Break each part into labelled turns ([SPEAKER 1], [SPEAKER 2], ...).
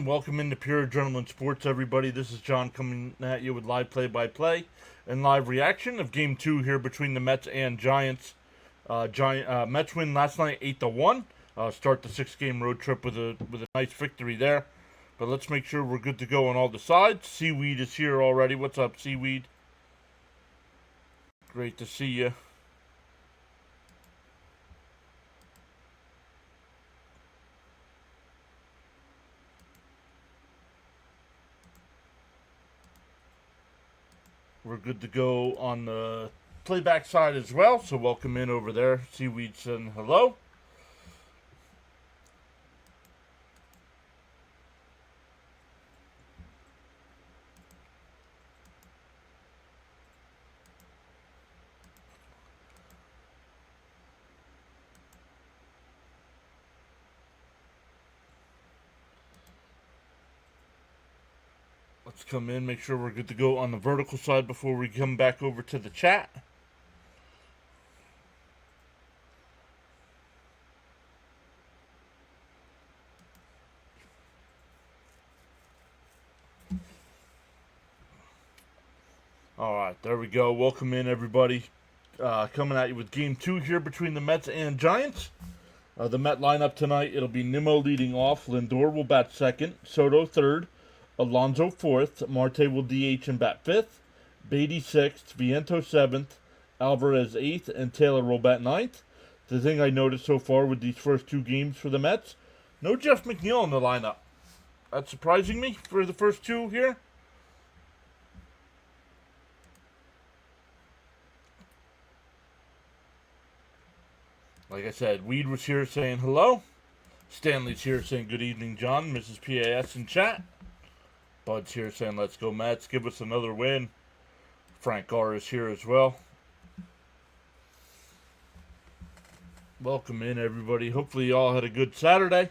[SPEAKER 1] and welcome into Pure Adrenaline Sports, everybody. This is John coming at you with live play-by-play and live reaction of Game 2 here between the Mets and Giants. Mets win last night 8-1. Start the 6-game road trip with a nice victory there. But let's make sure we're good to go on all the sides. Seaweed is here already. What's up, Seaweed? Great to see you. We're good to go on the playback side as well, so welcome in over there. Seaweed saying hello. Let's come in, make sure we're good to go on the vertical side before we come back over to the chat. Alright, there we go. Welcome in, everybody. Coming at you with Game 2 here between the Mets and Giants. The Met lineup tonight, it'll be Nimmo leading off. Lindor will bat second. Soto third. Alonso fourth. Marte will DH and bat fifth. Beatty sixth. Viento seventh. Alvarez eighth. And Taylor will bat ninth. The thing I noticed so far with these first two games for the Mets, no Jeff McNeil in the lineup. That's surprising me for the first two here. Like I said, Weed was here saying hello. Stanley's here saying good evening, John. Mrs. PAS in chat. Bud's here saying let's go Mets. Give us another win. Frank R is here as well. Welcome in, everybody. Hopefully you all had a good Saturday.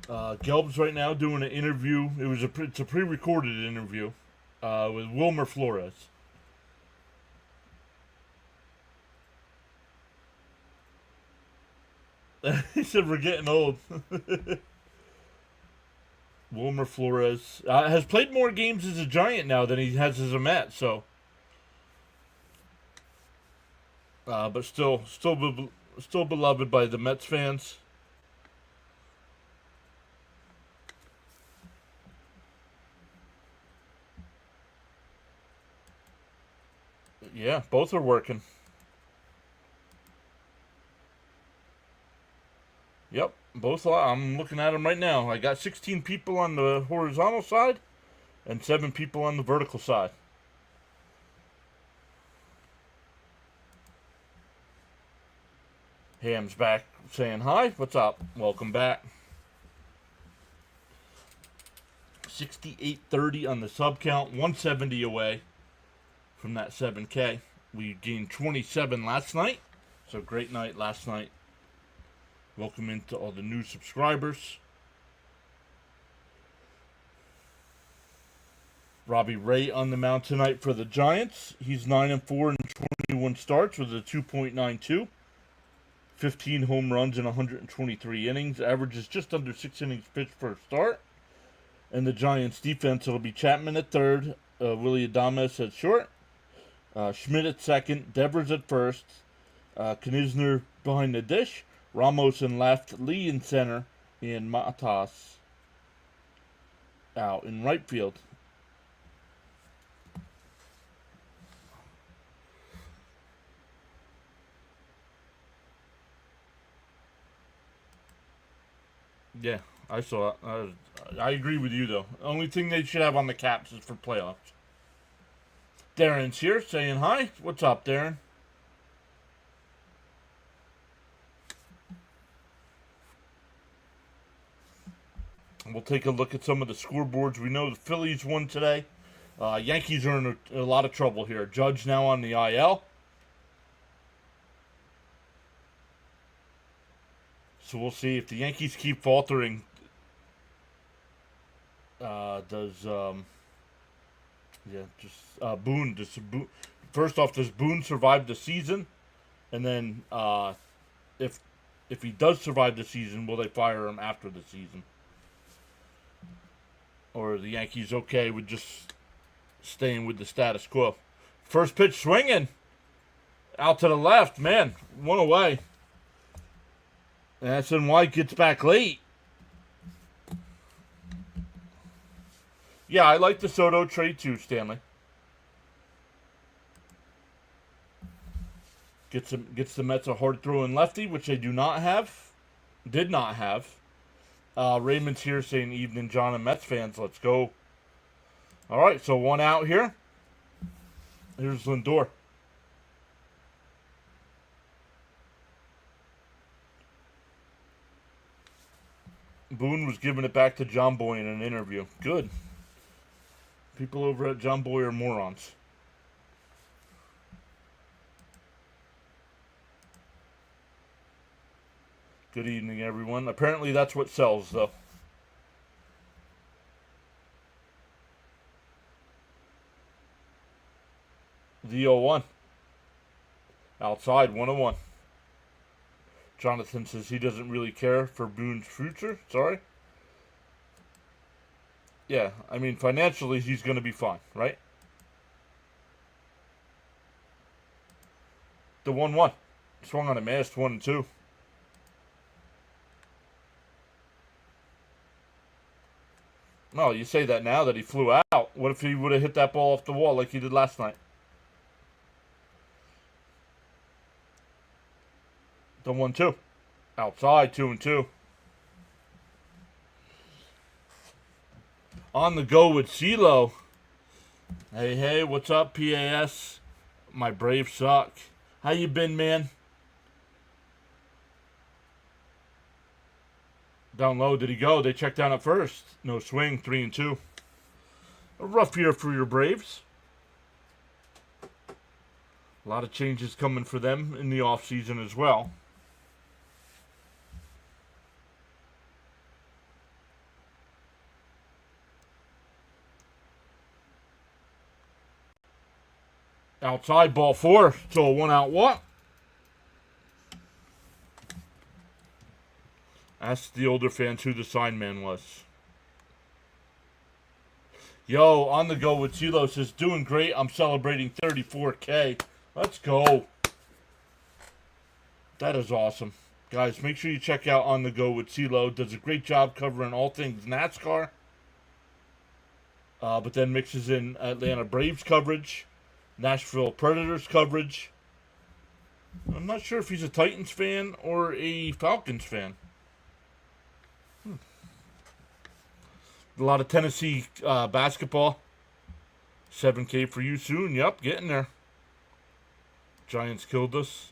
[SPEAKER 1] Gelb's right now doing an interview. It's a pre-recorded interview with Wilmer Flores. He said we're getting old. Wilmer Flores has played more games as a Giant now than he has as a Met, so. But still beloved by the Mets fans. Yeah, both are working. Yep, both. I'm looking at them right now. I got 16 people on the horizontal side and 7 people on the vertical side. Ham's back saying hi. What's up? Welcome back. 6830 on the sub count. 170 away from that 7K. We gained 27 last night. So great night last night. Welcome into all the new subscribers. Robbie Ray on the mound tonight for the Giants. He's 9-4 in 21 starts with a 2.92. 15 home runs in 123 innings. Averages just under 6 innings pitched per start. And the Giants defense, it'll be Chapman at third. Willie Adames at short. Schmidt at second. Devers at first. Knizner behind the dish. Ramos in left, Lee in center, and Matas out in right field. Yeah, I saw it. I agree with you, though. The only thing they should have on the caps is for playoffs. Darren's here saying hi. What's up, Darren? We'll take a look at some of the scoreboards. We know the Phillies won today. Yankees are in a lot of trouble here. Judge now on the IL. So we'll see if the Yankees keep faltering. Boone, first off, does Boone survive the season? And then if if he does survive the season, will they fire him after the season? Or are the Yankees okay with just staying with the status quo? First pitch swinging. Out to the left. Man, one away. And White gets back late. Yeah, I like the Soto trade too, Stanley. Gets the Mets a hard-throwing lefty, which they did not have. Raymond's here saying, evening, John and Mets fans. Let's go. All right, so one out here. Here's Lindor. Boone was giving it back to John Boy in an interview. Good. People over at John Boy are morons. Good evening, everyone. Apparently that's what sells, though. The 0-1. Outside, 1-1. Jonathan says he doesn't really care for Boone's future. Sorry. Yeah, I mean, financially, he's going to be fine, right? The 1-1. Swung on a mast, 1-2. No, you say that now that he flew out. What if he would have hit that ball off the wall like he did last night? The 1-2. Outside, 2-2. On the go with CeeLo. Hey, what's up, PAS? My Braves suck. How you been, man? Down low, did he go? They checked down at first. No swing, 3-2. A rough year for your Braves. A lot of changes coming for them in the offseason as well. Outside, ball 4. So a 1-out walk. Ask the older fans who the sign man was. Yo, on the go with CeeLo says, doing great. I'm celebrating 34K. Let's go. That is awesome. Guys, make sure you check out On the Go with CeeLo. Does a great job covering all things NASCAR. But then mixes in Atlanta Braves coverage, Nashville Predators coverage. I'm not sure if he's a Titans fan or a Falcons fan. A lot of Tennessee basketball. 7K for you soon. Yep, getting there. Giants killed us.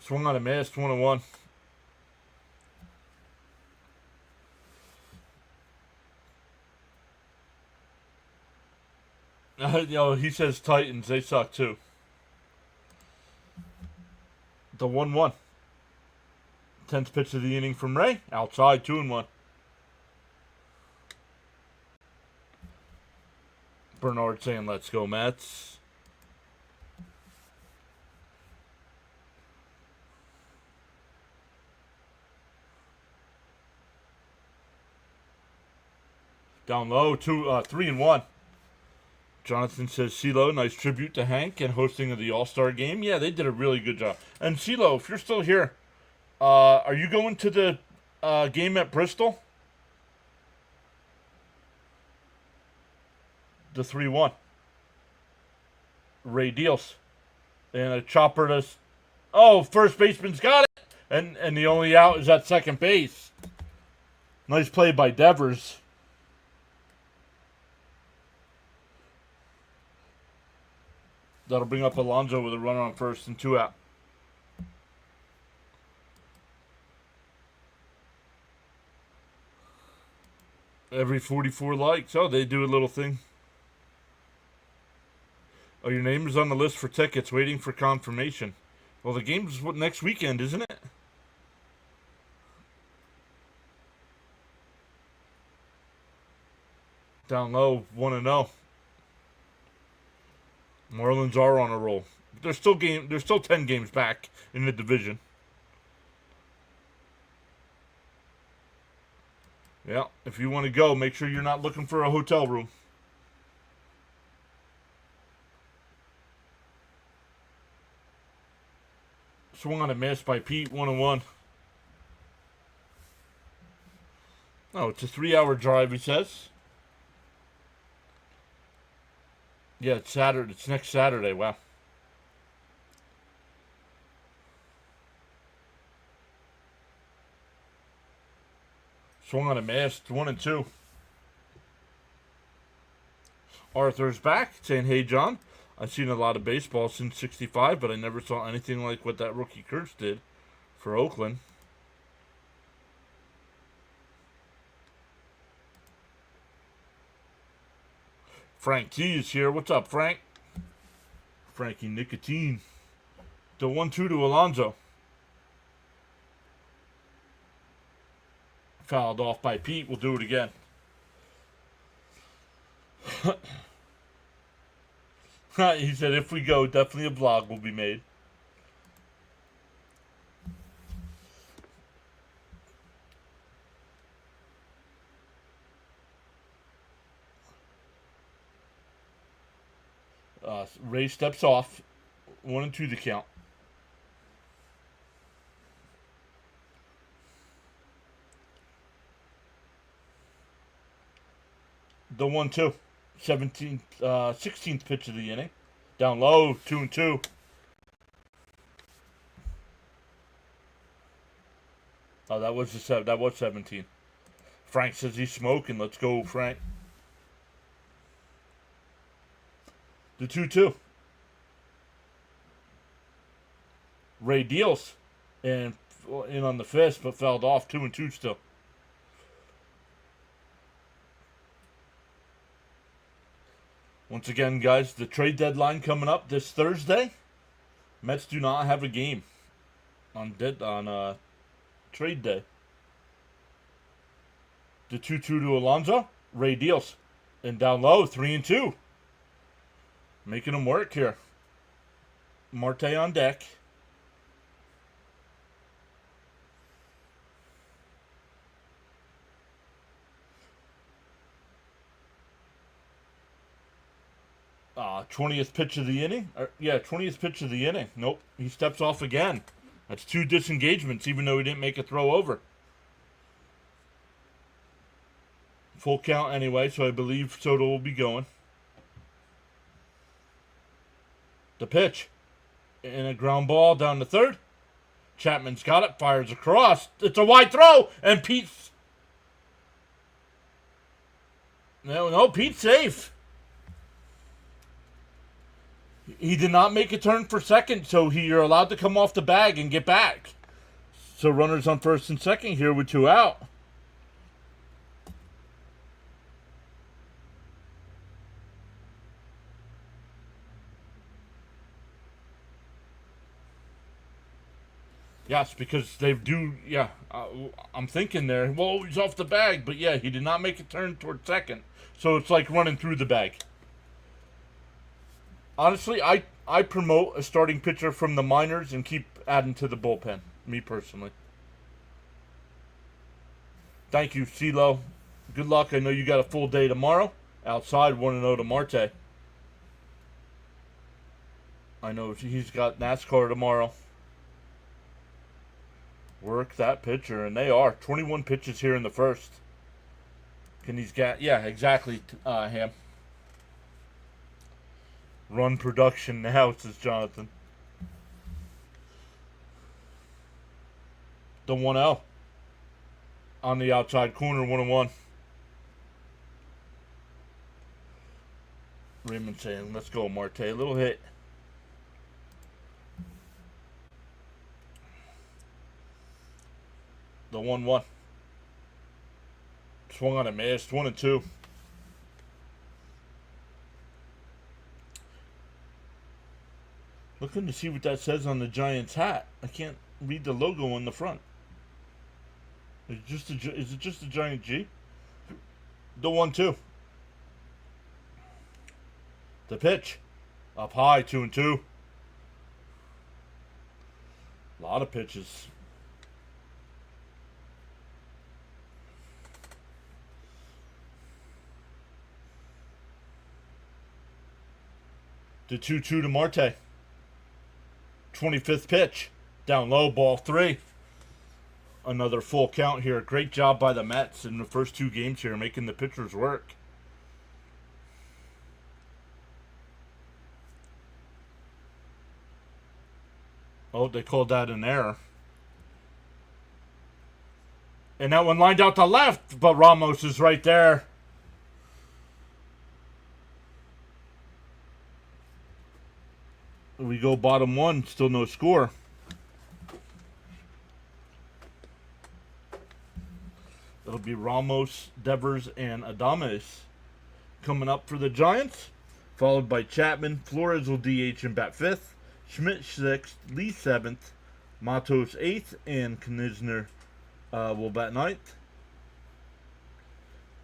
[SPEAKER 1] Swung on a mast, 1-1. He says Titans. They suck too. The 1-1. 10th pitch of the inning from Ray. Outside, 2-1. Bernard saying, let's go, Mets. Down low, 3-1. Jonathan says, CeeLo, nice tribute to Hank and hosting of the All-Star game. Yeah, they did a really good job. And CeeLo, if you're still here, are you going to the game at Bristol? The 3-1. Ray deals. And a chopper to... Oh, first baseman's got it. And the only out is at second base. Nice play by Devers. That'll bring up Alonso with a runner on first and 2 out. Every 44 likes. Oh, they do a little thing. Oh, your name is on the list for tickets, waiting for confirmation. Well, the game's next weekend, isn't it? Down low, 1-0. Marlins are on a roll. There's still 10 games back in the division. Yeah, if you want to go, make sure you're not looking for a hotel room. Swung on a miss by Pete, 1-1. Oh, it's a 3-hour drive, he says. Yeah, it's Saturday. It's next Saturday. Wow. Swung on a miss, 1-2. Arthur's back, saying, "Hey, John, I've seen a lot of baseball since '65, but I never saw anything like what that rookie Kurtz did for Oakland." Frank T is here. What's up, Frank? Frankie Nicotine. The 1-2 to Alonso. Fouled off by Pete. We'll do it again. He said, if we go, definitely a vlog will be made. Ray steps off. 1-2 the count. The 1-2. 16th pitch of the inning. Down low, 2-2. Oh, that was 17. Frank says he's smoking. Let's go, Frank. The 2-2. Ray deals and in on the fist, but fouled off. 2-2 still. Once again, guys, the trade deadline coming up this Thursday. Mets do not have a game on trade day. The 2-2 to Alonso. Ray deals. And down low, 3-2. Making them work here. Marte on deck. Uh, 20th pitch of the inning. 20th pitch of the inning. Nope, he steps off again. That's 2 disengagements, even though he didn't make a throw over. Full count anyway, so I believe Soto will be going. The pitch. And a ground ball down the third. Chapman's got it, fires across. It's a wide throw, and Pete's... No, Pete's safe. He did not make a turn for second, so you're allowed to come off the bag and get back. So runners on first and second here with 2 out. Yes, because they do, yeah. I'm thinking there, well, he's off the bag, but yeah, he did not make a turn toward second. So it's like running through the bag. Honestly, I promote a starting pitcher from the minors and keep adding to the bullpen. Me personally. Thank you, CeeLo. Good luck. I know you got a full day tomorrow. Outside, 1-0 to Marte. I know he's got NASCAR tomorrow. Work that pitcher, and they are. 21 pitches here in the first. Can these guys... Yeah, exactly, Ham. Run production now, says Jonathan. The 1-0. On the outside corner, 1-1. Raymond saying, let's go, Marte. A little hit. The 1-1. Swung on a miss. 1-2. Looking to see what that says on the Giants hat. I can't read the logo on the front. Is it just a giant G? The 1-2. The pitch. Up high, 2-2. A lot of pitches. The 2-2 to Marte. 25th pitch. Down low, ball 3. Another full count here. Great job by the Mets in the first 2 games here, making the pitchers work. Oh, they called that an error. And that one lined out to left, but Ramos is right there. We go bottom 1, still no score. It'll be Ramos, Devers, and Adames coming up for the Giants, followed by Chapman. Flores will DH and bat 5th. Schmidt 6th, Lee 7th, Matos 8th, and Knizner will bat 9th.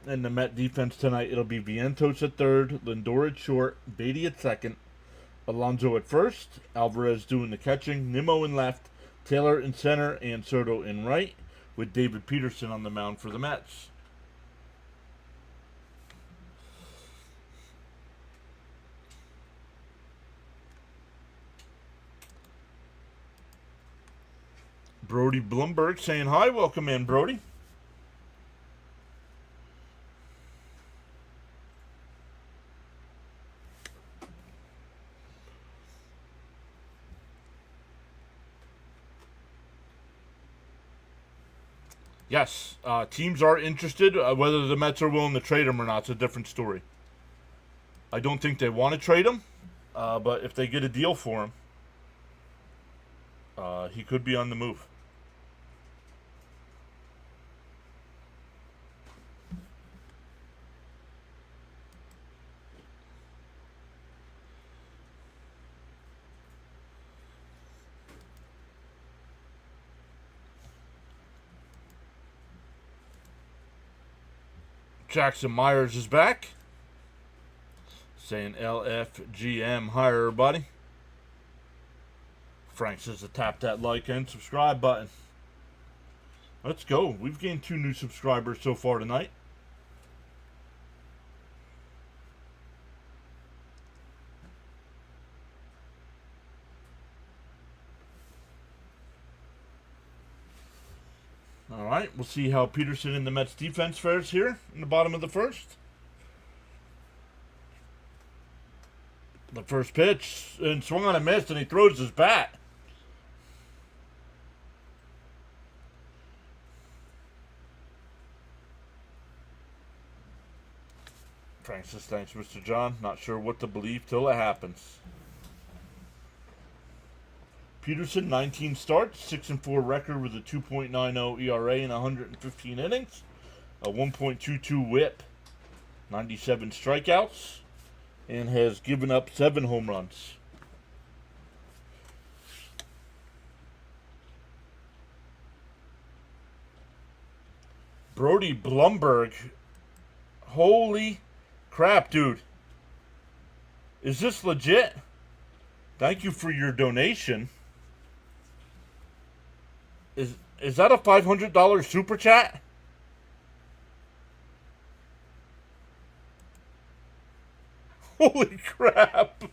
[SPEAKER 1] And the Met defense tonight, it'll be Vientos at 3rd, Lindor at short, Beatty at 2nd, Alonso at 1st, Alvarez doing the catching, Nimmo in left, Taylor in center, and Soto in right, with David Peterson on the mound for the Mets. Brody Blumberg saying hi. Welcome in, Brody. Yes, teams are interested. Whether the Mets are willing to trade him or not is a different story. I don't think they want to trade him, but if they get a deal for him, he could be on the move. Jackson Myers is back. Saying LFGM. Hi, everybody. Frank says to tap that like and subscribe button. Let's go. We've gained 2 new subscribers so far tonight. All right, we'll see how Peterson and the Mets defense fares here in the bottom of the first. The first pitch, and swung on a miss, and he throws his bat. Frank says, thanks, Mr. John. Not sure what to believe till it happens. Peterson, 19 starts, 6-4 record with a 2.90 ERA in 115 innings, a 1.22 WHIP, 97 strikeouts, and has given up 7 home runs. Brody Blumberg, holy crap, dude. Is this legit? Thank you for your donation. Is that a $500 super chat? Holy crap.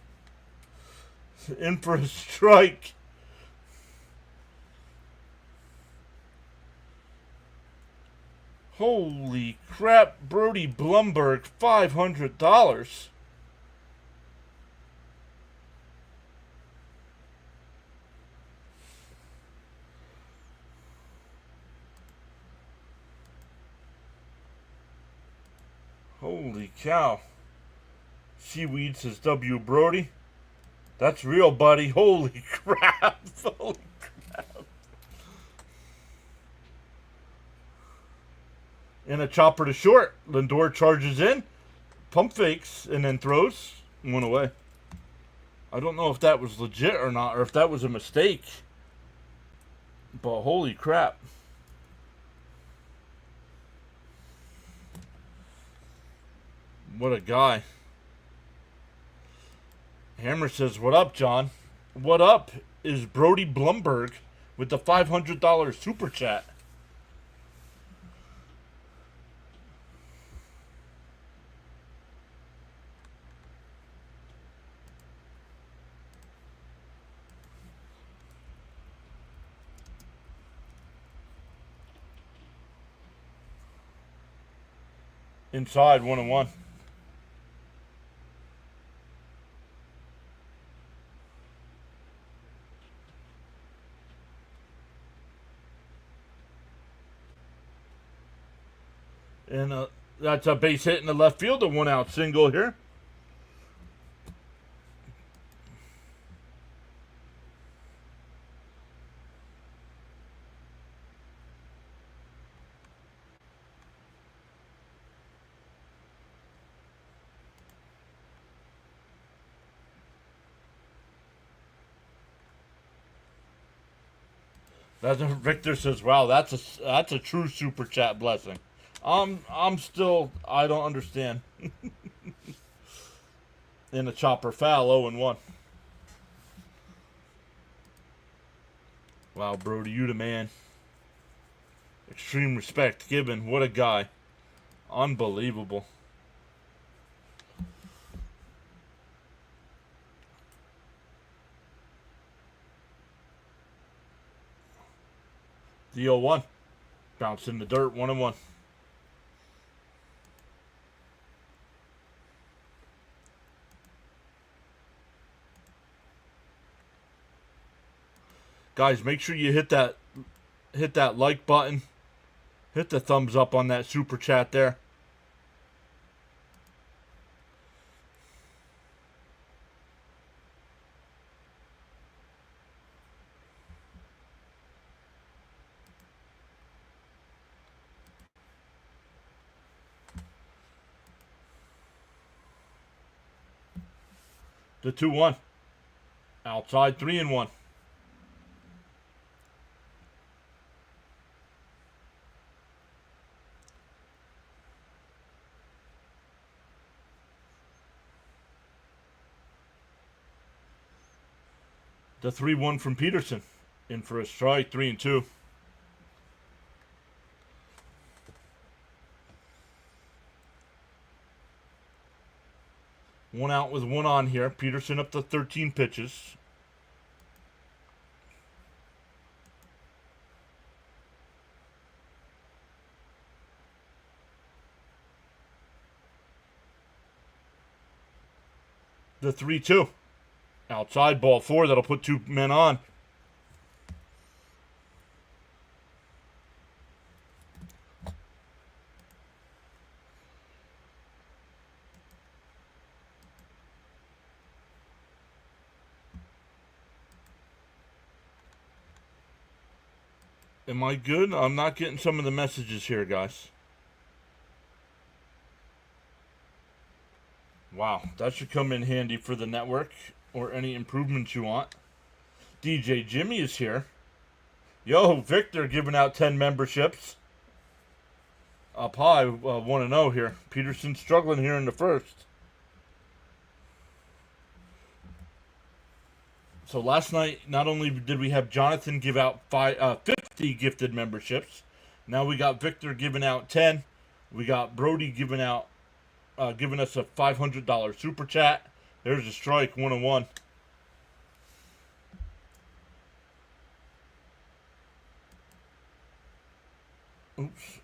[SPEAKER 1] In for a strike. Holy crap, Brody Blumberg, $500. Holy cow. Seaweed says W. Brody. That's real, buddy. Holy crap. Holy crap. And a chopper to short. Lindor charges in, pump fakes, and then throws. Went away. I don't know if that was legit or not, or if that was a mistake. But holy crap. What a guy. Hammer says, what up, John? What up is Brody Blumberg with the $500 super chat. Inside, 1-1. And that's a base hit in the left field, a 1-out single here. That's Victor says, "Wow, that's a true super chat blessing." I'm still, I don't understand. In a chopper foul, 0-1. Wow, Brody, you the man. Extreme respect given. What a guy. Unbelievable. The 0-1. Bounce in the dirt, 1-1. Guys, make sure you hit that like button. Hit the thumbs up on that super chat there. The 2-1. Outside, 3-1. The 3-1 from Peterson. In for a strike, 3-2. One out with one on here. Peterson up to 13 pitches. The 3-2. Outside, ball 4. That'll put 2 men on. Am I good? I'm not getting some of the messages here, guys. Wow, that should come in handy for the network or any improvements you want. DJ Jimmy is here. Yo, Victor giving out 10 memberships. Up high, 1-0 here. Peterson struggling here in the first. So last night, not only did we have Jonathan give out 50 gifted memberships, now we got Victor giving out 10. We got Brody giving us a $500 super chat. There's a strike, 1-1. Oops.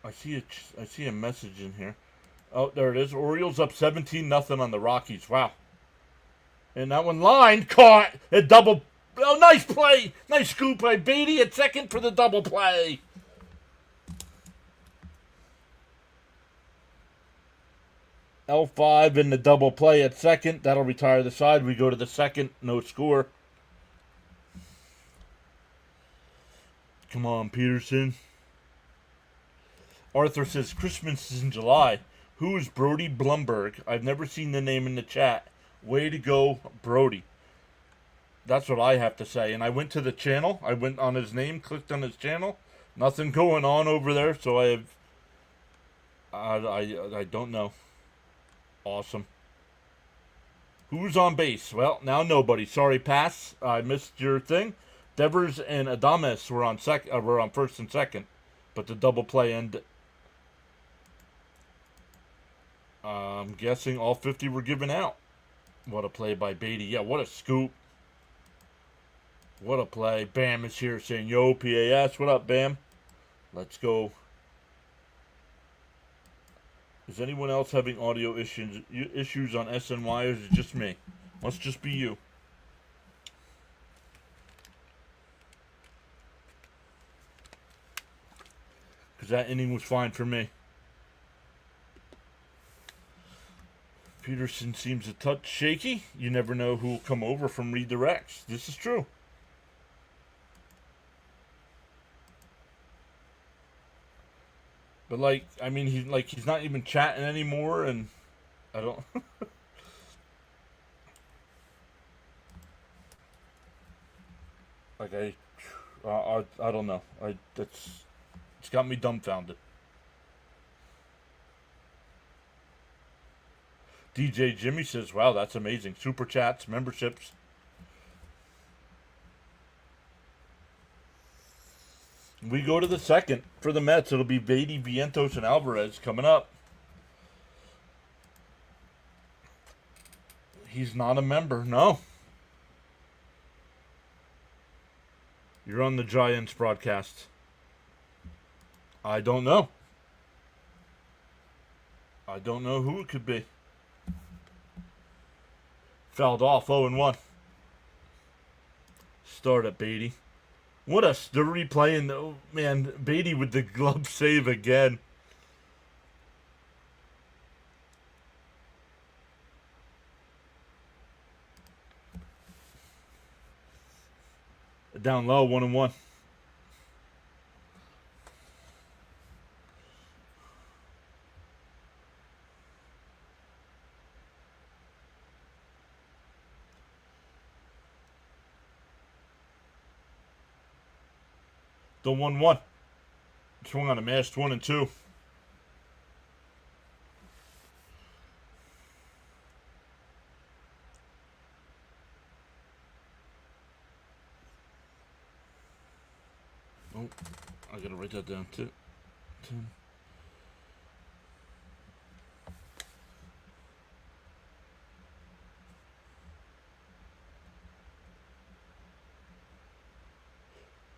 [SPEAKER 1] I see a message in here. Oh, there it is. Orioles up 17-0 on the Rockies. Wow. And that one line caught. A double. Oh, nice play. Nice scoop by Beatty at second for the double play. L5 in the double play at second. That'll retire the side. We go to the second. No score. Come on, Peterson. Arthur says Christmas is in July. Who is Brody Blumberg? I've never seen the name in the chat. Way to go, Brody. That's what I have to say. And I went to the channel. I went on his name, clicked on his channel. Nothing going on over there, so I don't know. Awesome. Who's on base? Well, now nobody. Sorry, pass. I missed your thing. Devers and Adames were on first and second, but the double play ended. I'm guessing all 50 were given out. What a play by Beatty. Yeah, what a scoop. What a play. Bam is here saying, yo, PAS. What up, Bam? Let's go. Is anyone else having audio issues on SNY, or is it just me? Must just be you. Because that inning was fine for me. Peterson seems a touch shaky. You never know who will come over from redirects. This is true. But like, I mean, he's not even chatting anymore, and I don't. Like I don't know. It's got me dumbfounded. DJ Jimmy says, "Wow, that's amazing. Super chats, memberships." We go to the second for the Mets. It'll be Beatty, Vientos, and Alvarez coming up. He's not a member. No. You're on the Giants broadcast. I don't know. I don't know who it could be. Fouled off 0-1. Start at Beatty. What a replay, and oh, man, Beatty with the glove save again. Down low, 1-1. The 1-1. Swung on a masked 1-2. Oh, I gotta write that down too. 10.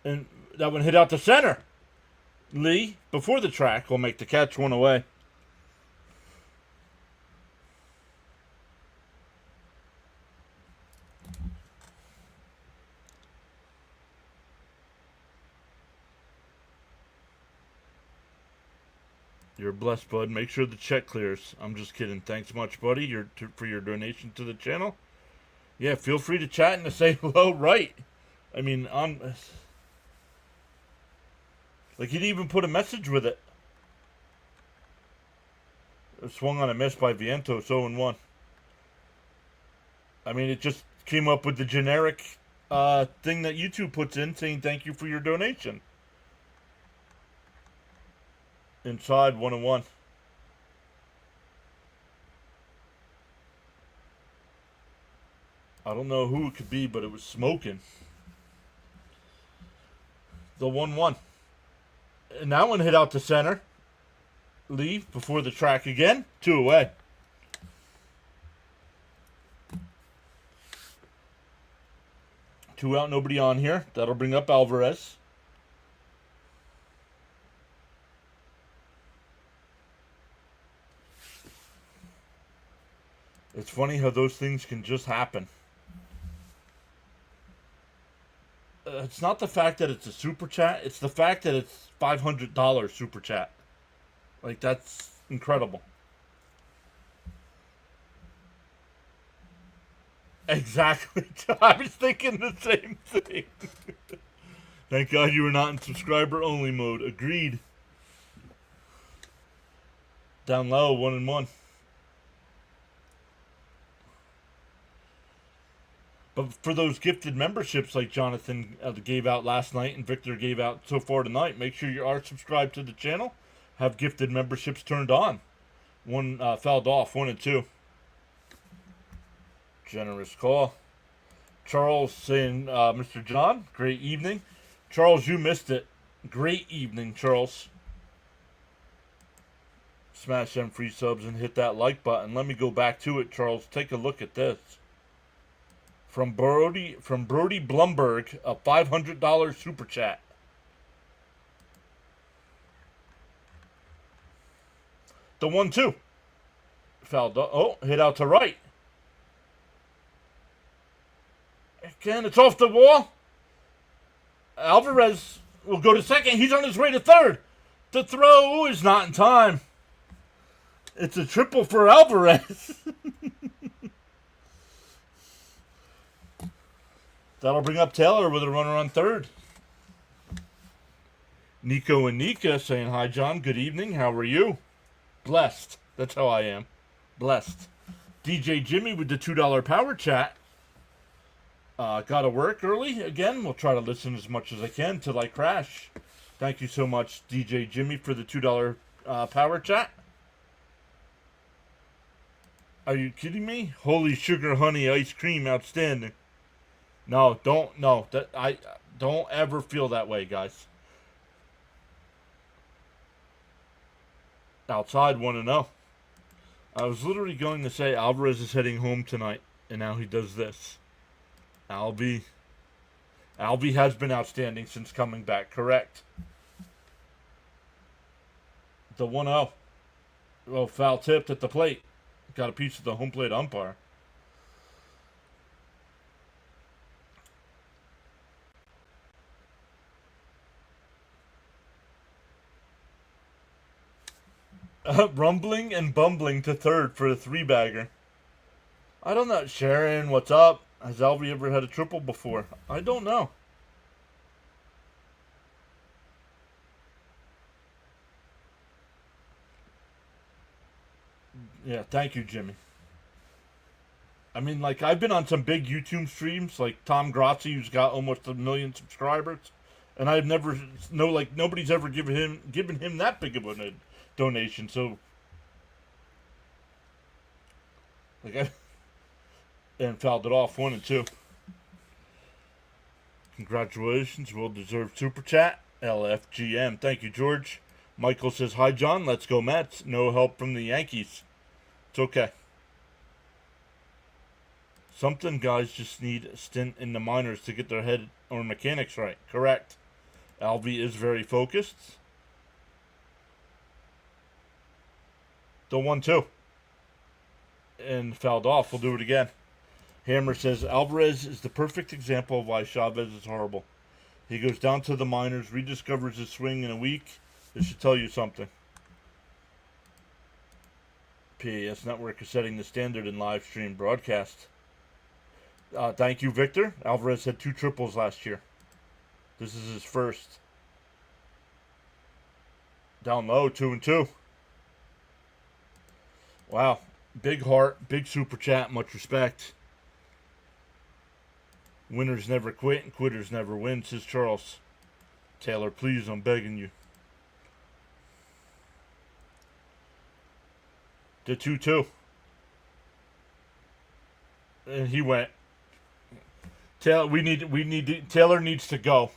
[SPEAKER 1] And that one hit out to center. Lee, before the track, will make the catch, one away. You're blessed, bud. Make sure the check clears. I'm just kidding. Thanks much, buddy, for your donation to the channel. Yeah, feel free to chat and to say hello, right? I mean, like, he didn't even put a message with it. It swung on a miss by Vientos, 0-1. I mean, it just came up with the generic thing that YouTube puts in saying thank you for your donation. Inside, 1-1. I don't know who it could be, but it was smoking. The 1-1. And that one hit out to center. Lee before the track again. 2 away. Two out, nobody on here. That'll bring up Alvarez. It's funny how those things can just happen. It's not the fact that it's a super chat. It's the fact that it's $500 super chat. Like, that's incredible. Exactly. I was thinking the same thing. Thank God you were not in subscriber only mode. Agreed. Down low, 1-1. But for those gifted memberships like Jonathan gave out last night and Victor gave out so far tonight, make sure you are subscribed to the channel. Have gifted memberships turned on. One fouled off, 1-2. Generous call. Charles saying, Mr. John, great evening. Charles, you missed it. Great evening, Charles. Smash them free subs and hit that like button. Let me go back to it, Charles. Take a look at this. From Brody Blumberg, a $500 super chat. The 1-2. Fouled. Oh, hit out to right. Again, it's off the wall. Alvarez will go to second. He's on his way to third. The throw is not in time. It's a triple for Alvarez. That'll bring up Taylor with a runner on third. Nico and Nika saying, hi, John. Good evening. How are you? Blessed. That's how I am. Blessed. DJ Jimmy with the $2 power chat. Got to work early. Again, we'll try to listen as much as I can till I crash. Thank you so much, DJ Jimmy, for the $2 power chat. Are you kidding me? Holy sugar honey ice cream, outstanding. No, don't. No, I don't ever feel that way, guys. Outside 1-0. I was literally going to say Alvarez is heading home tonight, and now he does this. Albie has been outstanding since coming back, correct? The 1-0. Well, foul tipped at the plate. Got a piece of the home plate umpire. Rumbling and bumbling to third for a 3-bagger. I don't know. Sharon, what's up? Has Albie ever had a triple before? I don't know. Yeah, thank you, Jimmy. I mean, like, I've been on some big YouTube streams, like Tom Grazzi, who's got almost 1 million subscribers, and I've never, nobody's ever given him that big of a donation, so, like, and fouled it off 1-2. Congratulations, well-deserved super chat. LFGM. Thank you, George. Michael says, hi, John. Let's go, Mets. No help from the Yankees. It's okay. Something guys just need a stint in the minors to get their head or mechanics right. Correct. Albie is very focused. The 1-2. And fouled off. We'll do it again. Hammer says, Alvarez is the perfect example of why Chavez is horrible. He goes down to the minors, rediscovers his swing in a week. This should tell you something. PAS Network is setting the standard in live stream broadcast. Thank you, Victor. Alvarez had 2 triples last year. This is his first. Down low, 2-2. Wow. Big heart, big super chat, much respect. Winners never quit and quitters never win, says Charles. Taylor, please, I'm begging you. The 2-2. And he went. Taylor, Taylor needs to go.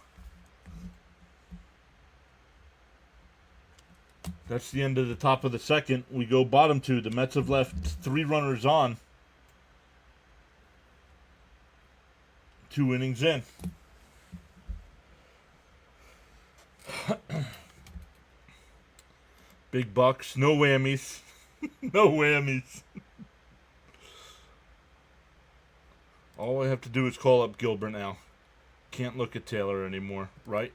[SPEAKER 1] That's the end of the top of the second. We go bottom 2. The Mets have left 3 runners on. 2 innings in. Big bucks. No whammies. No whammies. All I have to do is call up Gilbert now. Can't look at Taylor anymore, right?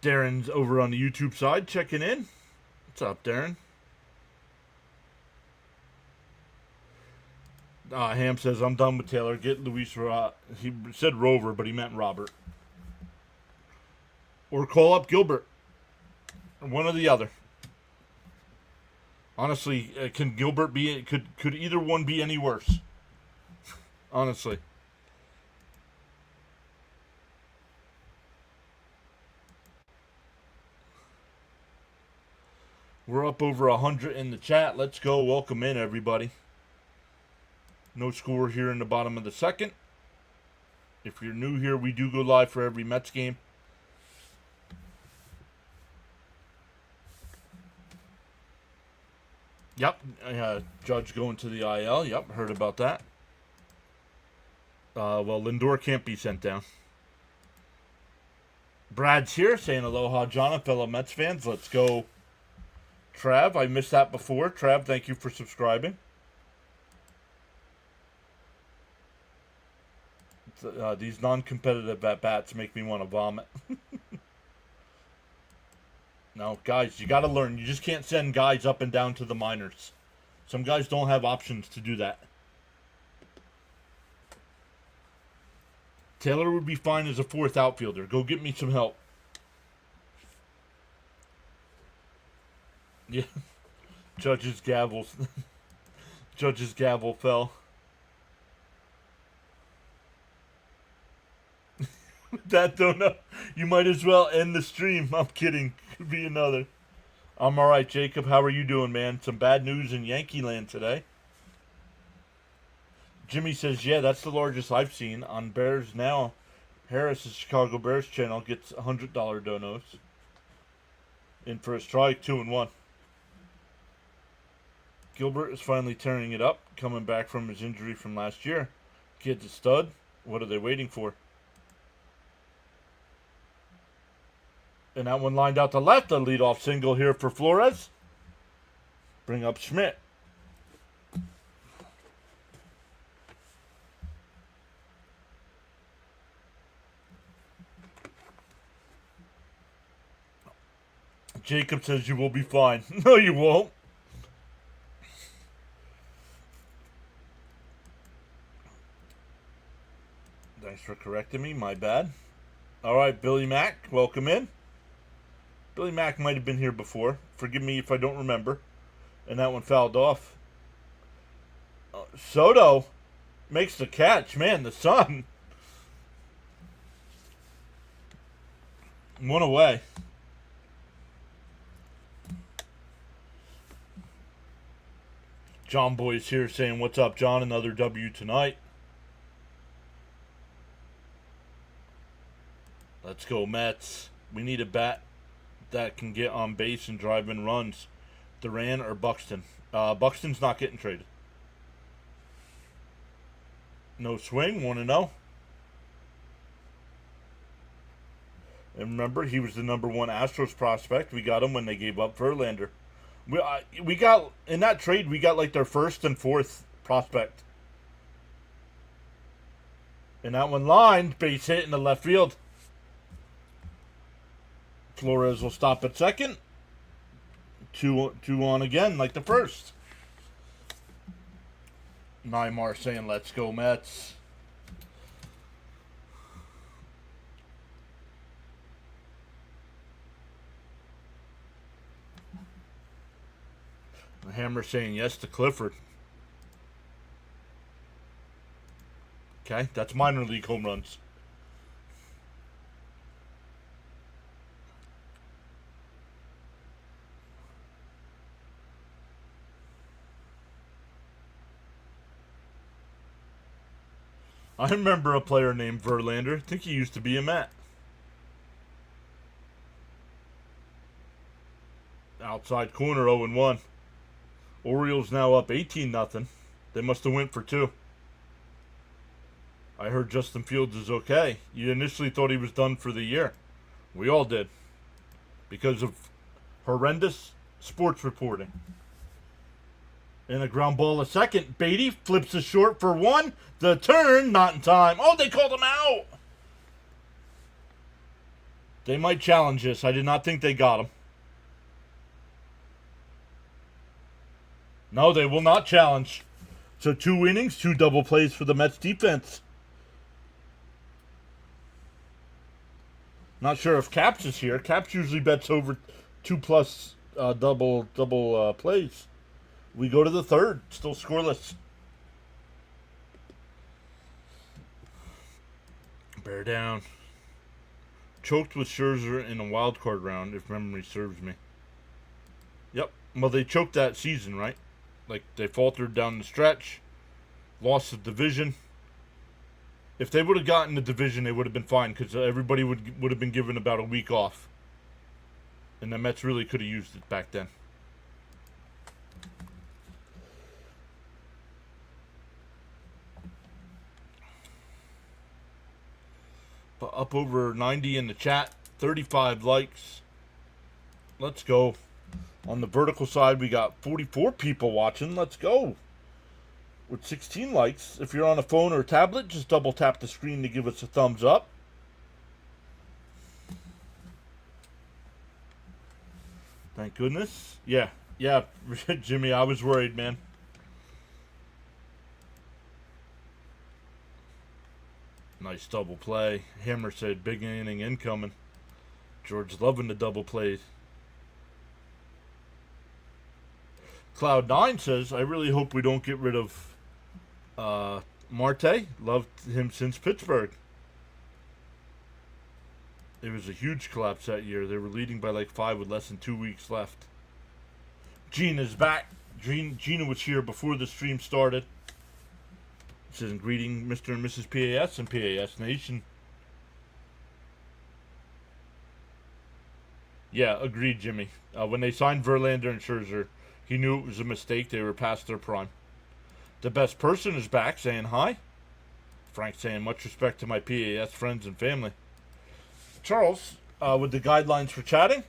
[SPEAKER 1] Darren's over on the YouTube side checking in. What's up, Darren? Ham says, I'm done with Taylor. Get Luis. He said Rover, but he meant Robert. Or call up Gilbert. One or the other. Honestly, can Gilbert be... Could either one be any worse? Honestly. We're up over 100 in the chat. Let's go. Welcome in, everybody. No score here in the bottom of the second. If you're new here, we do go live for every Mets game. Yep, Judge going to the IL. Yep, heard about that. Well, Lindor can't be sent down. Brad's here saying aloha, John, and fellow Mets fans. Let's go, Trav. I missed that before. Trav, thank you for subscribing. These non-competitive at-bats make me want to vomit. No, guys, you got to learn. You just can't send guys up and down to the minors. Some guys don't have options to do that. Taylor would be fine as a fourth outfielder. Go get me some help. Yeah. Judge's gavel. Judge's gavel fell. That don't know. You might as well end the stream. I'm kidding. Could be another. I'm alright, Jacob. How are you doing, man? Some bad news in Yankee land today. Jimmy says, yeah, that's the largest I've seen. On Bears Now, Harris' Chicago Bears channel gets $100 donos. In for a strike, 2-1. Gilbert is finally tearing it up, coming back from his injury from last year. Kid's a stud. What are they waiting for? And that one lined out to left. A leadoff single here for Flores. Bring up Schmidt. Jacob says you will be fine. No, you won't. Thanks for correcting me. My bad. All right, Billy Mack, welcome in. Billy Mack might have been here before. Forgive me if I don't remember. And that one fouled off. Soto makes the catch. Man, the sun. One away. John Boy's here saying, what's up, John? Another W tonight. Let's go, Mets. We need a bat that can get on base and drive in runs. Duran or Buxton? Buxton's not getting traded. No swing, 1-0. And remember, he was the number one Astros prospect. We got him when they gave up Verlander. We got, in that trade, we got like their first and fourth prospect. And that one lined, base hit in the left field. Flores will stop at second. Two on again, like the first. Neymar saying, let's go, Mets. The Hammer saying yes to Clifford. Okay, that's minor league home runs. I remember a player named Verlander. I think he used to be a Met. Outside corner, 0-1. Orioles now up 18-0. They must have went for 2. I heard Justin Fields is okay. You initially thought he was done for the year. We all did. Because of horrendous sports reporting. And a ground ball a second. Beatty flips a short for 1. The turn, not in time. Oh, they called him out. They might challenge this. I did not think they got him. No, they will not challenge. So 2 innings, 2 double plays for the Mets defense. Not sure if Caps is here. Caps usually bets over 2+ double plays. We go to the third, still scoreless. Bear down. Choked with Scherzer in a wild card round, if memory serves me. Yep. Well, they choked that season, right? Like, they faltered down the stretch. Lost the division. If they would have gotten the division, they would have been fine, because everybody would have been given about a week off. And the Mets really could have used it back then. Up over 90 in the chat. 35 likes. Let's go. On the vertical side, we got 44 people watching. Let's go. With 16 likes. If you're on a phone or a tablet, just double tap the screen to give us a thumbs up. Thank goodness. Yeah, Jimmy, I was worried, man. Nice double play. Hammer said big inning incoming. George loving the double plays. Cloud9 says, I really hope we don't get rid of Marte. Loved him since Pittsburgh. It was a huge collapse that year. They were leading by like 5 with less than 2 weeks left. Gina's back. Gina was here before the stream started. It says, greeting Mr. and Mrs. PAS and PAS Nation. Yeah, agreed, Jimmy. When they signed Verlander and Scherzer, he knew it was a mistake. They were past their prime. The best person is back, saying hi. Frank saying, much respect to my PAS friends and family. Charles, with the guidelines for chatting,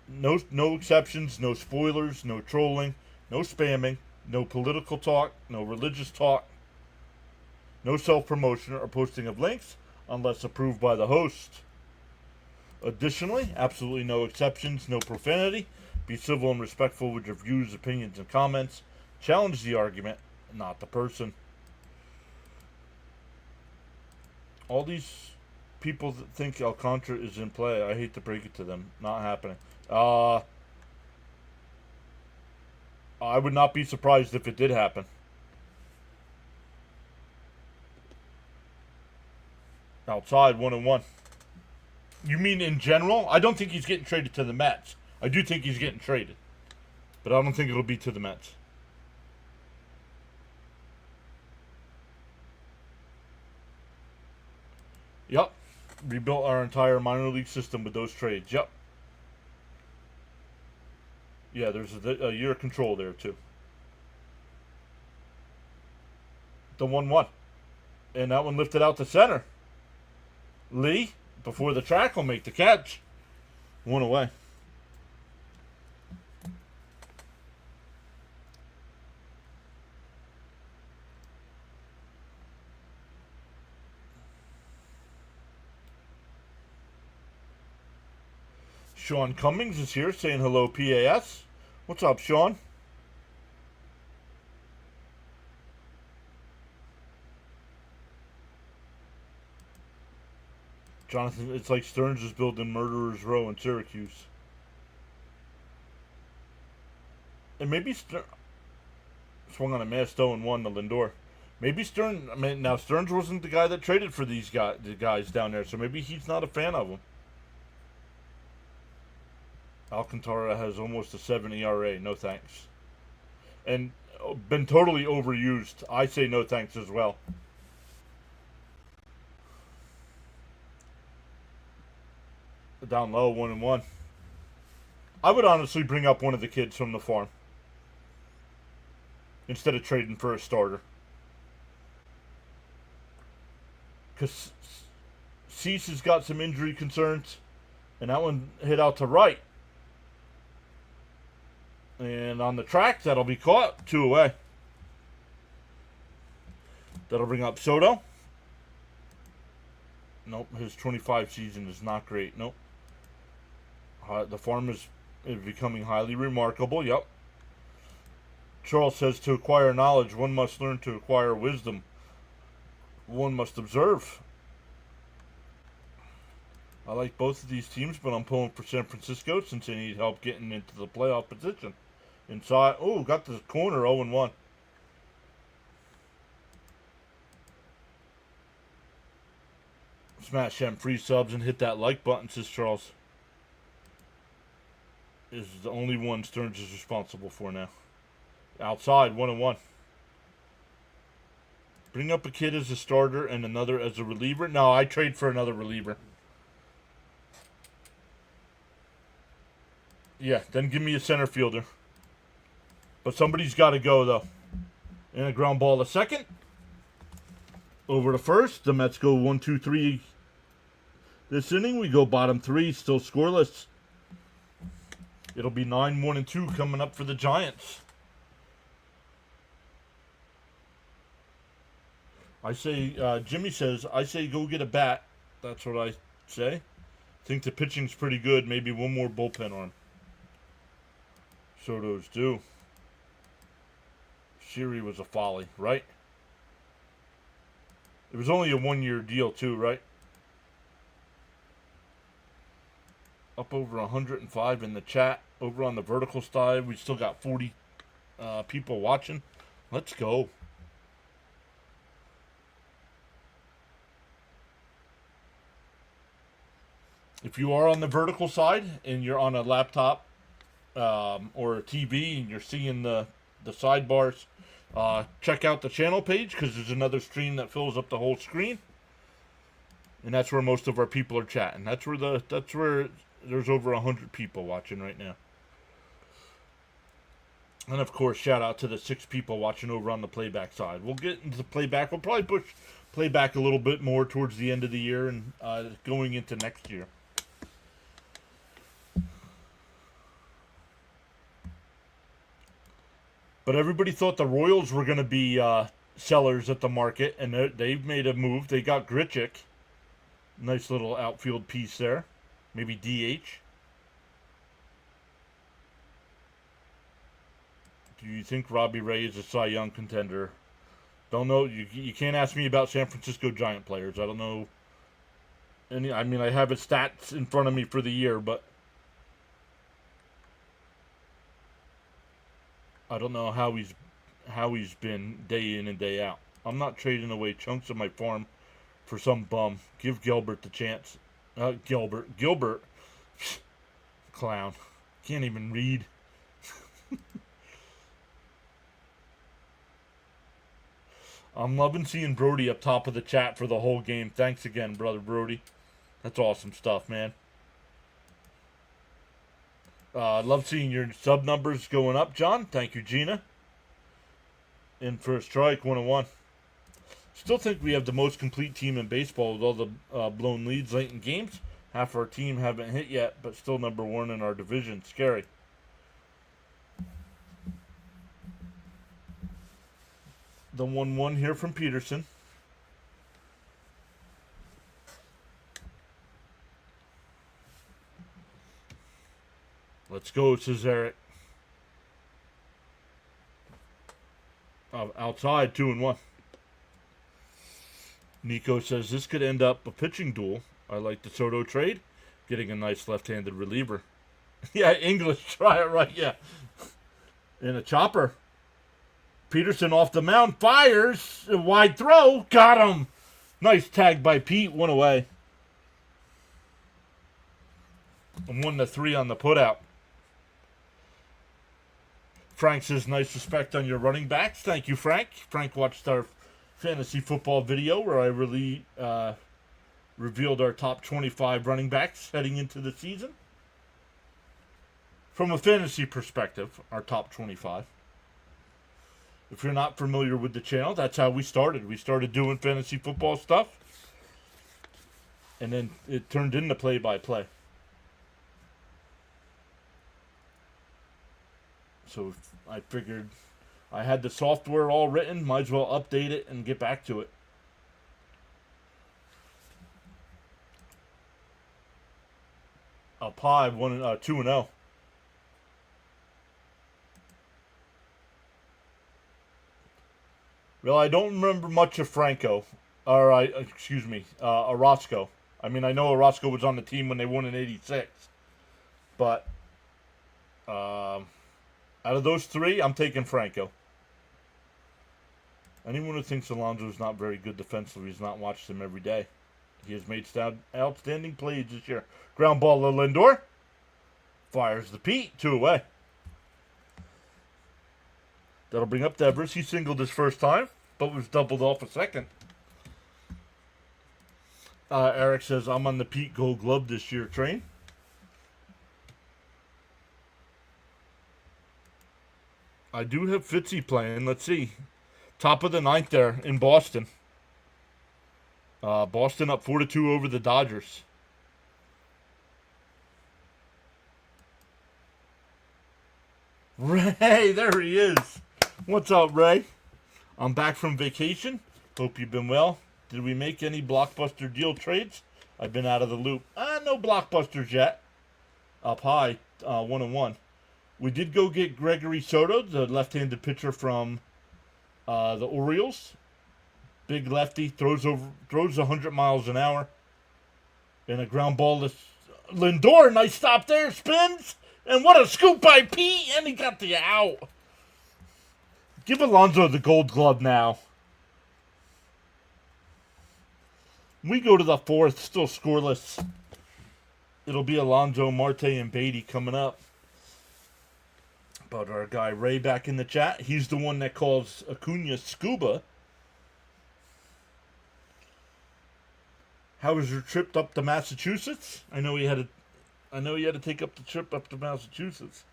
[SPEAKER 1] no exceptions, no spoilers, no trolling, no spamming, no political talk, no religious talk, no self-promotion or posting of links unless approved by the host. Additionally, absolutely no exceptions, no profanity. Be civil and respectful with your views, opinions, and comments. Challenge the argument, not the person. All these people that think Alcantara is in play, I hate to break it to them. Not happening. I would not be surprised if it did happen. Outside, 1-1. You mean in general? I don't think he's getting traded to the Mets. I do think he's getting traded. But I don't think it'll be to the Mets. Yep. Rebuilt our entire minor league system with those trades. Yep. Yeah, there's a year of control there, too. The 1-1. And that one lifted out to center. Lee, before the track, will make the catch. 1 away. Sean Cummings is here saying hello, PAS. What's up, Sean? Jonathan, it's like Stearns is building Murderer's Row in Syracuse. And maybe Stearns swung on a mass 0-1 to Lindor. Maybe Stearns, I mean, now Stearns wasn't the guy that traded for the guys down there, so maybe he's not a fan of them. Alcantara has almost a 7 ERA. No thanks. And been totally overused. I say no thanks as well. Down low, 1-1. I would honestly bring up one of the kids from the farm instead of trading for a starter. Because Cease has got some injury concerns. And that one hit out to right. And on the track, that'll be caught. 2 away. That'll bring up Soto. Nope, his 25 season is not great. Nope. The farm is becoming highly remarkable. Yep. Charles says, to acquire knowledge, one must learn. To acquire wisdom, one must observe. I like both of these teams, but I'm pulling for San Francisco since they need help getting into the playoff position. Inside, oh, got the corner, 0-1. Smash them free subs and hit that like button, says Charles. This is the only one Stearns is responsible for now. Outside, 1-1. Bring up a kid as a starter and another as a reliever. No, I trade for another reliever. Yeah, then give me a center fielder. But somebody's got to go, though. And a ground ball to second. Over to first. The Mets go 1-2-3 This inning, we go bottom 3, still scoreless. It'll be 9-1-2 coming up for the Giants. I say, Jimmy says, I say go get a bat. That's what I say. Think the pitching's pretty good. Maybe one more bullpen arm. Soto's due. Shiri was a folly, right? It was only a 1-year deal, too, right? Up over 105 in the chat. Over on the vertical side, we still got 40 people watching. Let's go. If you are on the vertical side and you're on a laptop or a TV and you're seeing the sidebars, check out the channel page because there's another stream that fills up the whole screen, and that's where most of our people are chatting. That's where there's over 100 people watching right now. And of course, shout out to the 6 people watching over on the playback side. We'll get into the playback. We'll probably push playback a little bit more towards the end of the year and going into next year. But everybody thought the Royals were going to be sellers at the market, and they've made a move. They got Grichuk. Nice little outfield piece there. Maybe DH. Do you think Robbie Ray is a Cy Young contender? Don't know. You can't ask me about San Francisco Giant players. I don't know any. I mean, I have his stats in front of me for the year, but I don't know how he's been day in and day out. I'm not trading away chunks of my farm for some bum. Give Gilbert the chance. Gilbert, clown, can't even read. I'm loving seeing Brody up top of the chat for the whole game. Thanks again, brother Brody. That's awesome stuff, man. Love seeing your sub numbers going up, John. Thank you, Gina. In for a strike, 101. Still think we have the most complete team in baseball with all the blown leads late in games. Half our team haven't hit yet, but still number 1 in our division. Scary. The 1-1 here from Peterson. Let's go, says Eric. Outside, 2-1. Nico says this could end up a pitching duel. I like the Soto trade. Getting a nice left-handed reliever. Yeah, English, try it right, yeah. In a chopper. Peterson off the mound, fires. A wide throw, got him. Nice tag by Pete, 1 away. And 1-3 on the putout. Frank says, nice respect on your running backs. Thank you, Frank. Frank watched our fantasy football video where I really revealed our top 25 running backs heading into the season. From a fantasy perspective, our top 25. If you're not familiar with the channel, that's how we started. We started doing fantasy football stuff, and then it turned into play-by-play. So I figured I had the software all written, might as well update it and get back to it. Up high, 2-0. Well, I don't remember much of Franco. Orozco. I mean, I know Orozco was on the team when they won in '86. But out of those 3, I'm taking Franco. Anyone who thinks Alonso is not very good defensively has not watched him every day. He has made outstanding plays this year. Ground ball to Lindor. Fires the Pete. 2 away. That'll bring up Devers. He singled his first time, but was doubled off a second. Eric says, I'm on the Pete Gold Glove this year train. I do have Fitzy playing. Let's see. Top of the 9th there in Boston. Boston up 4-2 over the Dodgers. Ray, there he is. What's up, Ray? I'm back from vacation. Hope you've been well. Did we make any blockbuster deal trades? I've been out of the loop. No blockbusters yet. Up high, 1-1. We did go get Gregory Soto, the left-handed pitcher from the Orioles. Big lefty, throws 100 miles an hour. And a ground ball to Lindor. Nice stop there. Spins. And what a scoop by Pete. And he got the out. Give Alonso the gold glove now. We go to the fourth. Still scoreless. It'll be Alonso, Marte, and Beatty coming up. But our guy Ray back in the chat. He's the one that calls Acuna Scuba. How was your trip up to Massachusetts? I know he had to take up the trip up to Massachusetts.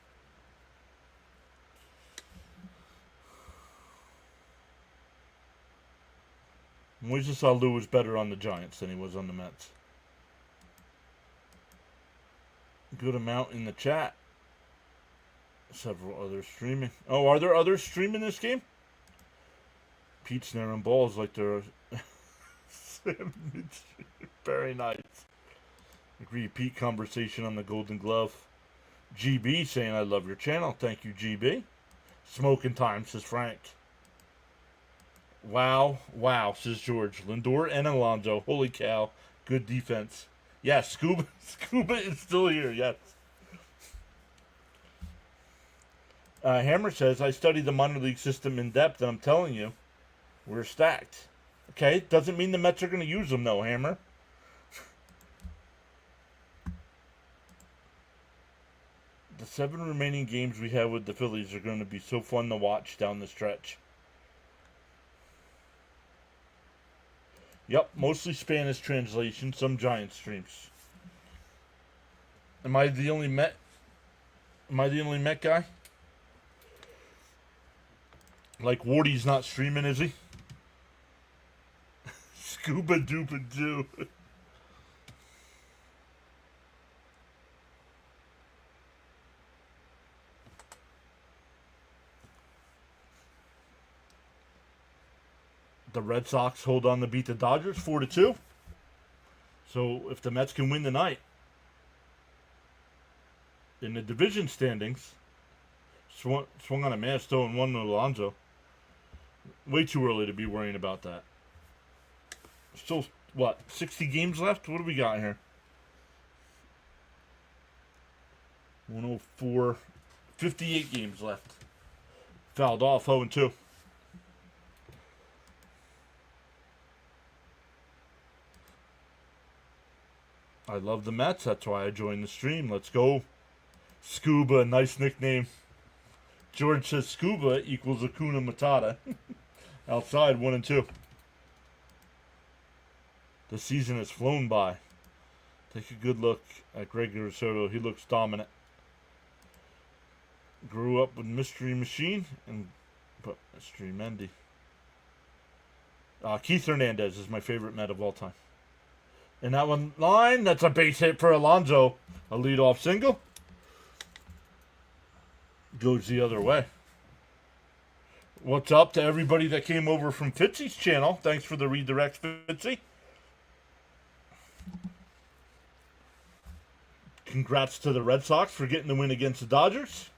[SPEAKER 1] Moises Alou was better on the Giants than he was on the Mets. Good amount in the chat. Several others streaming. Oh, are there others streaming this game? Pete's snaring balls like they're very nice. Agree, Pete conversation on the Golden Glove. GB saying I love your channel. Thank you, GB. Smoking time, says Frank. Wow, says George. Lindor and Alonso. Holy cow. Good defense. Yes, Scuba is still here, yes. Hammer says, I studied the minor league system in depth, and I'm telling you, we're stacked. Okay, doesn't mean the Mets are going to use them, though, Hammer. The 7 remaining games we have with the Phillies are going to be so fun to watch down the stretch. Yep, mostly Spanish translation, some Giant streams. Am I the only Met guy? Like Wardy's not streaming, is he? Scuba dooba doo. The Red Sox hold on to beat the Dodgers 4-2. So if the Mets can win tonight, in the division standings, swung on a Masto and won Alonso. Way too early to be worrying about that. Still, what, 60 games left? What do we got here? 104, 58 games left. Fouled off 0-2. I love the Mets. That's why I joined the stream. Let's go. Scuba, nice nickname. George says Scuba equals Hakuna Matata. Outside, 1-2. The season has flown by. Take a good look at Gregory Soto. He looks dominant. Grew up with Mystery Machine and Mystery Mendy. Keith Hernandez is my favorite Met of all time. And that one line, that's a base hit for Alonso. A leadoff single. Goes the other way. What's up to everybody that came over from Fitzy's channel? Thanks for the redirect, Fitzy. Congrats to the Red Sox for getting the win against the Dodgers.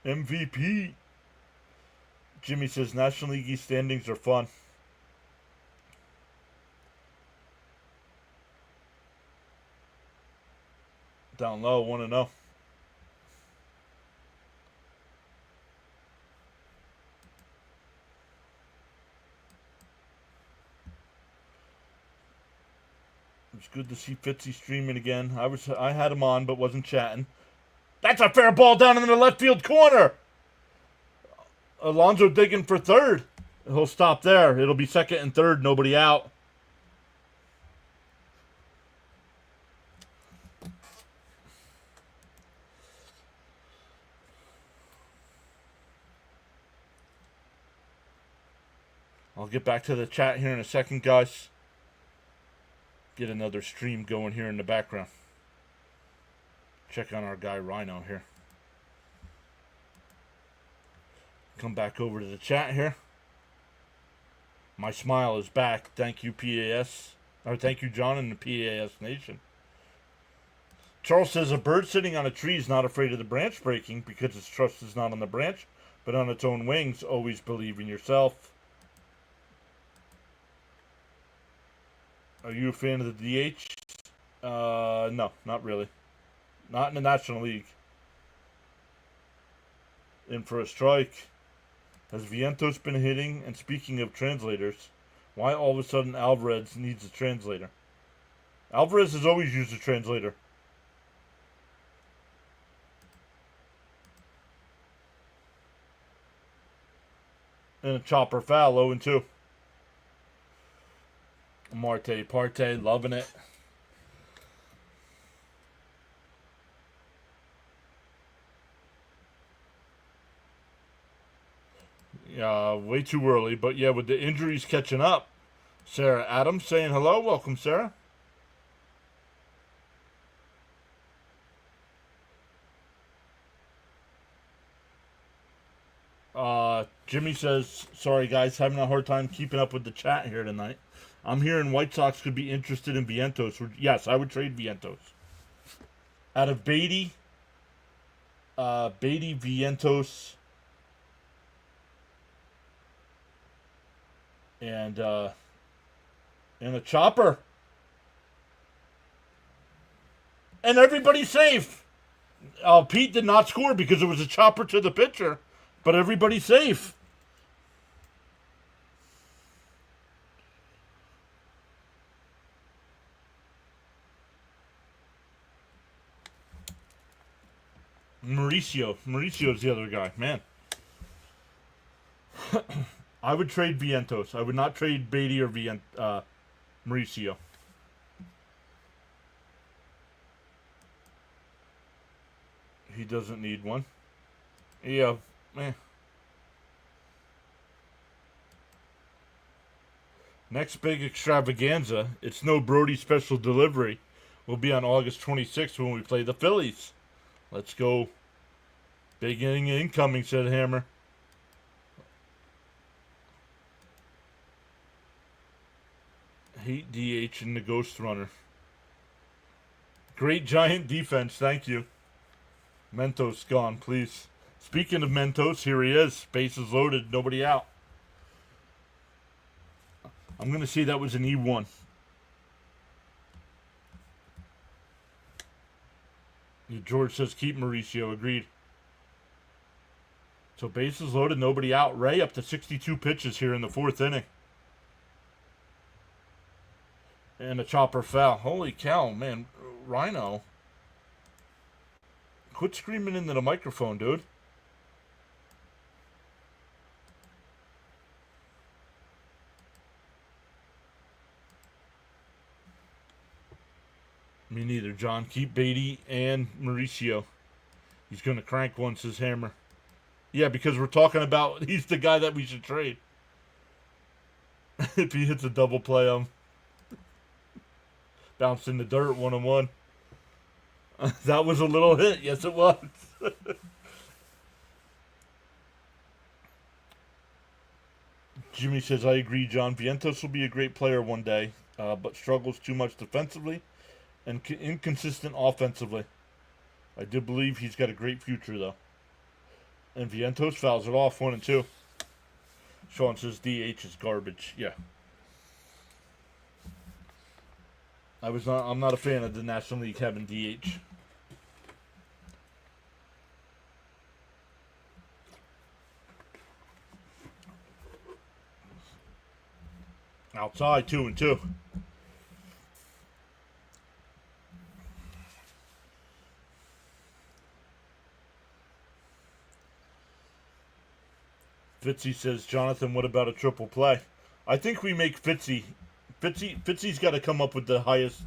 [SPEAKER 1] MVP. Jimmy says National League East standings are fun. Down low, 1-0. It's good to see Fitzy streaming again. I had him on, but wasn't chatting. That's a fair ball down in the left field corner. Alonso digging for third. He'll stop there. It'll be second and third. Nobody out. I'll get back to the chat here in a second, guys. Get another stream going here in the background. Check on our guy Rhino here. Come back over to the chat here. My smile is back. Thank you, PAS. Or thank you, John, and the PAS Nation. Charles says a bird sitting on a tree is not afraid of the branch breaking because its trust is not on the branch, but on its own wings. Always believe in yourself. Are you a fan of the DH? No, not really. Not in the National League. In for a strike. Has Vientos been hitting? And speaking of translators, why all of a sudden Alvarez needs a translator? Alvarez has always used a translator. And a chopper foul, 0-2. Marte Parte, loving it. Way too early, but yeah, with the injuries catching up. Sarah Adams saying hello. Welcome, Sarah. Jimmy says, sorry guys, having a hard time keeping up with the chat here tonight. I'm hearing White Sox could be interested in Vientos. Yes, I would trade Vientos. Out of Beatty, Vientos, and a chopper. And everybody's safe. Pete did not score because it was a chopper to the pitcher, but everybody's safe. Mauricio's the other guy, man. I would trade Vientos. I would not trade Beatty or Mauricio. He doesn't need one. Yeah, man. Next big extravaganza, it's no Brody special delivery, will be on August 26th when we play the Phillies. Let's go. Big inning incoming, said Hammer. Hate DH and the Ghost Runner. Great Giant defense, thank you. Mentos gone, please. Speaking of Mentos, here he is. Bases loaded, nobody out. I'm going to say that was an E1. George says keep Mauricio. Agreed. So bases loaded, nobody out. Ray up to 62 pitches here in the fourth inning. And a chopper foul. Holy cow, man. Rhino. Quit screaming into the microphone, dude. Me neither, John. Keep Beatty and Mauricio. He's going to crank one, says Hammer. Yeah, because we're talking about he's the guy that we should trade. If he hits a double play, bounced in the dirt, 1-1. That was a little hit. Yes, it was. Jimmy says, I agree, John. Vientos will be a great player one day, but struggles too much defensively and inconsistent offensively. I do believe he's got a great future, though. And Vientos fouls it off, 1-2. Sean says DH is garbage. Yeah. I'm not a fan of the National League having DH. Outside, 2-2. Fitzy says, Jonathan, what about a triple play? I think we make Fitzy. Fitzy's got to come up with the highest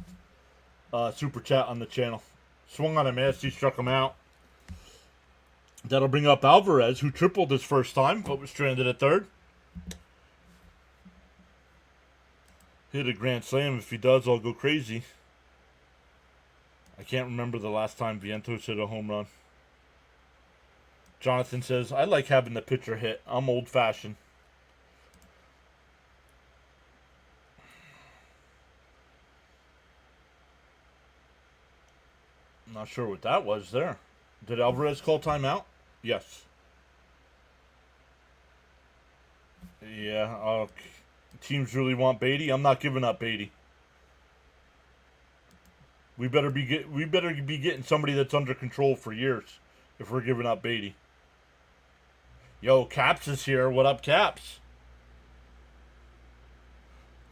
[SPEAKER 1] super chat on the channel. Swung on him, he struck him out. That'll bring up Alvarez, who tripled his first time, but was stranded at third. Hit a grand slam. If he does, I'll go crazy. I can't remember the last time Vientos hit a home run. Jonathan says, I like having the pitcher hit. I'm old-fashioned. I'm not sure what that was there. Did Alvarez call timeout? Yes. Yeah, teams really want Beatty. I'm not giving up Beatty. We better be getting somebody that's under control for years if we're giving up Beatty. Yo, Caps is here. What up, Caps?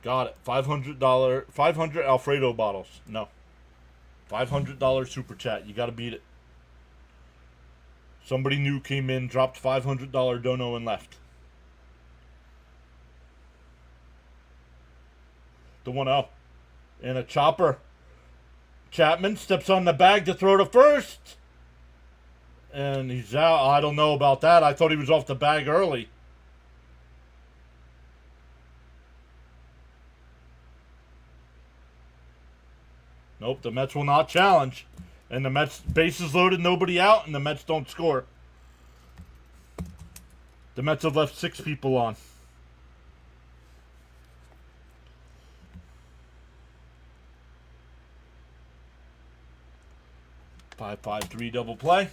[SPEAKER 1] Got it. $500 Alfredo bottles. No. $500 super chat. You got to beat it. Somebody new came in, dropped $500 dono and left. The 1-0. And a chopper. Chapman steps on the bag to throw to first. And he's out. I don't know about that. I thought he was off the bag early. Nope, the Mets will not challenge. And the Mets, bases loaded, nobody out, and the Mets don't score. The Mets have left 6 people on. 5-5-3 double play.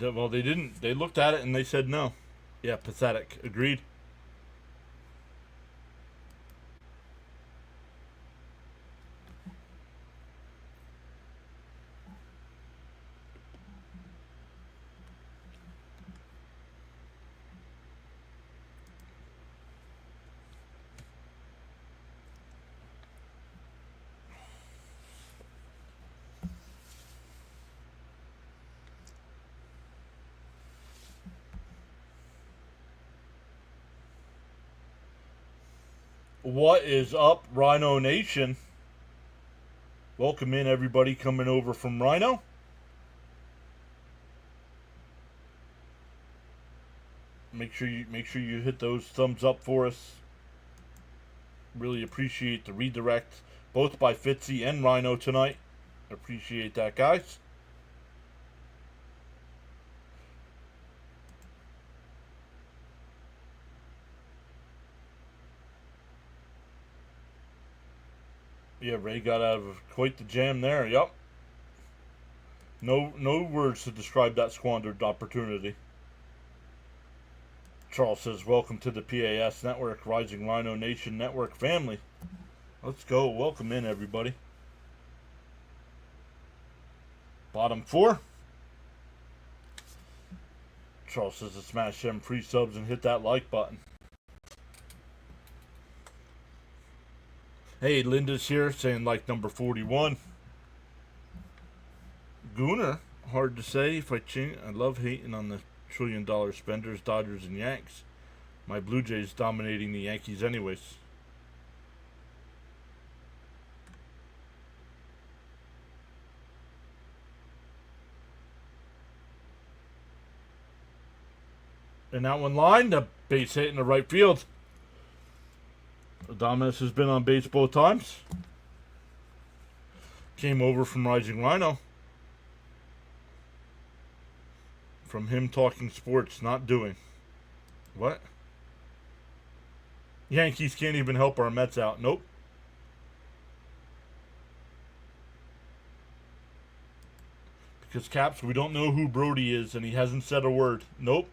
[SPEAKER 1] Well, they didn't. They looked at it and they said no. Yeah, pathetic. Agreed. What is up, Rhino Nation? Welcome in, everybody coming over from Rhino. Make sure you hit those thumbs up for us. Really appreciate the redirect, both by Fitzy and Rhino tonight. Appreciate that, guys. Yeah, Ray got out of quite the jam there. Yup. No words to describe that squandered opportunity. Charles says, welcome to the PAS Network, Rising Rhino Nation Network family. Let's go. Welcome in, everybody. Bottom 4. Charles says to smash them free subs and hit that like button. Hey, Linda's here saying like number 41. Gooner, hard to say if I change. I love hating on the $1 trillion spenders, Dodgers, and Yanks. My Blue Jays dominating the Yankees anyways. And that one line, the base hit in the right field. Adames has been on base both times. Came over from Rising Rhino. From him talking sports, not doing. What? Yankees can't even help our Mets out. Nope. Because, Caps, we don't know who Brody is, and he hasn't said a word. Nope.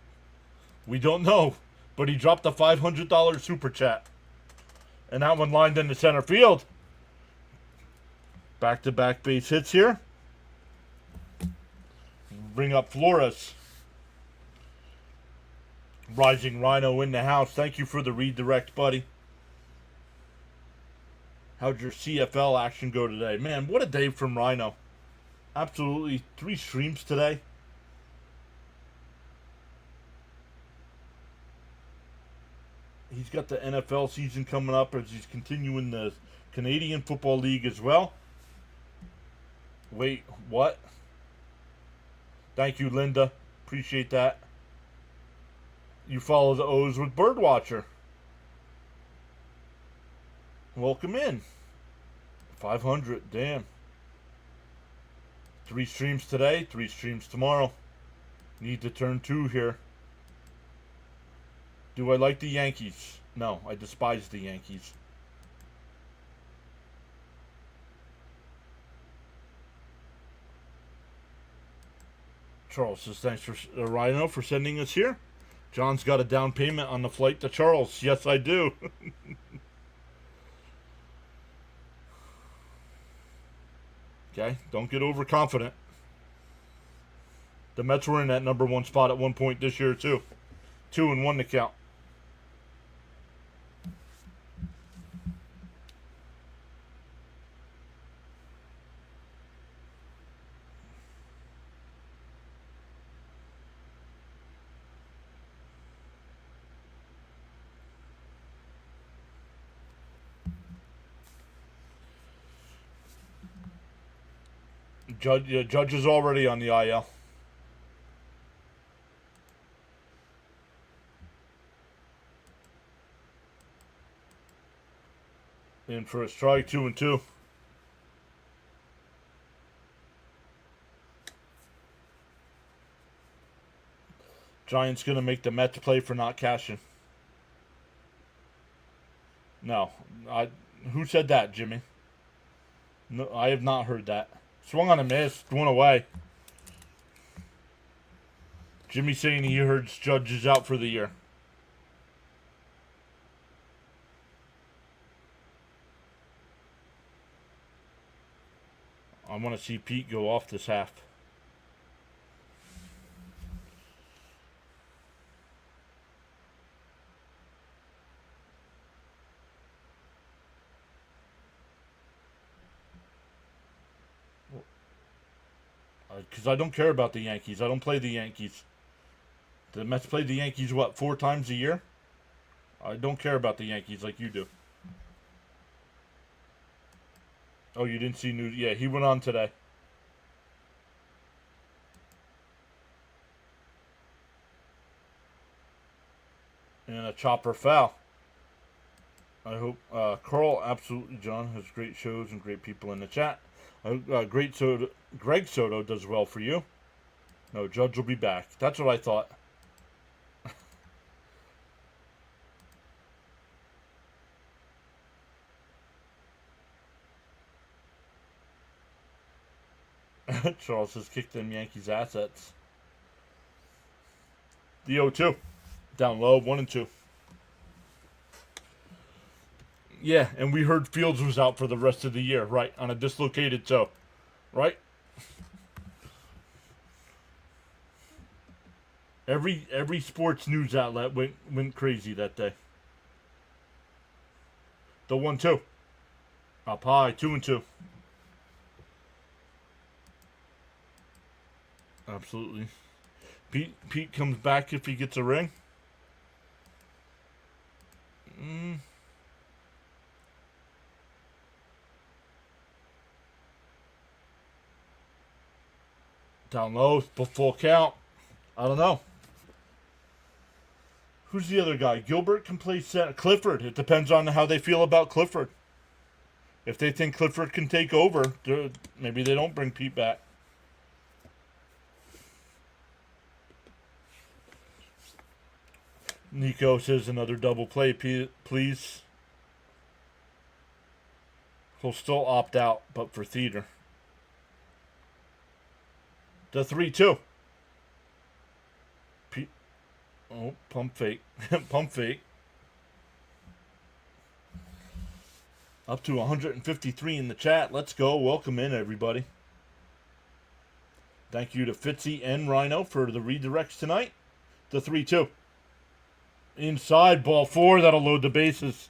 [SPEAKER 1] We don't know. But he dropped a $500 super chat. And that one lined into center field. Back-to-back base hits here. Bring up Flores. Rising Rhino in the house. Thank you for the redirect, buddy. How'd your CFL action go today? Man, what a day from Rhino. Absolutely 3 streams today. He's got the NFL season coming up as he's continuing the Canadian Football League as well. Wait, what? Thank you, Linda. Appreciate that. You follow the O's with Birdwatcher. Welcome in. 500, damn. 3 streams today, 3 streams tomorrow. Need to turn 2 here. Do I like the Yankees? No, I despise the Yankees. Charles says thanks for Rhino for sending us here. John's got a down payment on the flight to Charles. Yes, I do. Okay, don't get overconfident. The Mets were in that number 1 spot at one point this year, too. 2-1 to count. Judge is already on the IL. In for a strike, 2-2. Giants gonna make the Mets play for not cashing. No, who said that, Jimmy? No, I have not heard that. Swung on a miss, one away. Jimmy saying he heard Judge is out for the year. I want to see Pete go off this half. Because I don't care about the Yankees. I don't play the Yankees. The Mets play the Yankees, what, 4 times a year? I don't care about the Yankees like you do. Oh, you didn't see news? Yeah, he went on today. And a chopper foul. I hope Carl, absolutely, John, has great shows and great people in the chat. Greg Soto does well for you. No, Judge will be back. That's what I thought. Charles has kicked them Yankees assets. The 0-2. Down low, 1-2. Yeah, and we heard Fields was out for the rest of the year, right? On a dislocated toe, right? Every sports news outlet went crazy that day. The 1-2. Up high, 2-2. Absolutely. Pete comes back if he gets a ring. Down low, full count. I don't know. Who's the other guy? Gilbert can play center. Clifford. It depends on how they feel about Clifford. If they think Clifford can take over, maybe they don't bring Pete back. Nico says another double play, please. He'll still opt out, but for theater. The 3-2. Oh, pump fake. Pump fake. Up to 153 in the chat. Let's go. Welcome in, everybody. Thank you to Fitzy and Rhino for the redirects tonight. The 3-2. Inside, ball 4. That'll load the bases.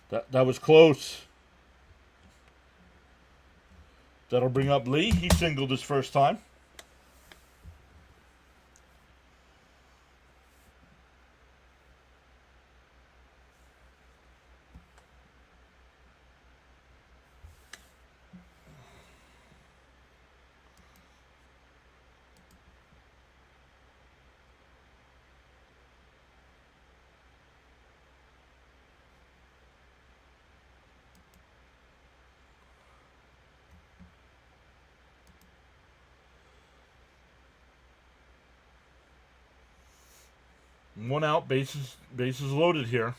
[SPEAKER 1] That was close. That'll bring up Lee. He singled his first time. One out, bases loaded here.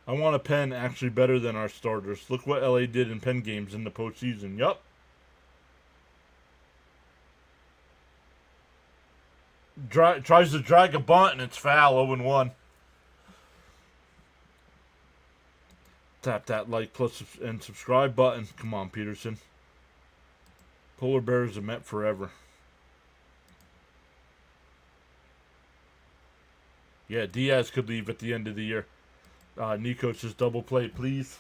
[SPEAKER 1] I want a pen actually better than our starters. Look what LA did in pen games in the postseason. Yup. Tries to drag a bunt and it's foul. 0-1. Tap that like plus and subscribe button. Come on, Peterson. Polar bears are met forever. Yeah, Diaz could leave at the end of the year. Nico says double play, please.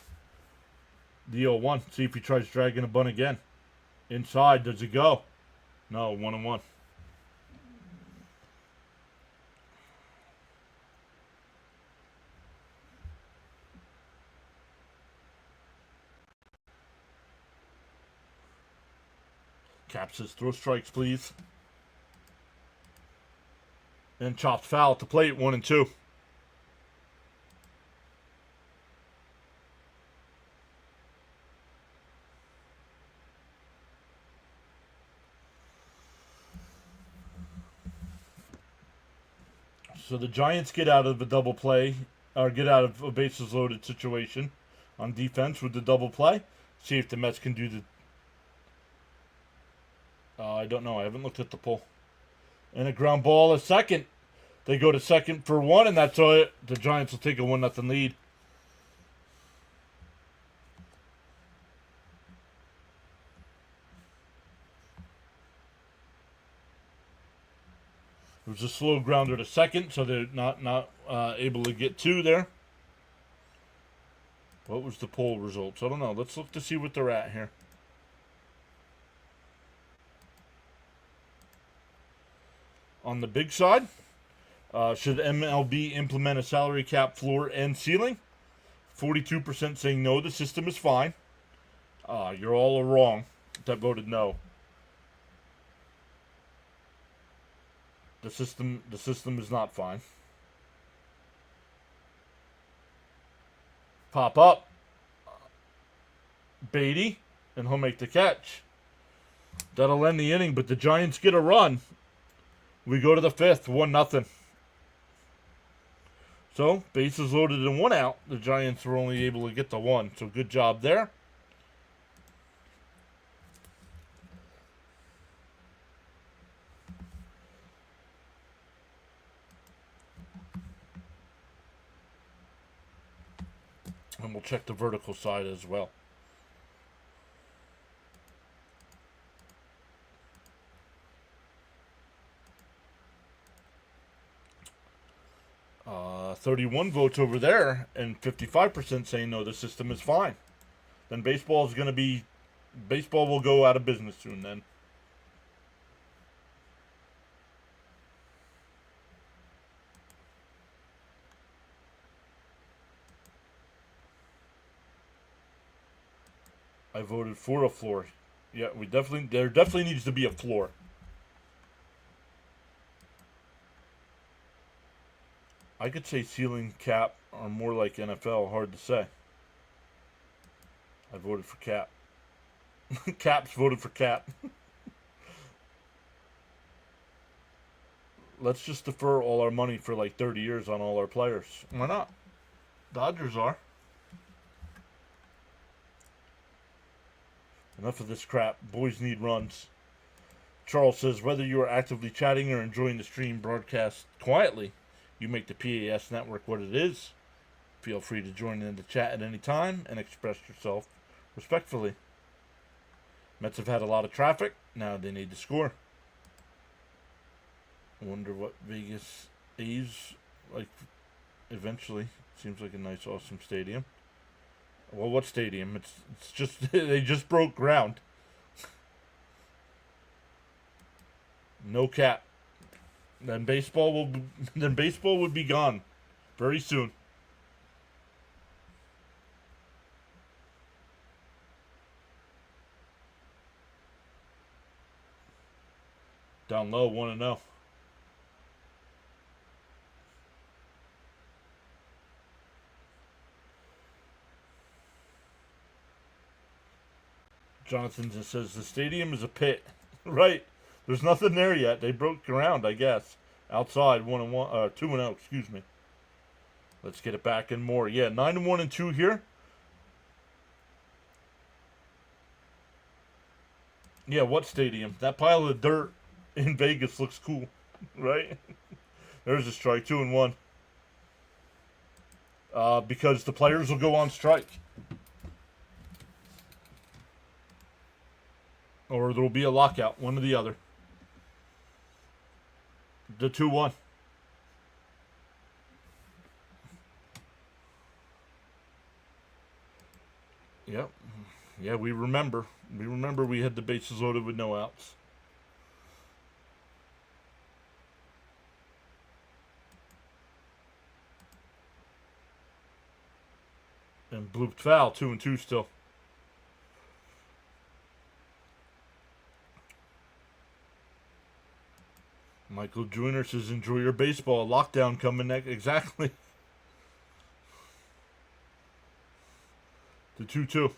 [SPEAKER 1] The 0-1. See if he tries dragging a bunt again. Inside, does it go? No, 1-1. Cap says throw strikes, please. And chopped foul at the plate, 1-2. So the Giants get out of the double play, or get out of a bases loaded situation on defense with the double play. See if the Mets can do the. I don't know. I haven't looked at the pull. And a ground ball, a second. They go to second for 1, and that's all it. The Giants will take a 1-0 lead. It was a slow grounder to second, so they're not able to get 2 there. What was the poll results? I don't know. Let's look to see what they're at here. On the big side, should MLB implement a salary cap floor and ceiling? 42% saying no, the system is fine. You're all wrong that voted no. The system is not fine. Pop up. Beatty, and he'll make the catch. That'll end the inning, but the Giants get a run. We go to the 5th, 1-0. So, bases loaded and 1 out. The Giants were only able to get the 1, so good job there. And we'll check the vertical side as well. Uh, 31 votes over there, and 55% saying no, the system is fine. Then baseball will go out of business soon then. I voted for a floor. Yeah, there definitely needs to be a floor. I could say ceiling, cap are more like NFL, hard to say. I voted for cap. Caps voted for cap. Let's just defer all our money for like 30 years on all our players. Why not? Dodgers are. Enough of this crap. Boys need runs. Charles says, whether you are actively chatting or enjoying the stream broadcast quietly, you make the PAS network what it is. Feel free to join in the chat at any time and express yourself respectfully. Mets have had a lot of traffic. Now they need to score. I wonder what Vegas A's like eventually. Seems like a nice, awesome stadium. Well, what stadium? It's just they just broke ground. No cap. Then baseball would be gone very soon. Down low, 1-0. Jonathan just says the stadium is a pit. Right. There's nothing there yet. They broke ground, I guess. Outside 1-1, 2-0. Excuse me. Let's get it back in more. Yeah, 9-1-2 here. Yeah, what stadium? That pile of dirt in Vegas looks cool, right? There's a strike, 2-1. Because the players will go on strike. Or there will be a lockout, one or the other. The 2-1. Yep. Yeah, we remember. We remember we had the bases loaded with no outs. And blooped foul, 2-2 still. Michael Jr. says, enjoy your baseball. Lockdown coming next. Exactly. The 2-2.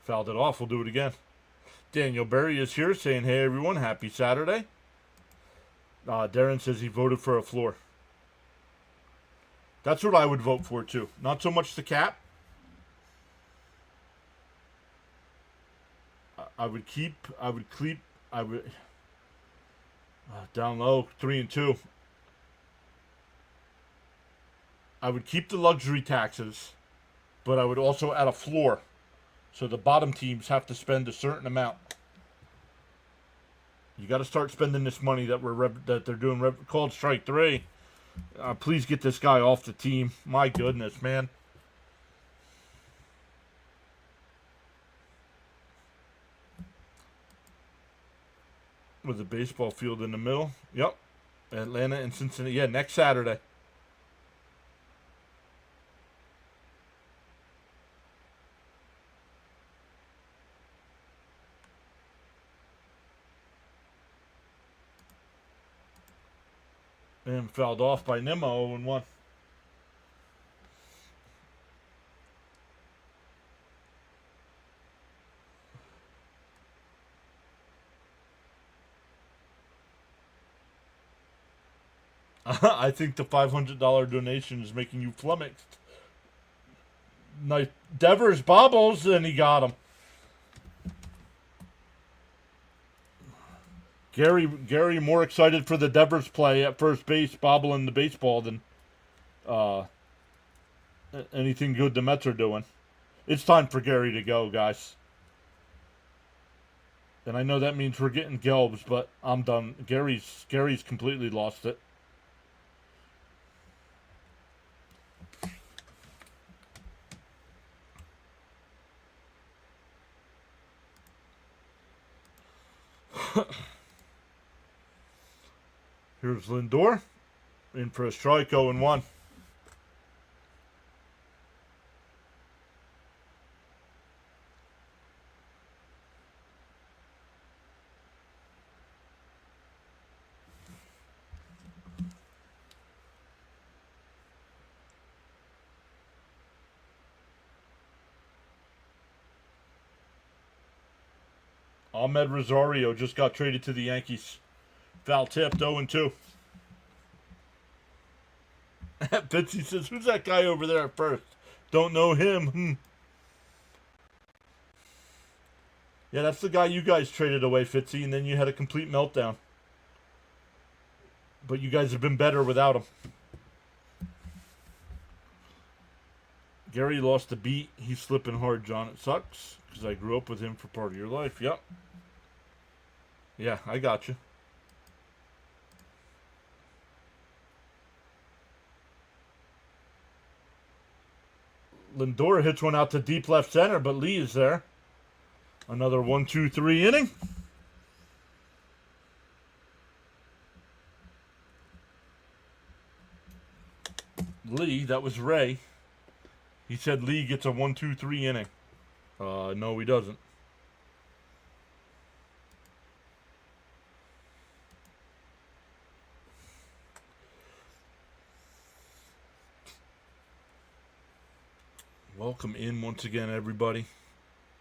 [SPEAKER 1] Fouled it off. We'll do it again. Daniel Berry is here saying, hey, everyone. Happy Saturday. Darren says he voted for a floor. That's what I would vote for, too. Not so much the cap. I would down low, 3-2. I would keep the luxury taxes, but I would also add a floor. So the bottom teams have to spend a certain amount. You got to start spending this money that they're doing. Called strike 3. Please get this guy off the team. My goodness, man. With the baseball field in the middle. Yep. Atlanta and Cincinnati. Yeah, next Saturday. And fouled off by Nimmo 0-1. I think the $500 donation is making you flummoxed. Nice. Devers bobbles, and he got him. Gary more excited for the Devers play at first base, bobbling the baseball than anything good the Mets are doing. It's time for Gary to go, guys. And I know that means we're getting Gelbs, but I'm done. Gary's completely lost it. Here's Lindor. In for a strike, 0-1. Ahmed Rosario just got traded to the Yankees. Foul tipped, 0-2. Fitzy says, who's that guy over there at first? Don't know him. Yeah, that's the guy you guys traded away, Fitzy, and then you had a complete meltdown. But you guys have been better without him. Gary lost the beat. He's slipping hard, John. It sucks, because I grew up with him for part of your life. Yep. Yeah, I got you. Lindor hits one out to deep left center, but Lee is there. Another 1-2-3 inning. Lee, that was Ray. He said Lee gets a 1-2-3 inning. No, he doesn't. Welcome in once again, everybody.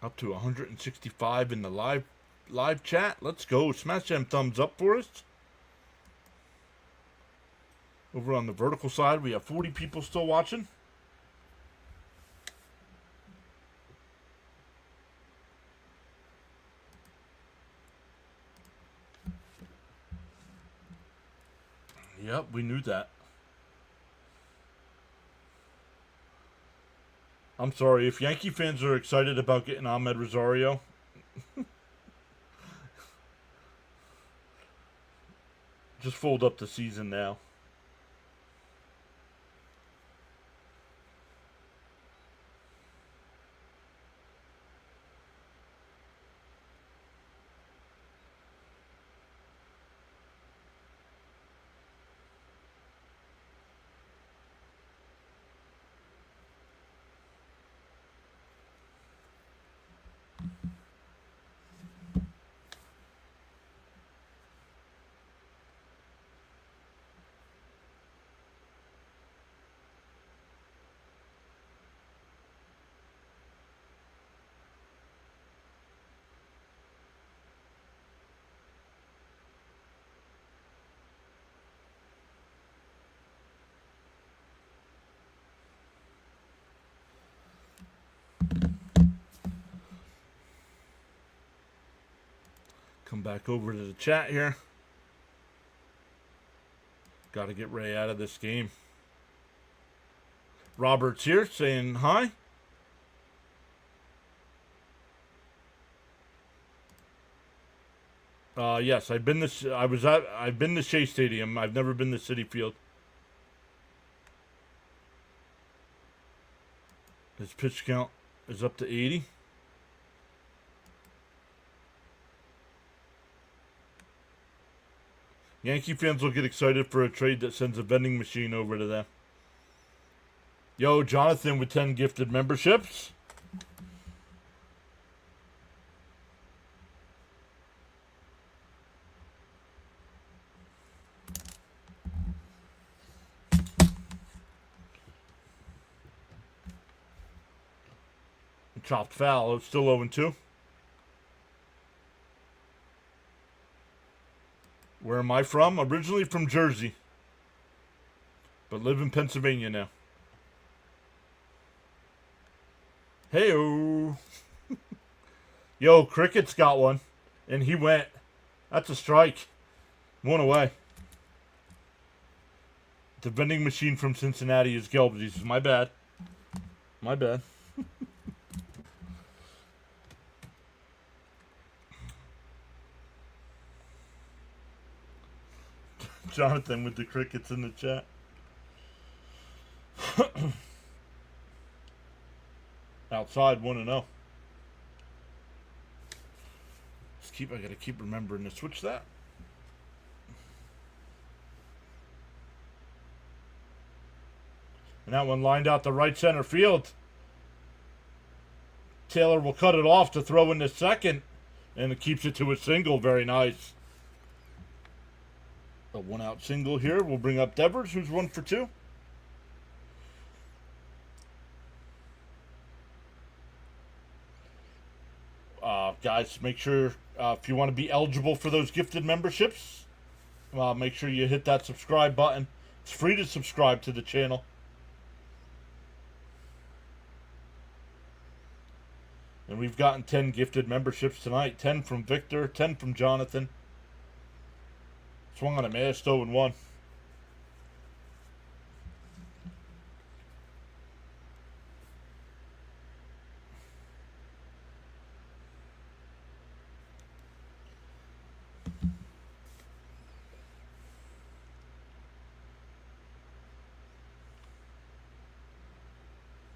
[SPEAKER 1] Up to 165 in the live chat. Let's go. Smash them thumbs up for us. Over on the vertical side, we have 40 people still watching. Yep, we knew that. I'm sorry, if Yankee fans are excited about getting Ahmed Rosario, just fold up the season now. Come back over to the chat here. Got to get Ray out of this game. Robert's here saying hi. Yes, I've been to Shea Stadium. I've never been to Citi Field. His pitch count is up to 80. Yankee fans will get excited for a trade that sends a vending machine over to them. Yo, Jonathan with 10 gifted memberships. Chopped foul. It's still 0-2. Where am I from? Originally from Jersey, but live in Pennsylvania now. Hey-o. Yo, Cricket's got one, and he went. That's a strike. One away. The vending machine from Cincinnati is Gelb. He says, my bad. My bad. Jonathan with the crickets in the chat. Outside 1-0. I gotta keep remembering to switch that. And that one lined out the right center field. Taylor will cut it off to throw in the second, and it keeps it to a single. Very nice. A one-out single here will bring up Devers, who's 1 for 2. Guys, make sure if you want to be eligible for those gifted memberships, make sure you hit that subscribe button. It's free to subscribe to the channel. And we've gotten 10 gifted memberships tonight. 10 from Victor, 10 from Jonathan. Swung on a miss, 0-1.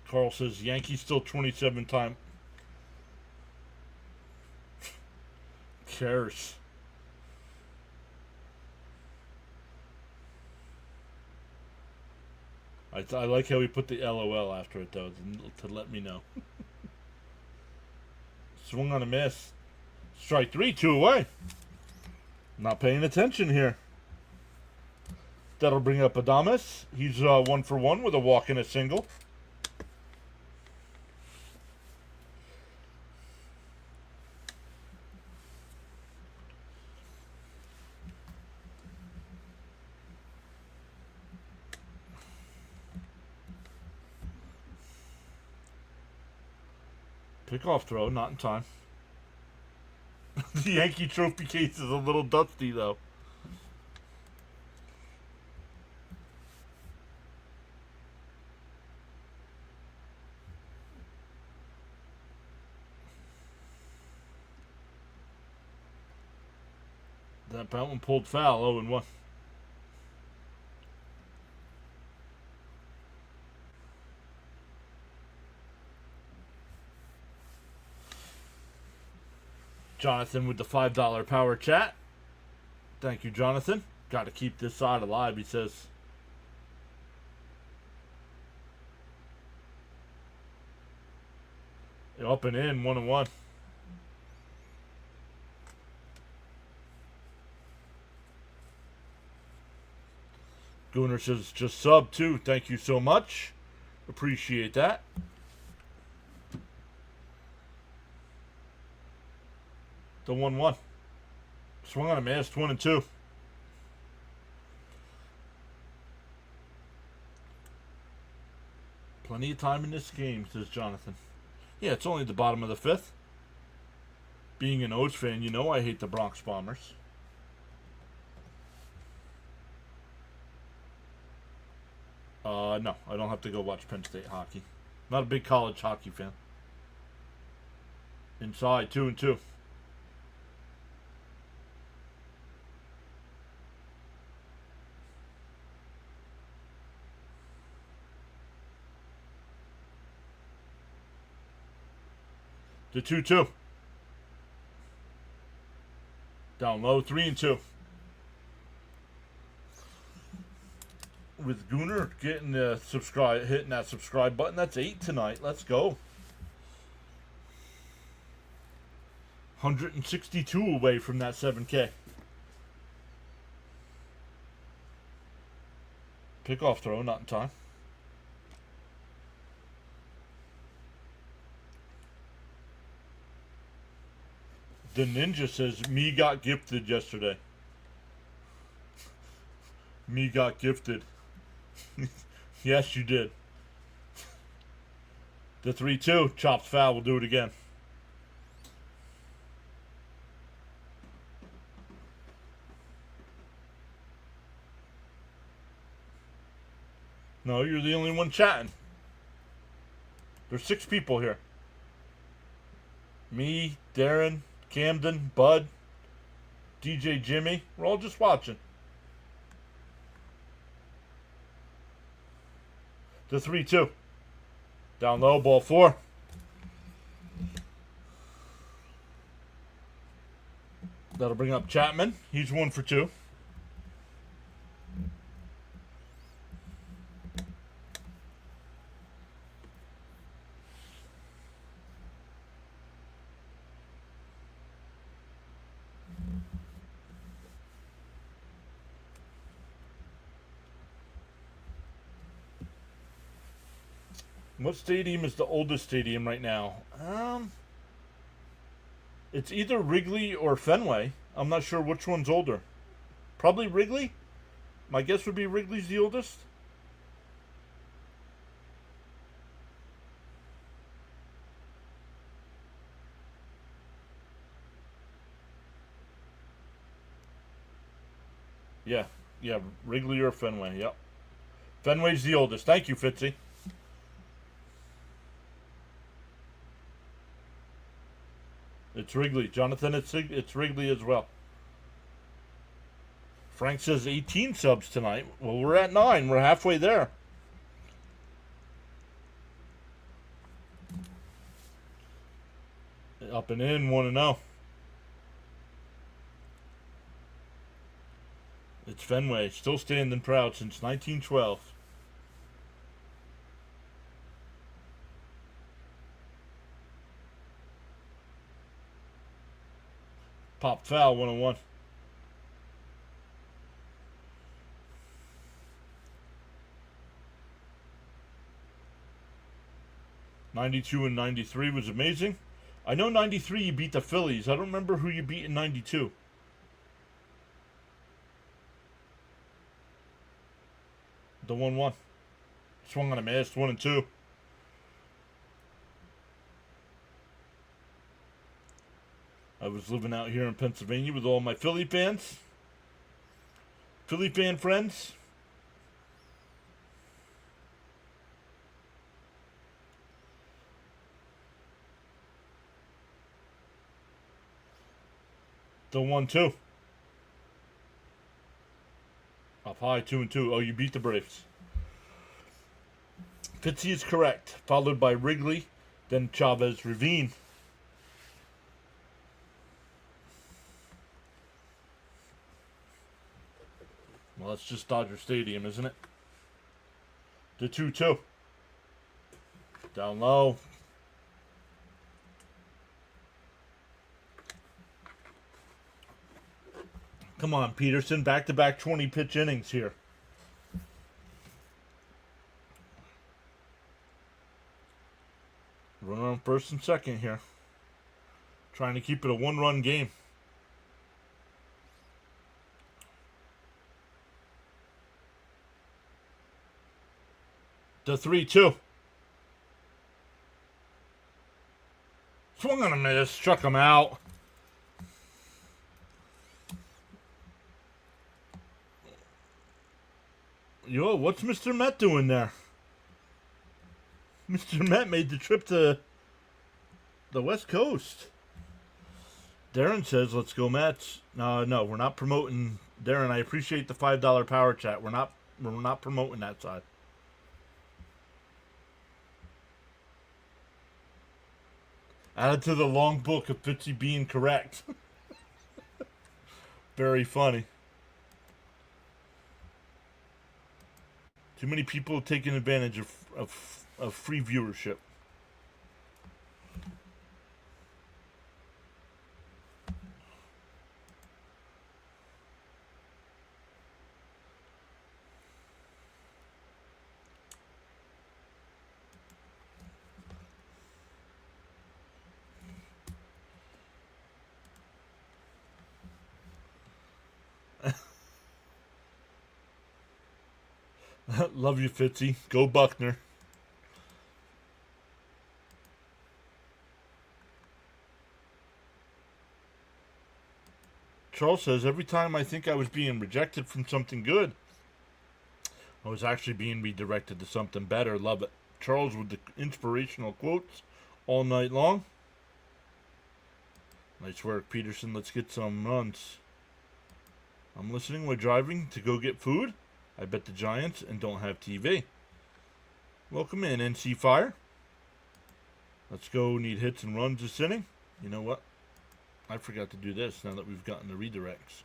[SPEAKER 1] Carl says Yankees still 27 time. Cares. I like how he put the LOL after it, though, to let me know. Swung on a miss. Strike 3, 2 away. Not paying attention here. That'll bring up Adames. He's 1 for 1 with a walk and a single. Pickoff throw, not in time. The Yankee trophy case is a little dusty, though. That one pulled foul, 0-1. Jonathan with the $5 power chat. Thank you, Jonathan. Got to keep this side alive, he says. Up and in, 1-1. Gooner says just sub too. Thank you so much. Appreciate that. The 1-1. Swung on a miss, 1-2. Plenty of time in this game, says Jonathan. Yeah, it's only the bottom of the fifth. Being an O's fan, you know I hate the Bronx Bombers. No, I don't have to go watch Penn State hockey. Not a big college hockey fan. Inside, 2-2. The 2-2. Down low, 3-2. With Gooner getting the hitting that subscribe button. That's 8 tonight. Let's go. 162 away from that 7K. Pickoff throw, not in time. The Ninja says, me got gifted yesterday. Me got gifted. Yes, you did. The 3-2. Chopped foul. We'll do it again. No, you're the only one chatting. There's 6 people here. Me, Darren, Camden, Bud, DJ Jimmy. We're all just watching. The 3-2. Down low, ball 4. That'll bring up Chapman. He's 1 for 2. What stadium is the oldest stadium right now? It's either Wrigley or Fenway. I'm not sure which one's older. Probably Wrigley. My guess would be Wrigley's the oldest. Yeah, Wrigley or Fenway, yep. Fenway's the oldest. Thank you, Fitzy. It's Wrigley. Jonathan, it's Wrigley as well. Frank says 18 subs tonight. Well, we're at 9. We're halfway there. Up and in, 1-0. It's Fenway. Still standing proud since 1912. Popped foul, 1-1. '92 and '93 was amazing. I know '93 you beat the Phillies. I don't remember who you beat in '92. The 1-1. Swung on a miss, 1-2. I was living out here in Pennsylvania with all my Philly fans. Philly fan friends. The 1-2. Up high, 2-2. Oh, you beat the Braves. Fitzy is correct. Followed by Wrigley, then Chavez Ravine. Well, that's just Dodger Stadium, isn't it? The 2-2. Down low. Come on, Peterson. Back-to-back 20-pitch innings here. Runner on first and second here. Trying to keep it a one-run game. The 3-2. Swung on a miss. Struck him out. Yo, what's Mr. Met doing there? Mr. Met made the trip to the West Coast. Darren says, let's go Mets. No, we're not promoting. Darren, I appreciate the $5 power chat. We're not promoting that side. Added to the long book of Fitzy being correct. Very funny. Too many people taking advantage of free viewership. Love you, Fitzy. Go Buckner. Charles says, every time I think I was being rejected from something good, I was actually being redirected to something better. Love it. Charles with the inspirational quotes all night long. Nice work, Peterson. Let's get some runs. I'm listening while driving to go get food. I bet the Giants and don't have TV. Welcome in, NC Fire. Let's go. Need hits and runs this inning. You know what? I forgot to do this now that we've gotten the redirects.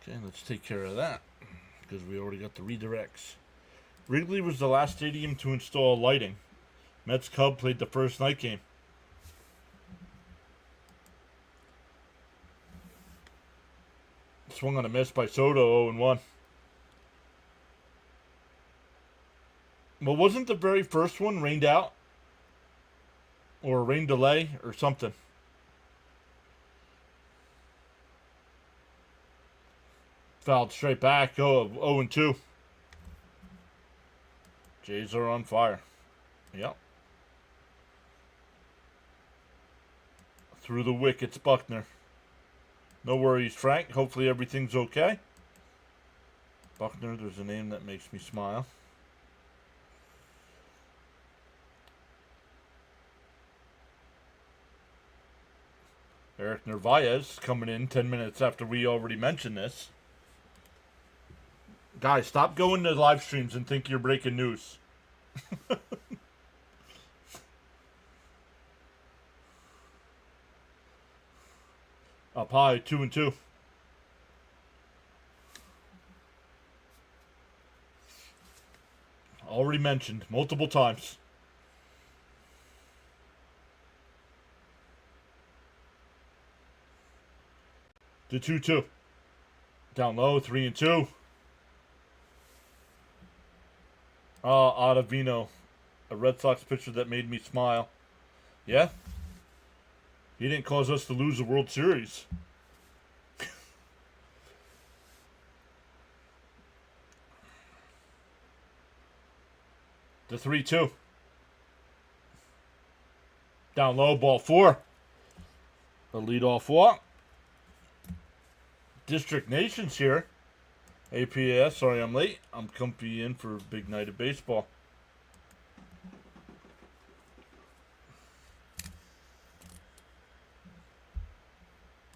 [SPEAKER 1] Okay, let's take care of that because we already got the redirects. Wrigley was the last stadium to install lighting. Mets Cub played the first night game. Swung on a miss by Soto, 0-1. Well, wasn't the very first one rained out? Or a rain delay or something? Fouled straight back. 0-2. Jays are on fire. Yep. Through the wickets, Buckner. No worries, Frank. Hopefully everything's okay. Buckner, there's a name that makes me smile. Eric Narvaez coming in 10 minutes after we already mentioned this. Guys, stop going to live streams and think you're breaking news. Up high, 2-2. Already mentioned multiple times. The 2-2. Down low, 3-2. Ottavino, a Red Sox pitcher that made me smile. Yeah? He didn't cause us to lose the World Series. The 3-2. Down low, ball 4. A leadoff walk. District Nations here. APS, sorry I'm late. I'm comfy in for a big night of baseball.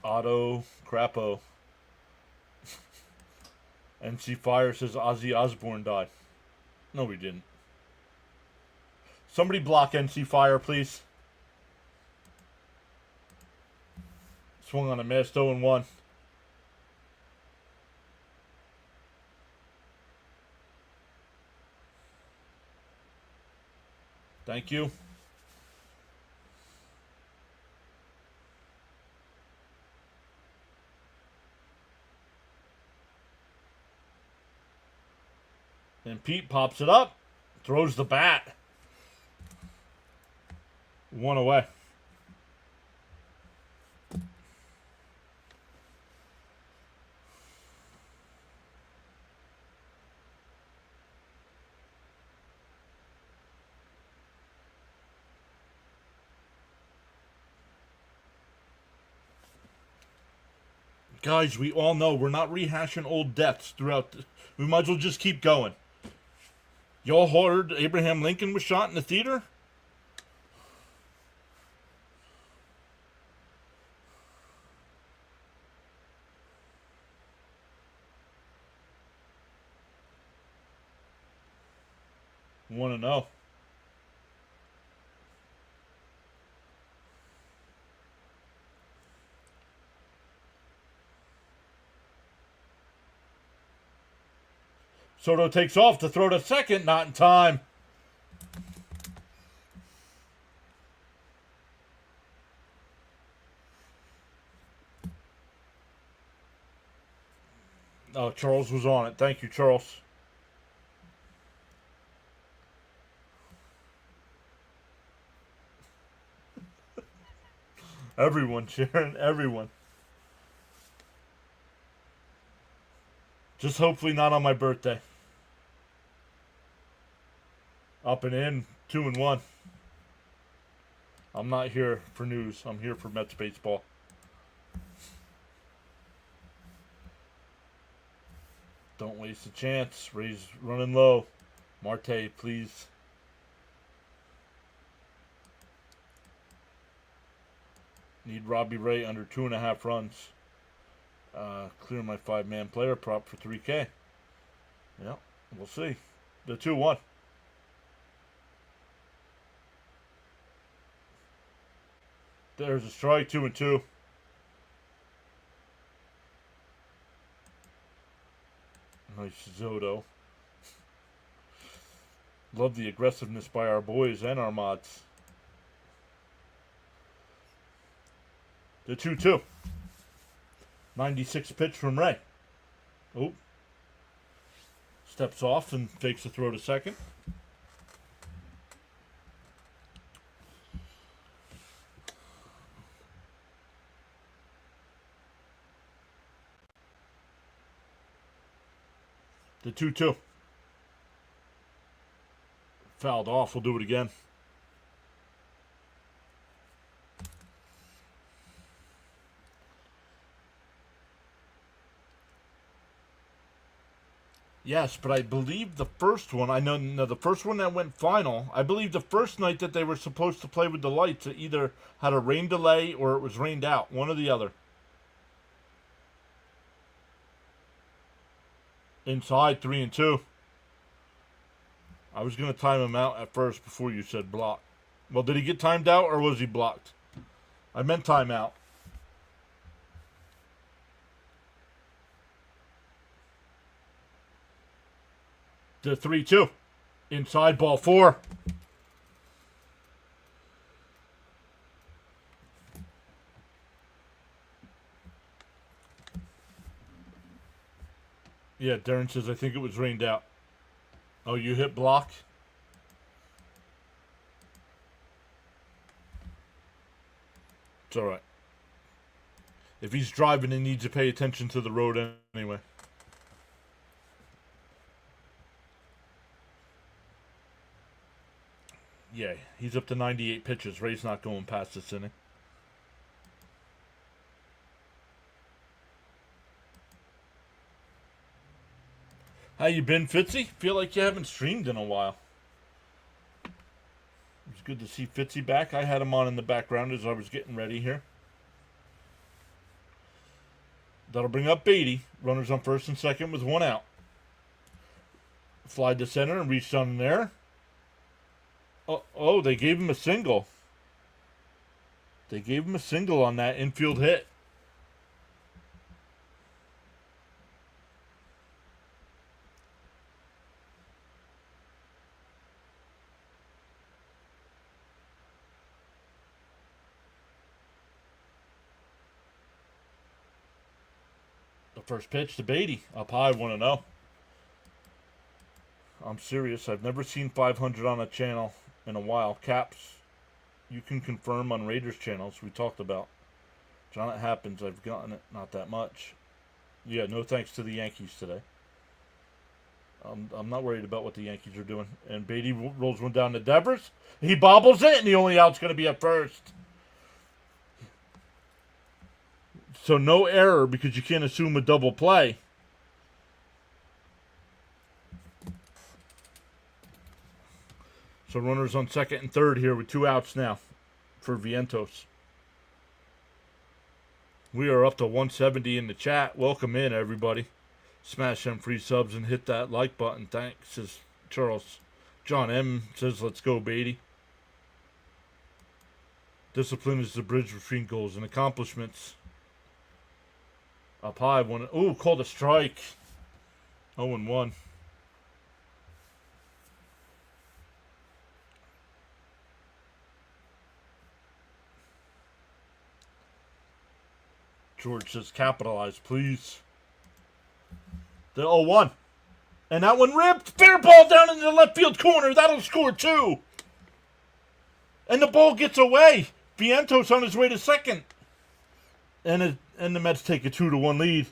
[SPEAKER 1] Otto Crapo. NC Fire says Ozzy Osbourne died. No, we didn't. Somebody block NC Fire, please. Swung on a missed 0-1. Thank you. And Pete pops it up. Throws the bat. 1 away. Guys, we all know we're not rehashing old deaths throughout. We might as well just keep going. Y'all heard Abraham Lincoln was shot in the theater? Want to know? Soto takes off to throw to second, not in time. Oh, Charles was on it. Thank you, Charles. Everyone, Sharon, everyone. Just hopefully not on my birthday. Up and in, 2-1. I'm not here for news. I'm here for Mets baseball. Don't waste a chance. Rays running low. Marte, please. Need Robbie Ray under 2.5 runs. Clear my 5-man player prop for 3K. Yeah, we'll see. The 2-1. There's a strike, 2-2. Nice Zoto. Love the aggressiveness by our boys and our mods. The 2-2. 96 pitch from Ray. Oh. Steps off and fakes a throw to second. The 2-2. Fouled off. We'll do it again. Yes, but I believe the first one, I know no, the first one that went final, I believe the first night that they were supposed to play with the lights, it either had a rain delay or it was rained out. One or the other. Inside, 3-2. I was going to time him out at first before you said block. Well, did he get timed out or was he blocked? I meant timeout. The 3-2. Inside, ball 4. Yeah, Darren says, I think it was rained out. Oh, you hit block? It's all right. If he's driving, he needs to pay attention to the road anyway. Yeah, he's up to 98 pitches. Ray's not going past this inning. How you been, Fitzy? Feel like you haven't streamed in a while. It's good to see Fitzy back. I had him on in the background as I was getting ready here. That'll bring up Beatty. Runners on first and second with one out. Fly to center and reached on there. Oh, they gave him a single. They gave him a single on that infield hit. The first pitch to Beatty. Up high, 1-0. I'm serious. I've never seen 500 on a channel in a while. Caps, you can confirm on Raiders channels we talked about. John, it happens. I've gotten it. Not that much. Yeah, no thanks to the Yankees today. I'm not worried about what the Yankees are doing. And Beatty rolls one down to Devers. He bobbles it, and the only out's going to be at first. So no error because you can't assume a double play. So runners on second and third here with two outs now for Vientos. We are up to 170 in the chat. Welcome in, everybody. Smash them free subs and hit that like button. Thanks, says Charles. John M. says, let's go, Beatty. Discipline is the bridge between goals and accomplishments. Up high, one. Ooh, called a strike. 0-1. George says, capitalize, please. The 0-1. And that one ripped. Fair ball down in the left field corner. That'll score two. And the ball gets away. Vientos on his way to second. And the Mets take a 2-1 lead.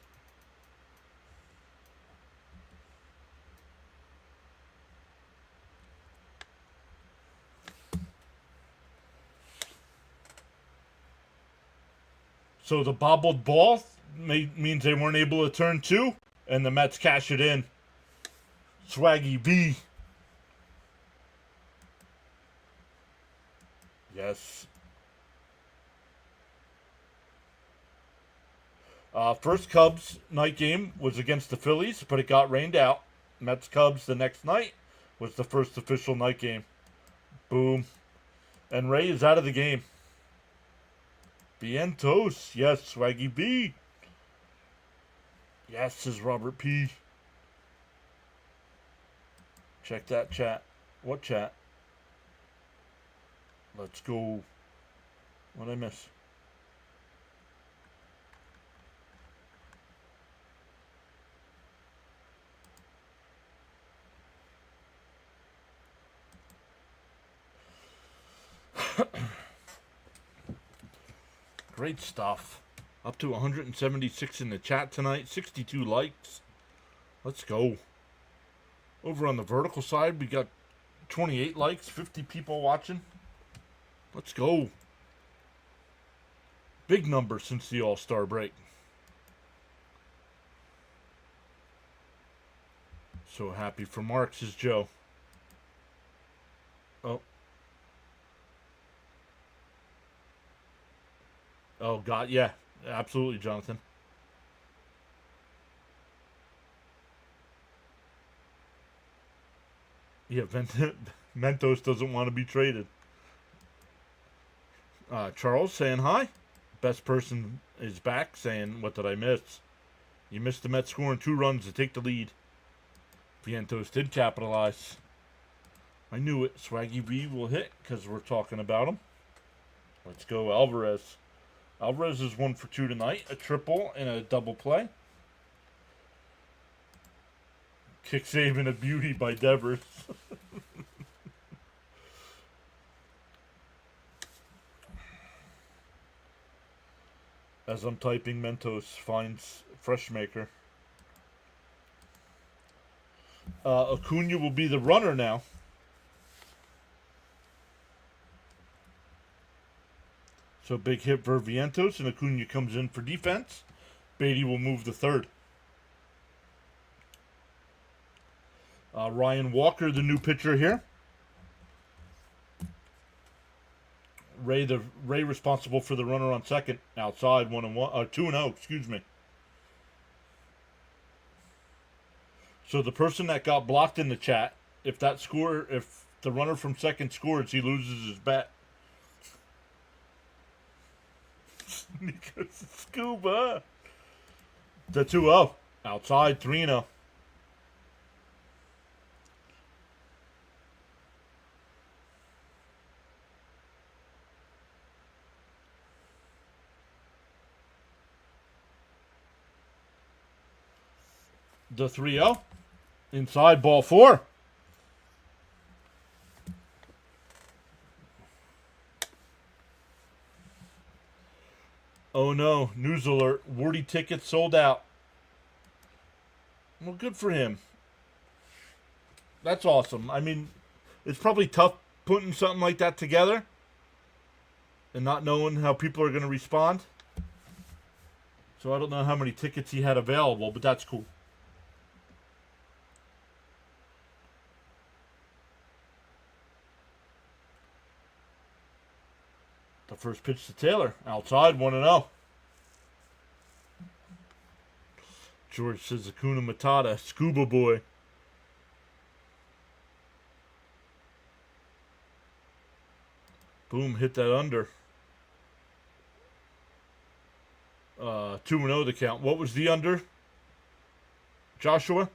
[SPEAKER 1] So the bobbled ball means they weren't able to turn two, and the Mets cash it in. Swaggy V. Yes. First Cubs night game was against the Phillies, but it got rained out. Mets Cubs the next night was the first official night game. Boom. And Ray is out of the game. Vientos. Yes, Swaggy B. Yes, says Robert P. Check that chat. What chat? Let's go. What'd I miss? Great stuff. Up to 176 in the chat tonight. 62 likes. Let's go. Over on the vertical side, we got 28 likes. 50 people watching. Let's go. Big number since the All-Star break. So happy for Mark, says Joe. Oh. Oh, God, yeah. Absolutely, Jonathan. Yeah, Mentos doesn't want to be traded. Charles saying hi. Best person is back saying, what did I miss? You missed the Mets scoring 2 runs to take the lead. Vientos did capitalize. I knew it. Swaggy V will hit because we're talking about him. Let's go, Alvarez. Alvarez is 1 for 2 tonight. A triple and a double play. Kick save and a beauty by Devers. As I'm typing, Mentos finds fresh maker. Acuna will be the runner now. So big hit for Vientos, and Acuna comes in for defense. Beatty will move the third. Ryan Walker, the new pitcher here. Ray responsible for the runner on second. Outside 2-0, excuse me. So the person that got blocked in the chat, if the runner from second scores, he loses his bet. Because Scuba. The 2-0. Outside 3-0. The 3-0. Inside, ball 4. Oh no, news alert. Wardy tickets sold out. Well, good for him. That's awesome. I mean, it's probably tough putting something like that together and not knowing how people are going to respond. So I don't know how many tickets he had available, but that's cool. The first pitch to Taylor. Outside, 1-0. George says Acuna Matata. Scuba boy. Boom, hit that under. 2-0 the count. What was the under? Joshua?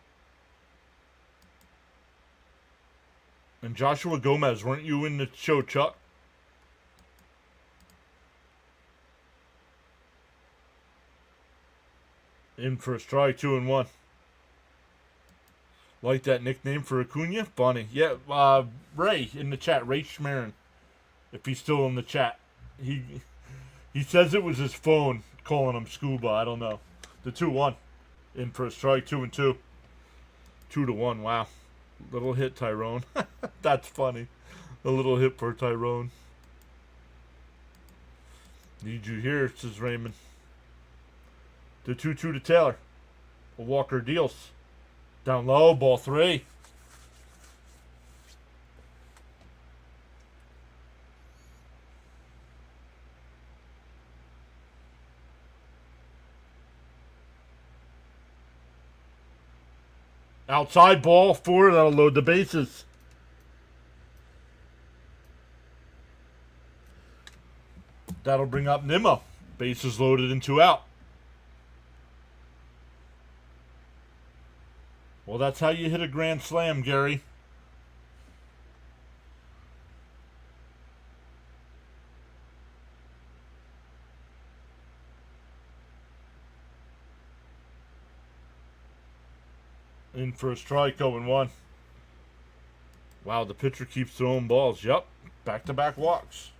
[SPEAKER 1] And Joshua Gomez, weren't you in the show, Chuck? In for a strike, 2-1. Like that nickname for Acuna? Funny. Yeah, Ray in the chat. Ray Schmerin. If he's still in the chat. He says it was his phone calling him Scuba. I don't know. The 2-1. In for a strike, 2-2. 2-1. Wow. Little hit, Tyrone. That's funny. A little hit for Tyrone. Need you here, says Raymond. The 2-2 to Taylor. Walker deals. Down low, ball 3. Outside, ball 4. That'll load the bases. That'll bring up Nimmo. Bases loaded and 2 out. Well, that's how you hit a grand slam, Gary. In for a strike, 0-1. Wow, the pitcher keeps throwing balls. Yep, back-to-back walks.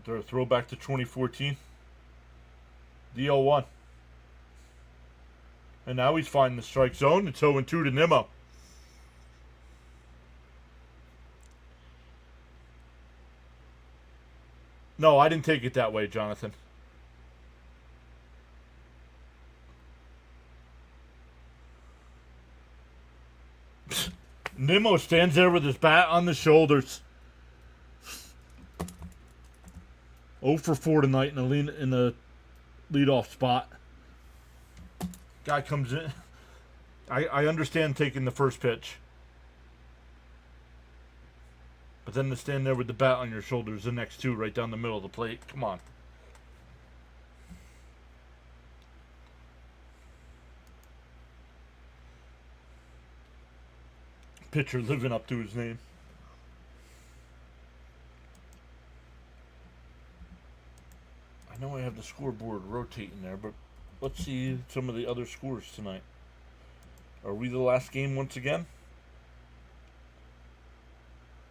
[SPEAKER 1] They're a throwback to 2014. The 0-1. And now he's finding the strike zone. It's 0-2 to Nimmo. No, I didn't take it that way, Jonathan. Nimmo stands there with his bat on the shoulders. 0 for 4 tonight in the leadoff spot. Guy comes in. I understand taking the first pitch. But then to stand there with the bat on your shoulders the next 2 right down the middle of the plate. Come on. Pitcher living up to his name. I know I have the scoreboard rotating there, but let's see some of the other scores tonight. Are we the last game once again?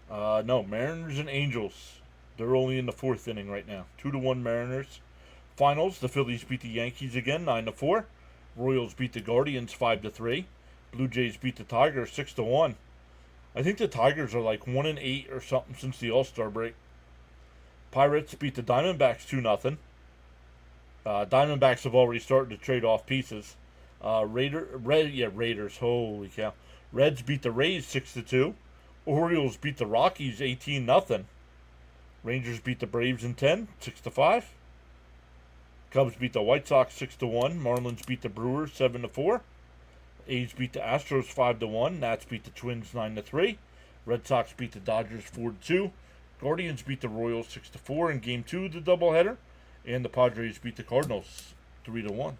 [SPEAKER 1] No, Mariners and Angels. They're only in the 4th inning right now. 2-1 Mariners. Finals, the Phillies beat the Yankees again, 9-4. Royals beat the Guardians 5-3. Blue Jays beat the Tigers 6-1. I think the Tigers are like 1-8 or something since the All-Star break. Pirates beat the Diamondbacks 2-0. Diamondbacks have already started to trade off pieces. Raiders. Holy cow! Reds beat the Rays 6-2. Orioles beat the Rockies 18-0. Rangers beat the Braves in 10, 6-5. Cubs beat the White Sox 6-1. Marlins beat the Brewers 7-4. A's beat the Astros 5-1. Nats beat the Twins 9-3. Red Sox beat the Dodgers 4-2. Guardians beat the Royals 6-4 in Game 2 of the doubleheader. And the Padres beat the Cardinals 3-1.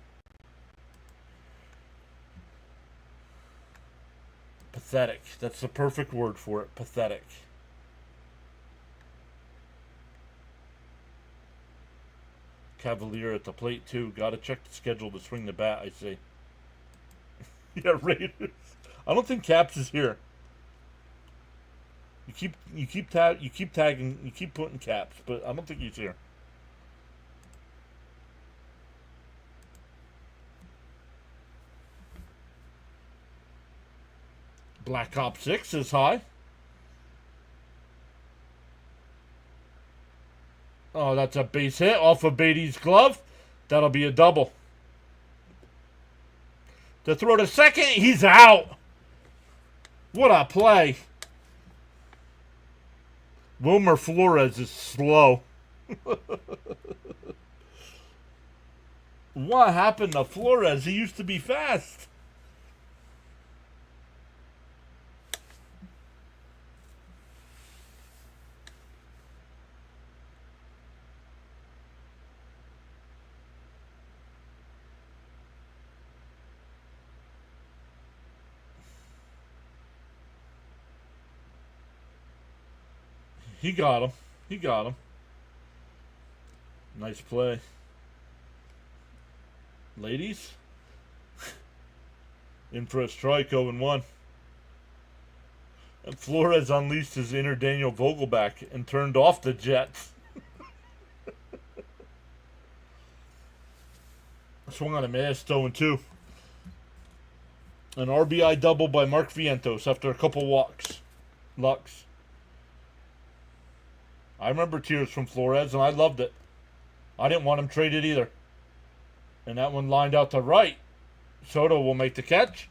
[SPEAKER 1] Pathetic. That's the perfect word for it. Pathetic. Cavalier at the plate too. Gotta check the schedule to swing the bat, I see. Yeah, Raiders. I don't think Caps is here. You keep tagging, you keep putting Caps, but I don't think he's here. Black Ops 6 is high. Oh, that's a base hit off of Beatty's glove. That'll be a double. To throw to second, he's out. What a play. Wilmer Flores is slow. What happened to Flores? He used to be fast. He got him. He got him. Nice play. Ladies. In for a strike, 0-1. And Flores unleashed his inner Daniel Vogelback and turned off the Jets. Swung on a miss, 0-2. An RBI double by Mark Vientos after a couple walks. Lux. I remember tears from Flores, and I loved it. I didn't want him traded either. And that one lined out to right. Soto will make the catch.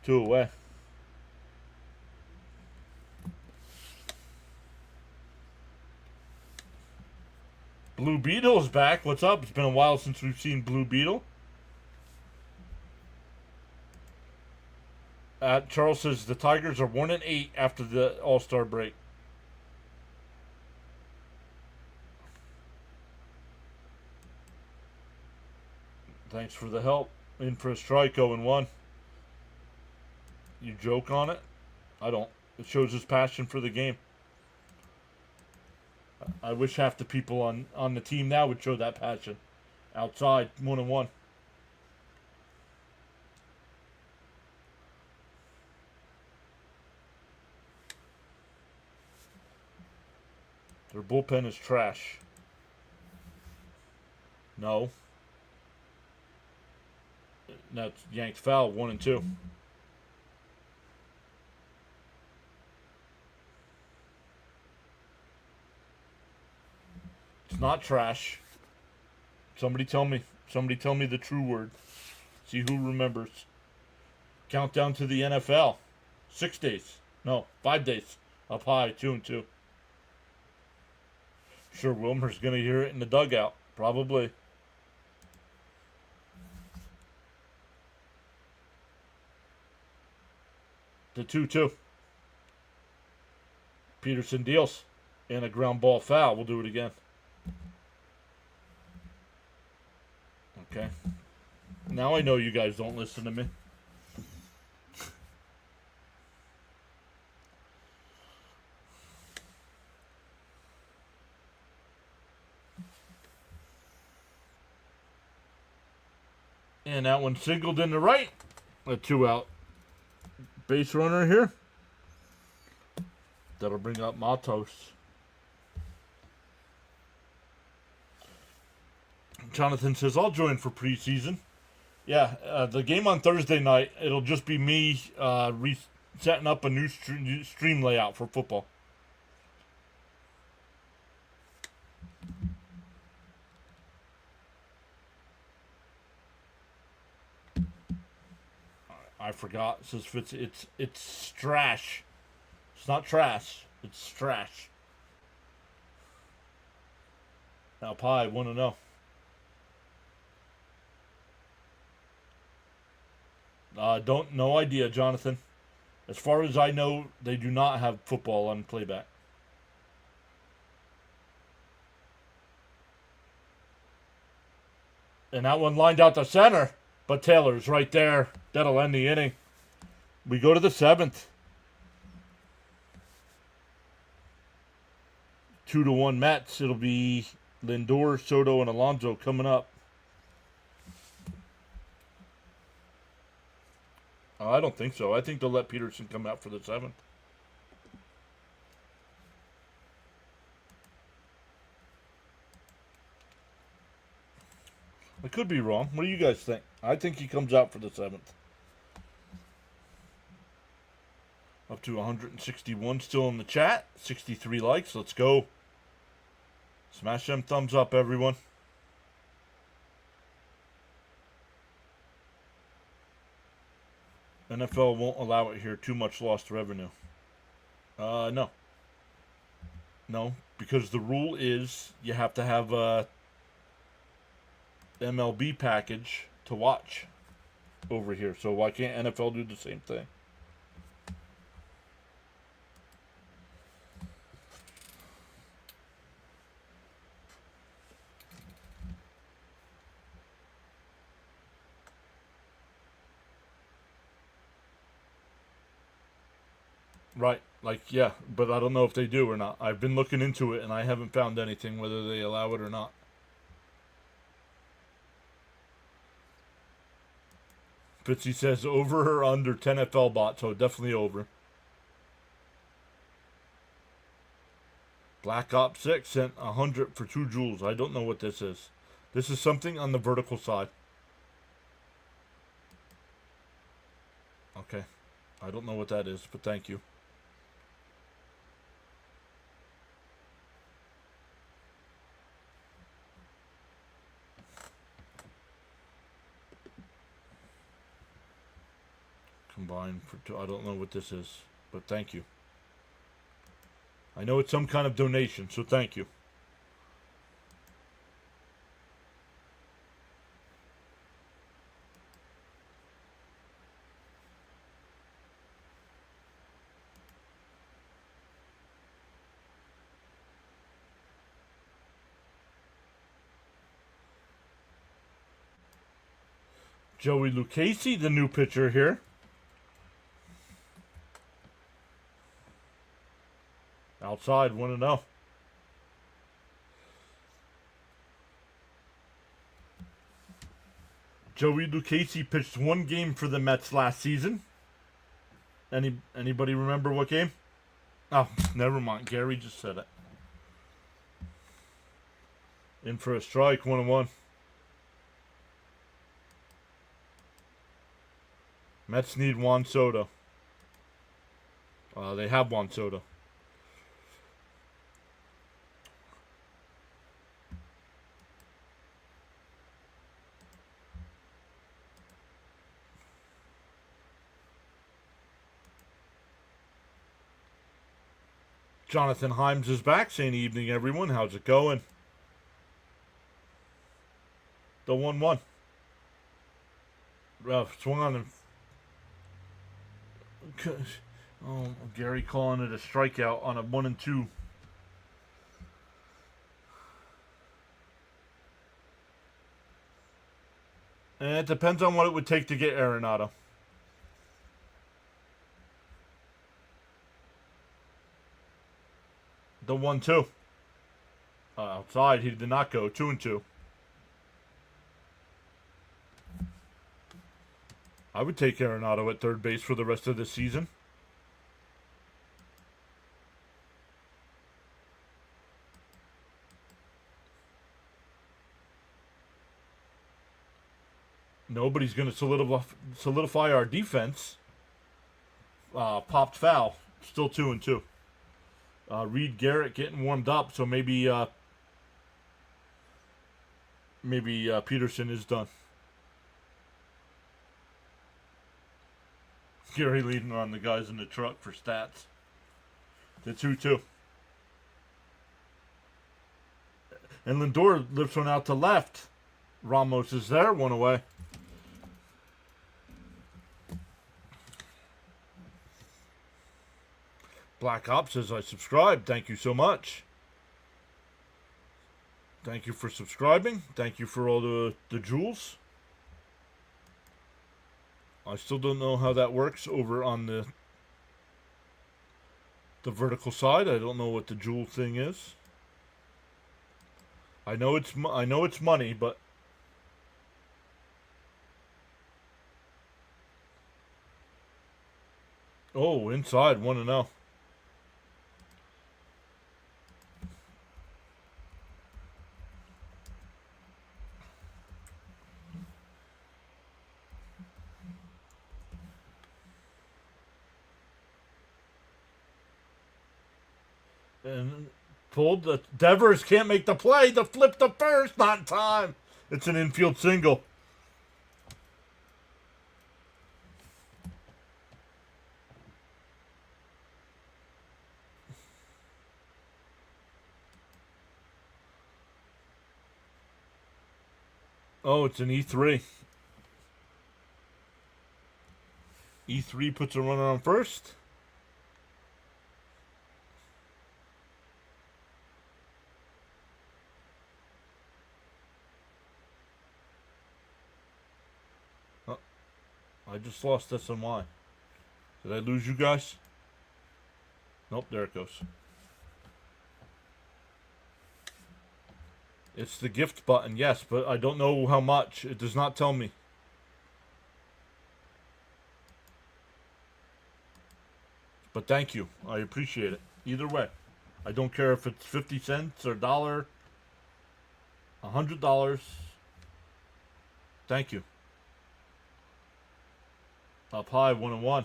[SPEAKER 1] 2 away. Blue Beetle is back. What's up? It's been a while since we've seen Blue Beetle. Charles says the Tigers are 1-8 after the All-Star break. Thanks for the help. In for a strike, 0-1. You joke on it? I don't. It shows his passion for the game. I wish half the people on the team now would show that passion. Outside, 1-1. Their bullpen is trash. No. That's yanked foul, 1-2. It's not trash. Somebody tell me the true word. See who remembers. Countdown to the NFL. 6 days. No, 5 days. Up high, 2-2. Sure, Wilmer's gonna hear it in the dugout. Probably. The 2-2. Peterson deals. And a ground ball foul. We'll do it again. Okay. Now I know you guys don't listen to me. And that one singled in the right. A 2 out. Base runner here. That'll bring up Matos. Jonathan says, I'll join for preseason. Yeah, the game on Thursday night, it'll just be me setting up a new stream layout for football. I forgot. It says Fitz, it's strash. It's not trash. It's strash. Now, Pie, want to know. No idea, Jonathan. As far as I know, they do not have football on playback. And that one lined out the center. But Taylor's right there. That'll end the inning. We go to the 7th. 2-1 Mets. It'll be Lindor, Soto, and Alonso coming up. I don't think so. I think they'll let Peterson come out for the 7th. I could be wrong. What do you guys think? I think he comes out for the 7th. Up to 161 still in the chat. 63 likes. Let's go. Smash them thumbs up, everyone. NFL won't allow it here. Too much lost revenue. No. No, because the rule is you have to have a MLB package to watch over here. So why can't NFL do the same thing? Right, like, yeah, but I don't know if they do or not. I've been looking into it, and I haven't found anything whether they allow it or not. Fitzy says over or under 10 FL bot, so definitely over. Black Ops 6 sent 100 for 2 joules. I don't know what this is. This is something on the vertical side. Okay. I don't know what that is, but thank you. Combined for 2. I don't know what this is, but thank you. I know it's some kind of donation, so thank you. Joey Lucchesi, the new pitcher here. Outside, 1-0. Joey Lucchesi pitched 1 game for the Mets last season. Anybody remember what game? Oh, never mind. Gary just said it. In for a strike, 1-1. Mets need Juan Soto. They have Juan Soto. Jonathan Himes is back, saying evening, everyone. How's it going? The 1-1. Swung on him. Oh, Gary calling it a strikeout on a 1-2. And it depends on what it would take to get Arenado. The 1-2. Outside, he did not go. 2-2. I would take Arenado at third base for the rest of the season. Nobody's going to solidify our defense. Popped foul. Still 2-2. Reed Garrett getting warmed up, so maybe Peterson is done. Gary leading on the guys in the truck for stats. The 2-2. And Lindor lifts one out to left. Ramos is there, one away. Black Ops says, I subscribed. Thank you so much. Thank you for subscribing. Thank you for all the jewels. I still don't know how that works over on the vertical side. I don't know what the jewel thing is. I know it's money, but oh, inside 1-0. And pulled. The Devers can't make the play to flip the first. Not in time. It's an infield single. Oh, it's an E3. E3 puts a runner on first. I just lost SNY. Did I lose you guys? Nope, there it goes. It's the gift button, yes, but I don't know how much. It does not tell me. But thank you. I appreciate it. Either way. I don't care if it's 50 cents or $1, $100. Thank you. Up high, 1-1.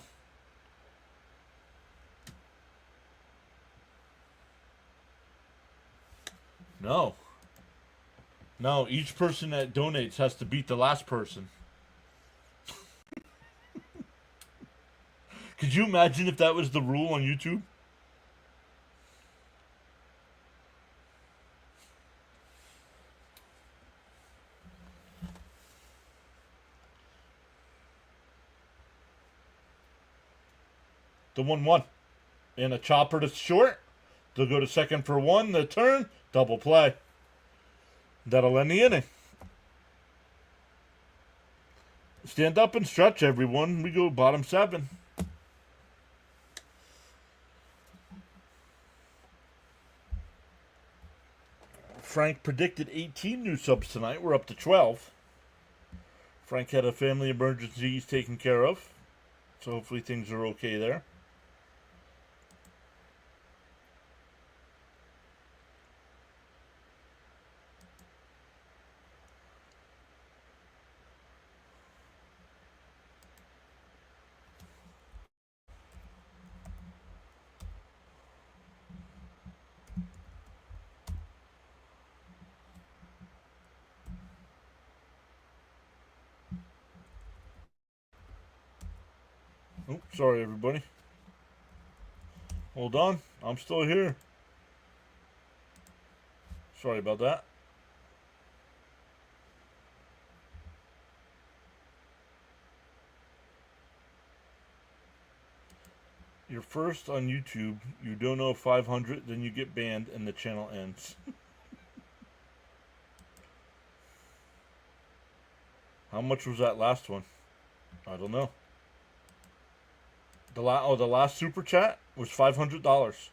[SPEAKER 1] No. No, each person that donates has to beat the last person. Could you imagine if that was the rule on YouTube? The 1-1. And a chopper to short. They'll go to second for one. The turn. Double play. That'll end the inning. Stand up and stretch, everyone. We go bottom 7. Frank predicted 18 new subs tonight. We're up to 12. Frank had a family emergency he's taken care of. So hopefully things are okay there. Oh, sorry, everybody. Hold on. I'm still here. Sorry about that. You're first on YouTube. You don't know 500, then you get banned and the channel ends. How much was that last one? I don't know. The last super chat was $500.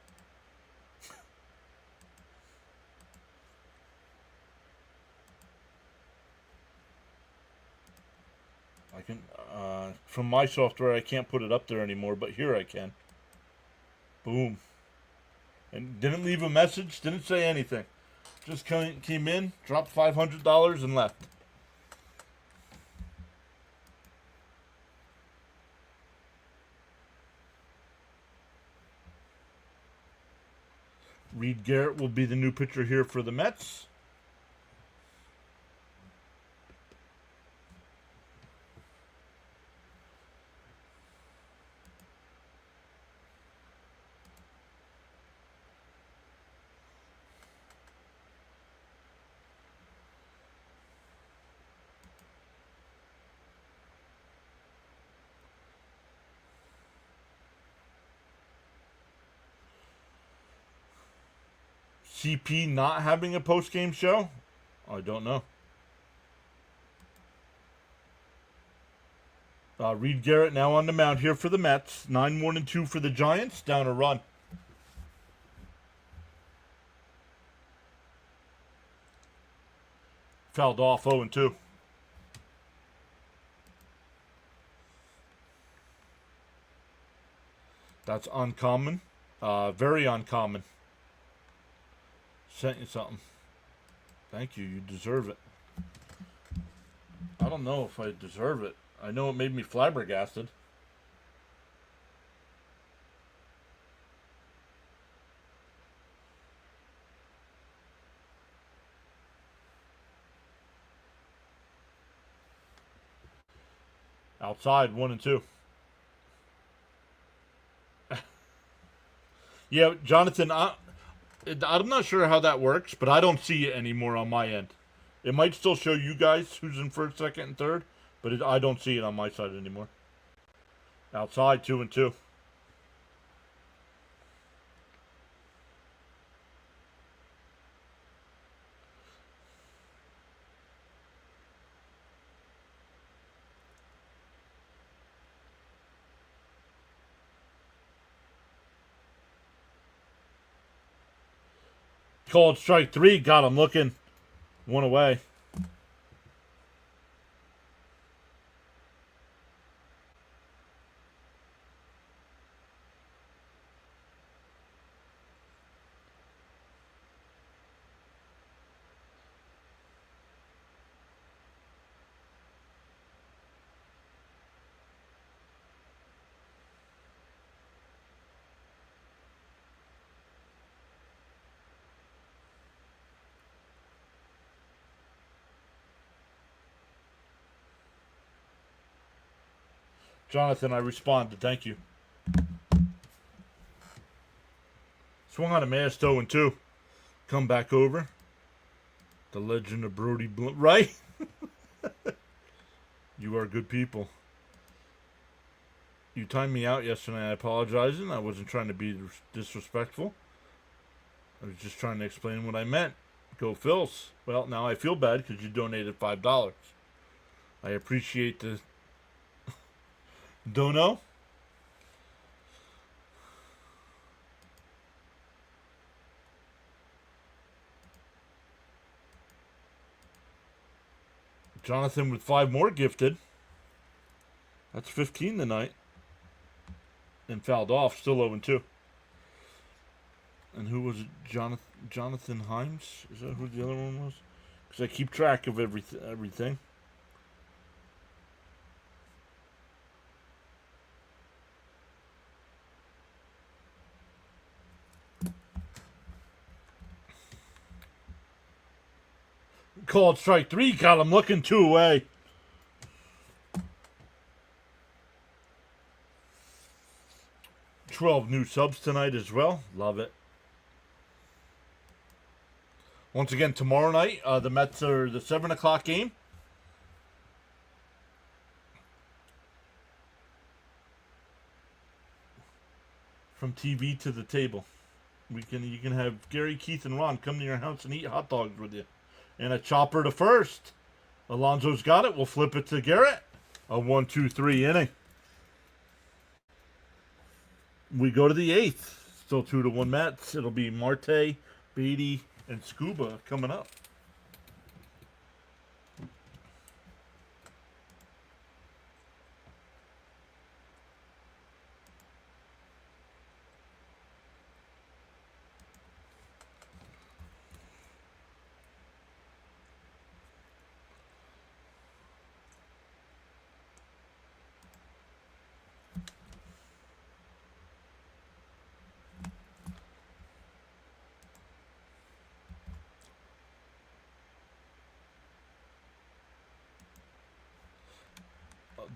[SPEAKER 1] I can from my software I can't put it up there anymore, but here I can. Boom. And didn't leave a message, didn't say anything. Just came in, dropped $500 and left. Reed Garrett will be the new pitcher here for the Mets. CP not having a post-game show? I don't know. Reed Garrett now on the mound here for the Mets. 9-1-2 for the Giants. Down a run. Fouled off 0-2. That's uncommon. Very uncommon. Sent you something. Thank you. You deserve it. I don't know if I deserve it. I know it made me flabbergasted. Outside, 1-2. Yeah, Jonathan, I'm not sure how that works, but I don't see it anymore on my end. It might still show you guys who's in first, second, and third, but I don't see it on my side anymore. Outside, 2-2. Called strike 3. Got him looking. 1 away. Jonathan, I responded. Thank you. Swung on a miss, 0-2. Come back over. The legend of Brody Bloom. Right? You are good people. You timed me out yesterday. I apologize. I wasn't trying to be disrespectful. I was just trying to explain what I meant. Go Phils. Well, now I feel bad because you donated $5. I appreciate the dono. Jonathan with 5 more gifted. That's 15 tonight. And fouled off. Still 0-2. And who was it? Jonathan Himes? Is that who the other one was? Because I keep track of everything. Called strike 3. Got him looking 2 away. $12 new subs tonight as well. Love it. Once again, tomorrow night, the Mets are the 7 o'clock game. From TV to the table. You can have Gary, Keith, and Ron come to your house and eat hot dogs with you. And a chopper to first. Alonso's got it. We'll flip it to Garrett. A 1-2-3 inning. We go to the 8th. Still 2-1 Mets. It'll be Marte, Beatty, and Scuba coming up.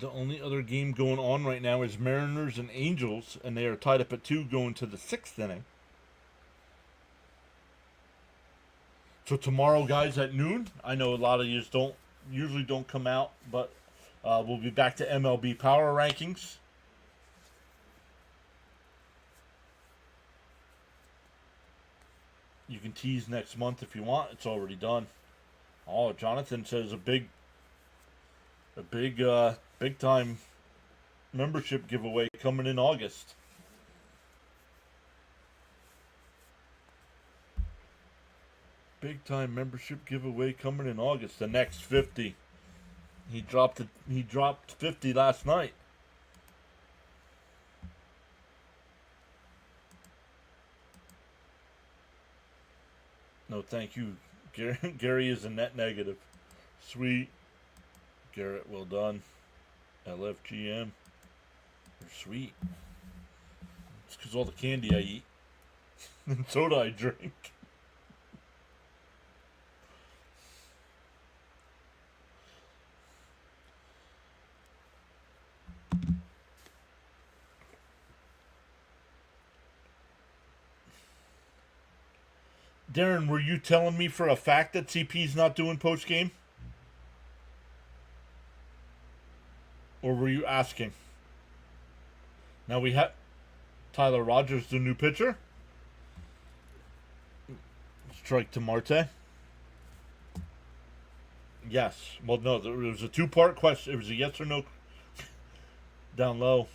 [SPEAKER 1] The only other game going on right now is Mariners and Angels, and they are tied up at 2 going to the 6th inning. So tomorrow, guys, at noon, I know a lot of you usually don't come out, but we'll be back to MLB Power Rankings. You can tease next month if you want. It's already done. Oh, Jonathan says a big time membership giveaway coming in August. Big time membership giveaway coming in August. The next 50. He dropped 50 last night. No, thank you. Gary is a net negative. Sweet. Garrett, well done. LFGM. You're sweet. It's because all the candy I eat. And soda I drink. Darren, were you telling me for a fact that CP's not doing post game? Or were you asking? Now we have Tyler Rogers, the new pitcher. Strike to Marte. Yes. Well, no, there was a 2-part question. It was a yes or no down low.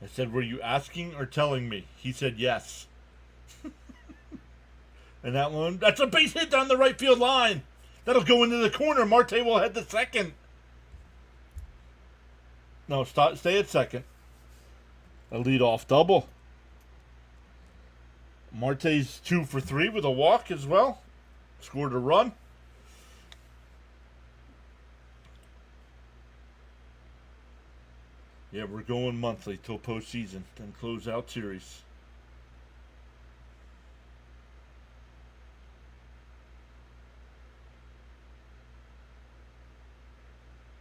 [SPEAKER 1] I said, were you asking or telling me? He said yes. And that one, that's a base hit down the right field line. That'll go into the corner. Marte will head to second. No, stay at second. A leadoff double. Marte's 2 for 3 with a walk as well. Scored a run. Yeah, we're going monthly till postseason, then close out series.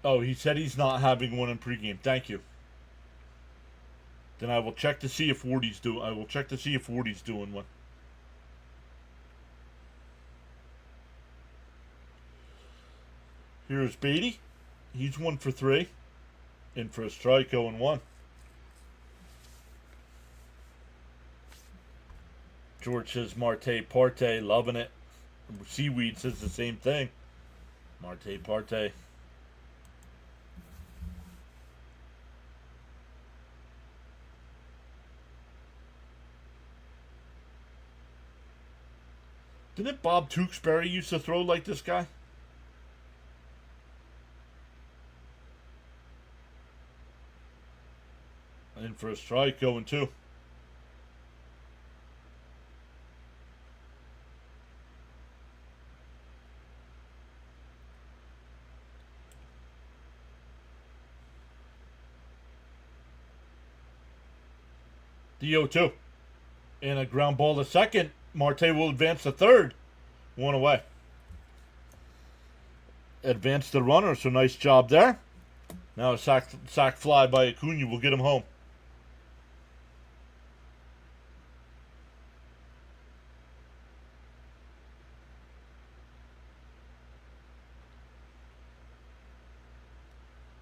[SPEAKER 1] Oh, he said he's not having one in pregame. Thank you. Then I will check to see if Wardy's doing one. Here's Beatty. He's 1 for 3. In for a strike, 0-1. George says Marte, Parte, loving it. Seaweed says the same thing. Marte, Parte. Didn't Bob Tewksbury used to throw like this guy? In for a strike, 0-2. The 0-2. And a ground ball to second. Marte will advance to third. 1 away. Advance the runner, so nice job there. Now a sack fly by Acuna will get him home.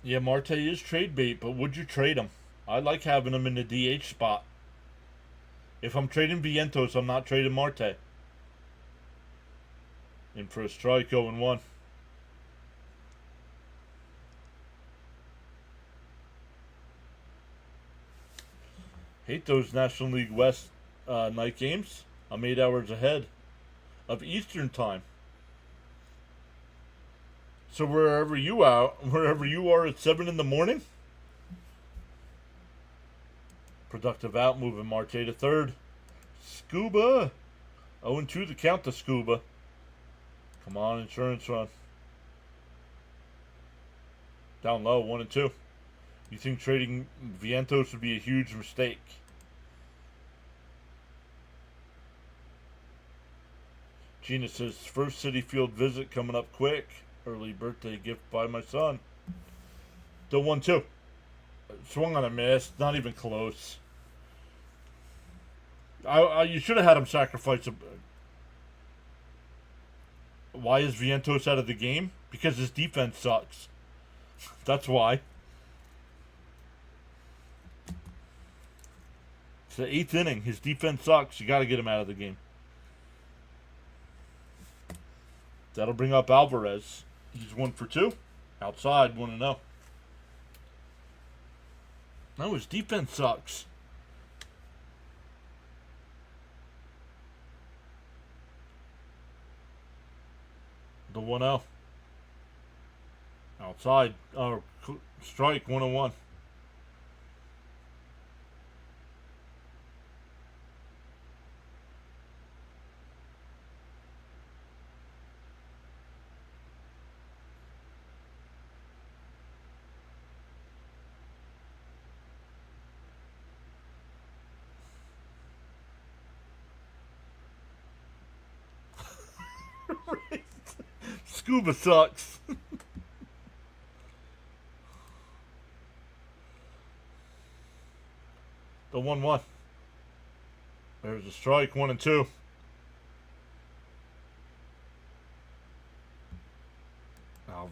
[SPEAKER 1] Yeah, Marte is trade bait, but would you trade him? I like having him in the DH spot. If I'm trading Vientos, I'm not trading Marte. In for a strike, 0-1. Hate those National League West night games. I'm 8 hours ahead of Eastern time. So wherever you are at 7 in the morning. Productive out, moving Marte to third. Scuba. 0-2 to count to Scuba. Come on, insurance run. Down low, 1-2. You think trading Vientos would be a huge mistake? Gina says, first City Field visit coming up quick. Early birthday gift by my son. The 1-2. Swung on a miss. Not even close. You should have had him sacrifice a... Why is Vientos out of the game? Because his defense sucks. That's why. It's the 8th inning. His defense sucks. You got to get him out of the game. That'll bring up Alvarez. He's 1 for 2. Outside, 1-0. No, his defense sucks. The 1-0. Outside. Strike, 1-1. Scuba sucks. The 1-1. There's a strike, 1-2.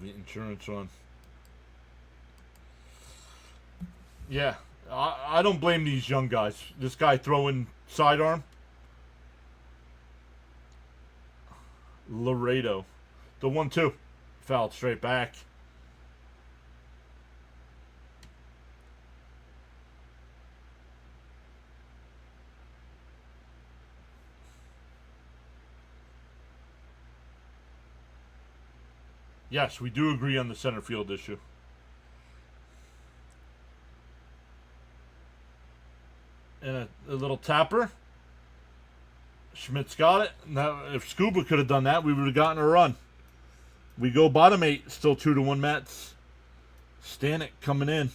[SPEAKER 1] The insurance one. Yeah, I don't blame these young guys. This guy throwing sidearm. Laredo. The 1-2. Fouled straight back. Yes, we do agree on the center field issue. And a little tapper. Schmidt's got it. Now, if Scuba could have done that, we would have gotten a run. We go bottom 8, still 2-1 Mets. Stanek coming in.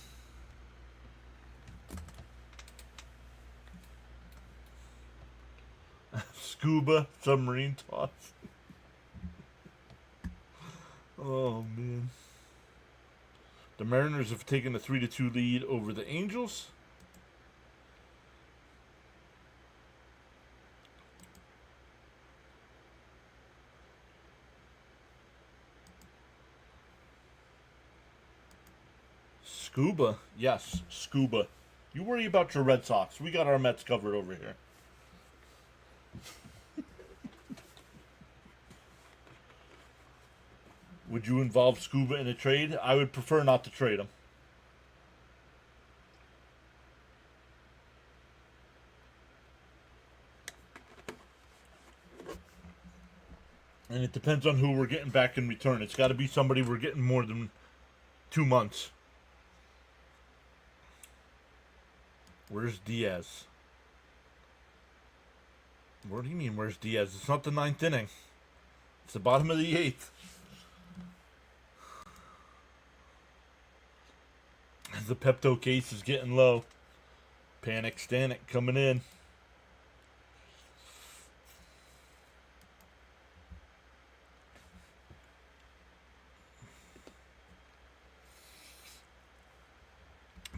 [SPEAKER 1] Scuba, submarine toss. Oh, man. The Mariners have taken a 3-2 lead over the Angels. Scuba? Yes, Scuba. You worry about your Red Sox. We got our Mets covered over here. Would you involve Scuba in a trade? I would prefer not to trade him. And it depends on who we're getting back in return. It's got to be somebody we're getting more than 2 months. Where's Diaz? What do you mean, where's Diaz? It's not the 9th inning. It's the bottom of the 8th. The Pepto case is getting low. Panic Stanek coming in.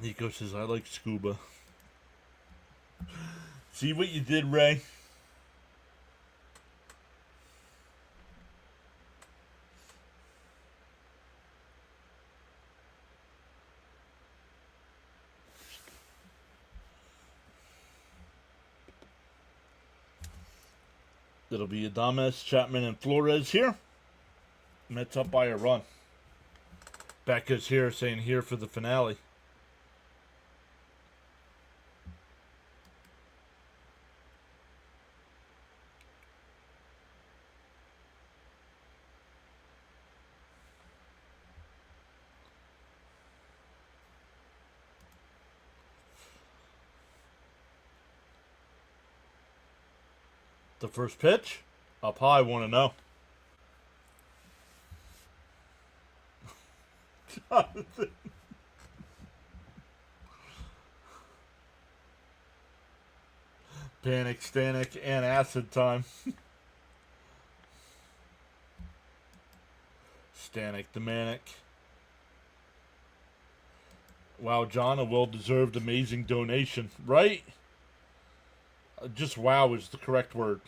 [SPEAKER 1] Nico says, I like Scuba. See what you did, Ray? It'll be Adames, Chapman, and Flores here. Mets up by a run. Becca's here saying here for the finale. The first pitch, up high, 1-0. Jonathan. Panic, Stanek, and acid time. Stanek the Manic. Wow, John, a well-deserved, amazing donation, right? Just wow is the correct word.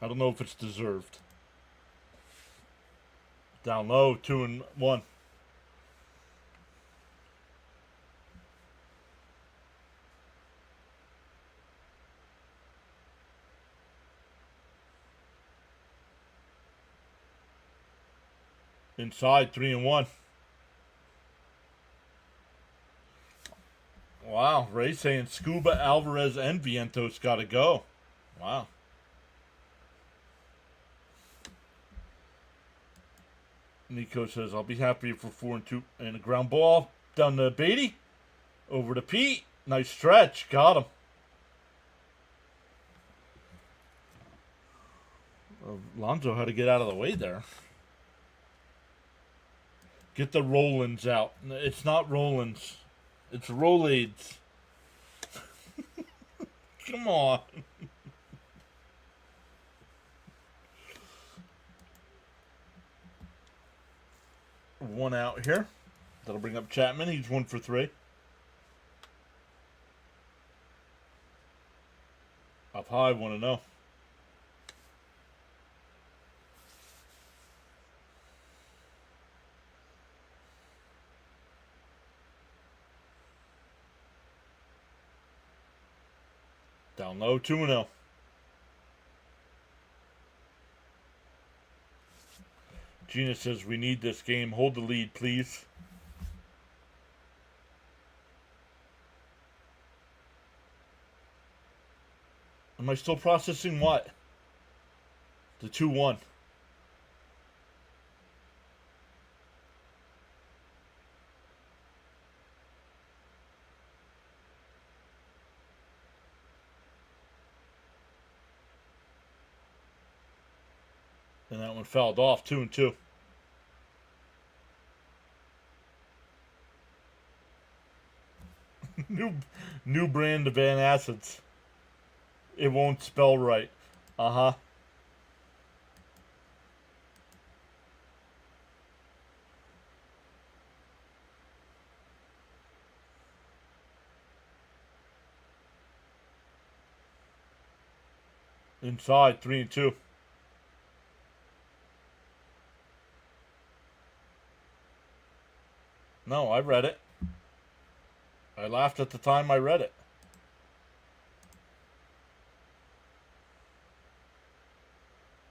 [SPEAKER 1] I don't know if it's deserved. Down low, 2 and 1. Inside, 3 and 1. Wow, Ray saying Scuba, Alvarez, and Vientos got to go. Wow. Nico says, I'll be happy if we're 4 and 2. And a ground ball down to Beatty. Over to Pete. Nice stretch. Got him. Lonzo had to get out of the way there. Get the Rollins out. It's not Rollins. It's Rolades. Come on. One out here. That'll bring up Chapman. He's 1 for 3. Up high, 1-0. Down low, 2-0. Gina says, we need this game. Hold the lead, please. Am I still processing what? The 2-1. And that one fouled off, 2 and 2. New brand of antacids. It won't spell right. Uh-huh. Inside, 3 and 2. No, I read it. I laughed at the time I read it.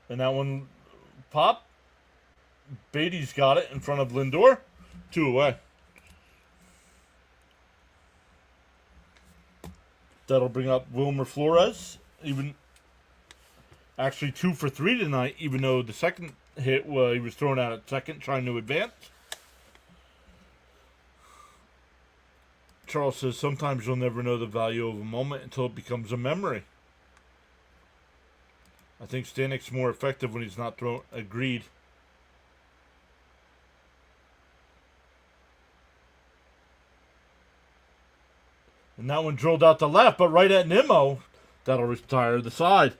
[SPEAKER 1] And that one pop. Beatty's got it in front of Lindor. 2 away. That'll bring up Wilmer Flores. Even actually 2 for 3 tonight, even though the second hit, he was thrown out at second trying to advance. Charles says, sometimes you'll never know the value of a moment until it becomes a memory. I think Stanek's more effective when he's not thrown. Agreed. And that one drilled out to left, but right at Nimmo. That'll retire the side.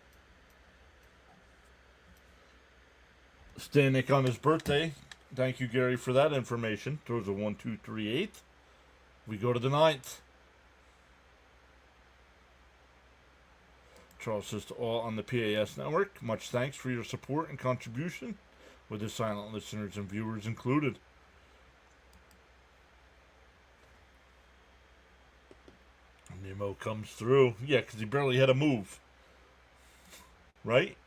[SPEAKER 1] Stanek on his birthday. Thank you, Gary, for that information. Throws a 1-2-3-8. We go to the 9th. Charles says to all on the PAS network, much thanks for your support and contribution, with the silent listeners and viewers included. Nemo comes through. Yeah, because he barely had a move. Right?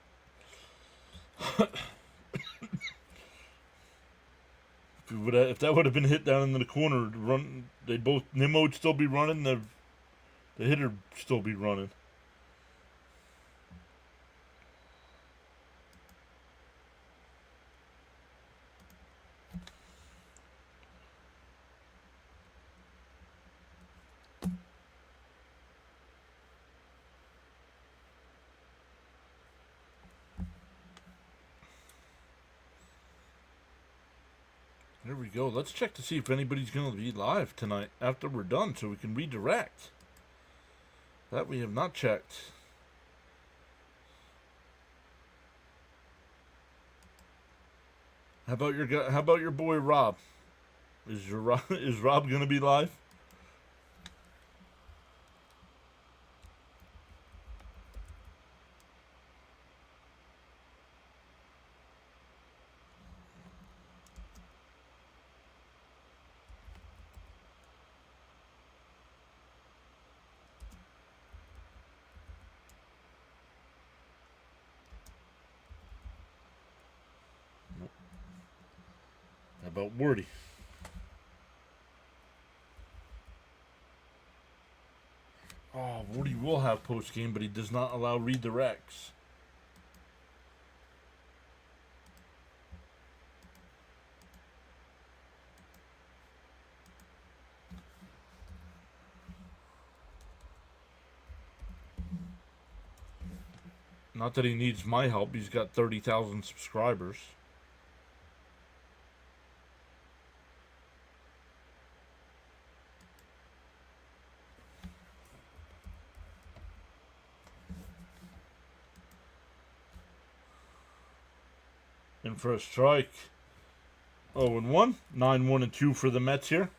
[SPEAKER 1] If that would have been hit down into the corner, Nemo would still be running, the hitter would still be running. There we go. Let's check to see if anybody's going to be live tonight after we're done so we can redirect. That we have not checked. How about your boy Rob? Is Rob gonna be live? How about Wordy? Oh, Woody will have post game, but he does not allow redirects. Not that he needs my help. He's got 30,000 subscribers. In for a strike. 0-1. 9-1-2 for the Mets here.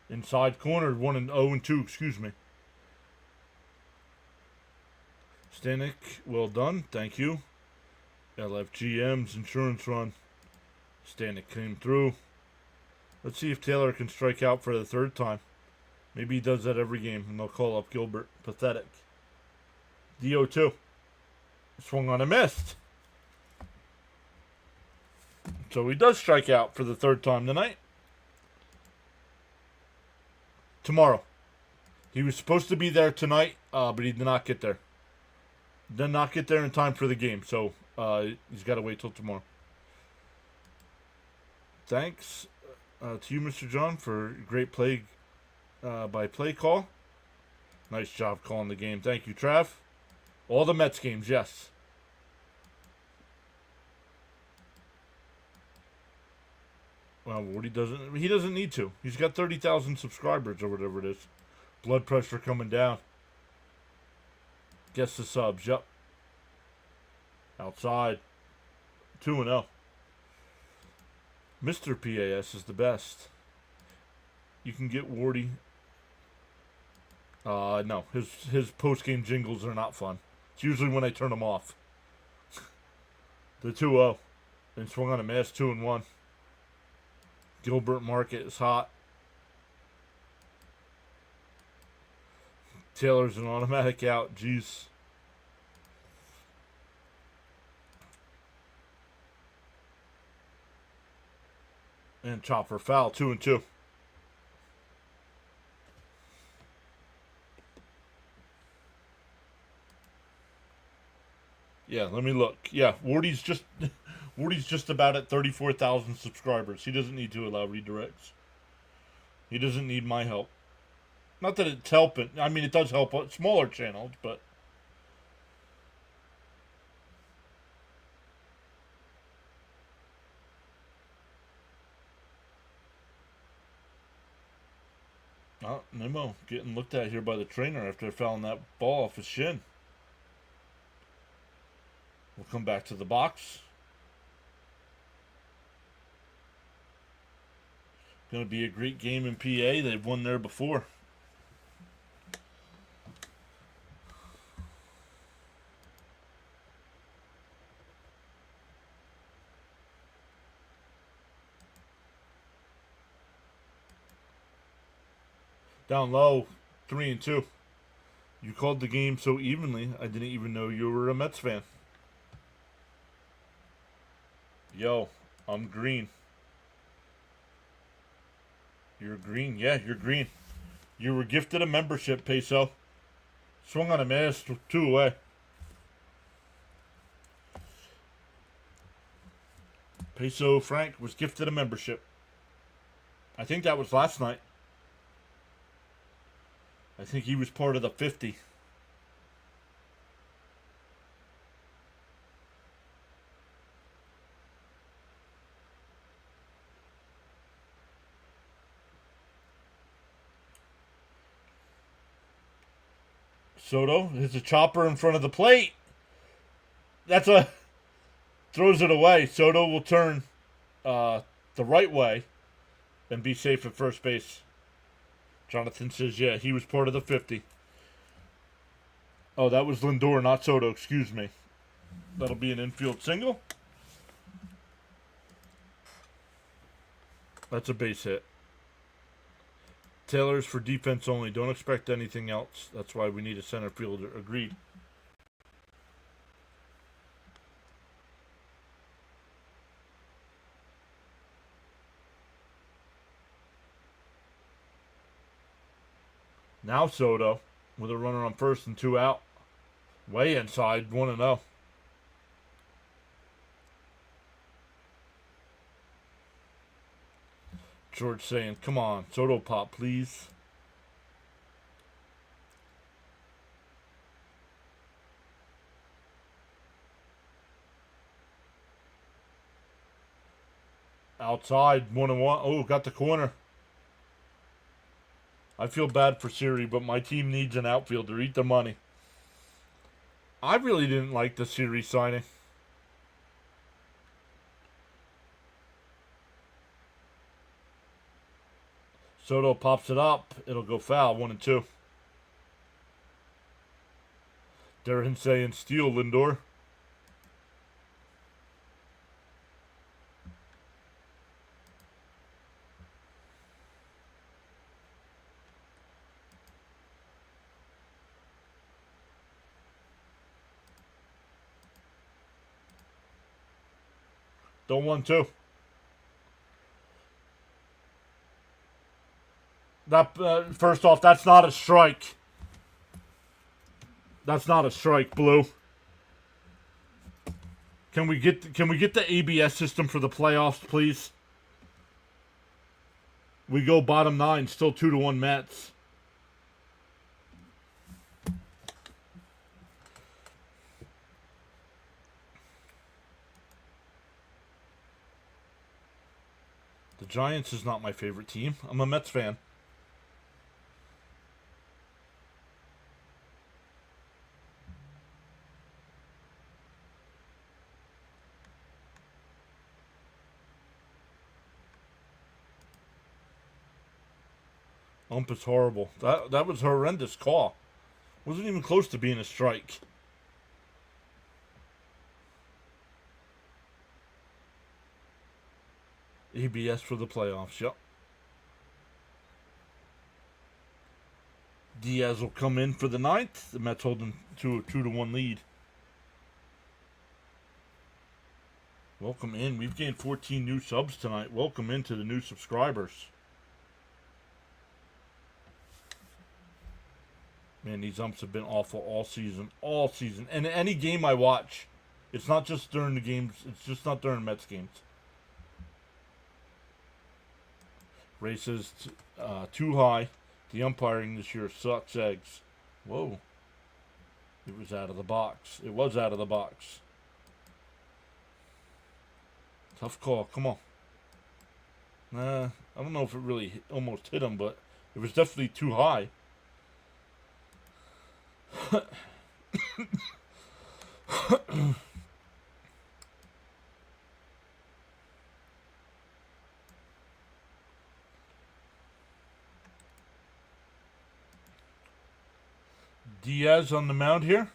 [SPEAKER 1] Inside corner, 0-2, excuse me. Stanek, well done, thank you. LFGM's insurance run. Stanek came through. Let's see if Taylor can strike out for the third time. Maybe he does that every game, and they'll call up Gilbert. Pathetic. DO2. Swung on a missed. So he does strike out for the third time tonight. Tomorrow. He was supposed to be there tonight, but he did not get there. Did not get there in time for the game, so he's got to wait till tomorrow. Thanks to you, Mr. John, for great play by play call. Nice job calling the game. Thank you, Trav. All the Mets games, yes. Well, Woody doesn't need to. He's got 30,000 subscribers or whatever it is. Blood pressure coming down. Guess the subs, yep. Outside. 2-0. Mr. PAS is the best. You can get Wardy. No. His post-game jingles are not fun. It's usually when I turn them off. The 2-0. Then swung on a miss, 2-1. Gilbert Market is hot. Taylor's an automatic out. Jeez. And chopper foul, 2-2. Yeah, let me look. Yeah, Wardy's just about at 34,000 subscribers. He doesn't need to allow redirects. He doesn't need my help. Not that it's helping. I mean, it does help smaller channels, but... Oh, Nemo getting looked at here by the trainer after fouling that ball off his shin. We'll come back to the box. Going to be a great game in PA. They've won there before. Down low, 3-2. You called the game so evenly, I didn't even know you were a Mets fan. Yo, I'm green. You're green. Yeah, you're green. You were gifted a membership, Peso. Swung on a miss, 2 away. Peso Frank was gifted a membership. I think that was last night. I think he was part of the 50. Soto hits a chopper in front of the plate. That's a... Throws it away. Soto will turn the right way and be safe at first base. Jonathan says, yeah, he was part of the 50. Oh, that was Lindor, not Soto. Excuse me. That'll be an infield single. That's a base hit. Taylor's for defense only. Don't expect anything else. That's why we need a center fielder. Agreed. Now Soto with a runner on first and 2 out. Way inside, 1-0. George saying, come on, Soto pop, please. Outside, 1-1. Oh, got the corner. I feel bad for Siri, but my team needs an outfielder. Eat the money. I really didn't like the Siri signing. Soto pops it up. It'll go foul. 1-2. Darren saying steal, Lindor. Don't want to. That first off, that's not a strike. That's not a strike, Blue. Can we get the ABS system for the playoffs, please? We go bottom 9, still 2-1 Mets. The Giants is not my favorite team. I'm a Mets fan. Ump is horrible. That was a horrendous call. Wasn't even close to being a strike. ABS for the playoffs, yep. Diaz will come in for the 9th. The Mets hold them to a 2-1 lead. Welcome in. We've gained 14 new subs tonight. Welcome into the new subscribers. Man, these umps have been awful all season. All season. And any game I watch, it's not just during the games. It's just not during Mets games. Races too high. The umpiring this year sucks eggs. Whoa. It was out of the box. It was out of the box. Tough call. Come on. I don't know if it really almost hit him, but it was definitely too high. Diaz on the mound here.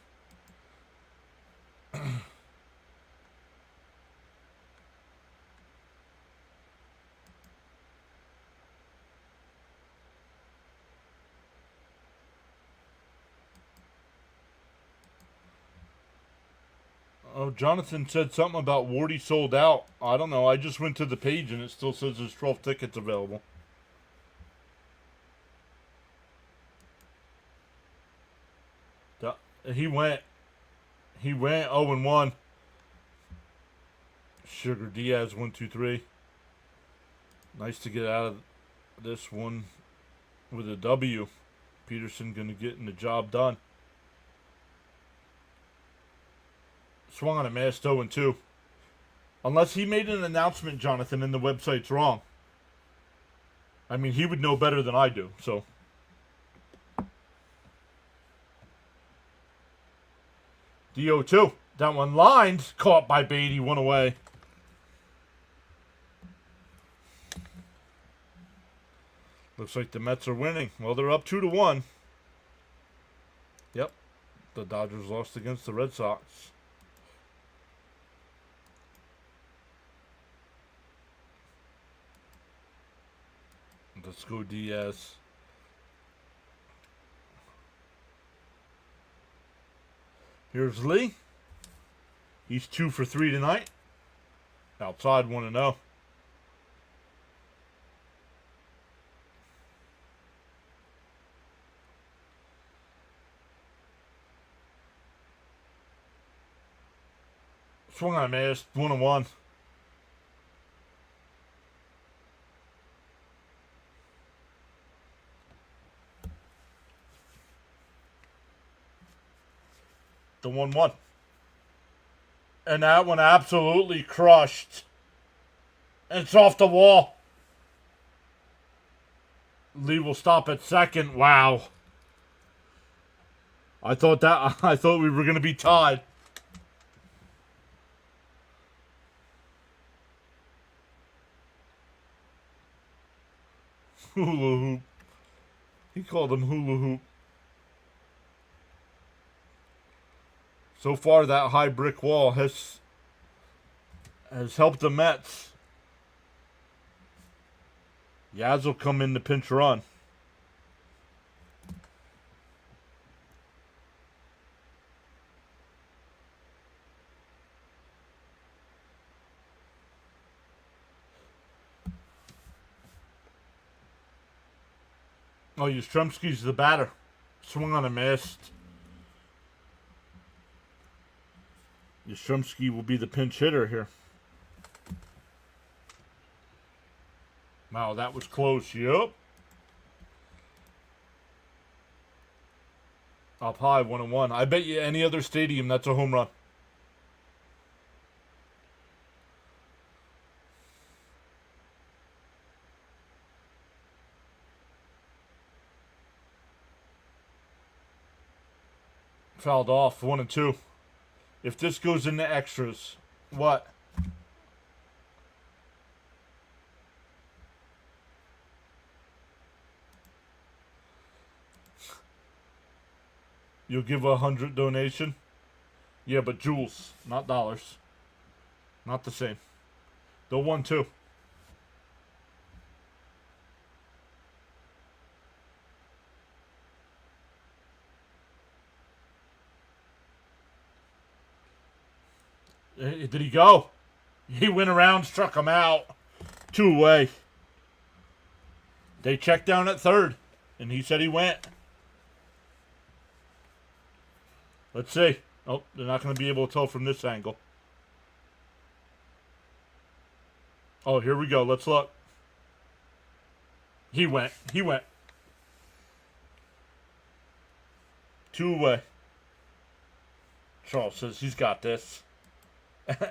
[SPEAKER 1] Oh, Jonathan said something about Wardy sold out. I don't know. I just went to the page and it still says there's 12 tickets available. He went 0-1. Sugar Diaz 1-2-3. Nice to get out of this one with a W. Peterson gonna get the job done. Swung on a missed 0-2. Unless he made an announcement, Jonathan, and the website's wrong. I mean, he would know better than I do, so. The 0-2. That one lined. Caught by Beatty. One away. Looks like the Mets are winning. Well, they're up 2-1. Yep. The Dodgers lost against the Red Sox. Let's go Diaz. Here's Lee. He's 2 for 3 tonight. Outside 1-0. Swung on a miss. 1-1. The 1-1. And that one absolutely crushed. It's off the wall. Lee will stop at second. Wow. I thought we were going to be tied. Hula hoop. He called him hula hoop. So far, that high brick wall has helped the Mets. Yaz will come in to pinch run. Oh, Yastrzemski's the batter. Swung on a missed. Yastrzemski will be the pinch hitter here. Wow, that was close. Yep. Up high, 1-1. I bet you any other stadium, that's a home run. Fouled off, 1-2. If this goes into extras, what? You'll give 100 donation? Yeah, but joules, not dollars. Not the same. The 1-2. Did he go? He went around, struck him out. 2 away. They checked down at third, and he said he went. Let's see. Oh, they're not going to be able to tell from this angle. Oh, here we go. Let's look. He went. 2 away. Charles says he's got this.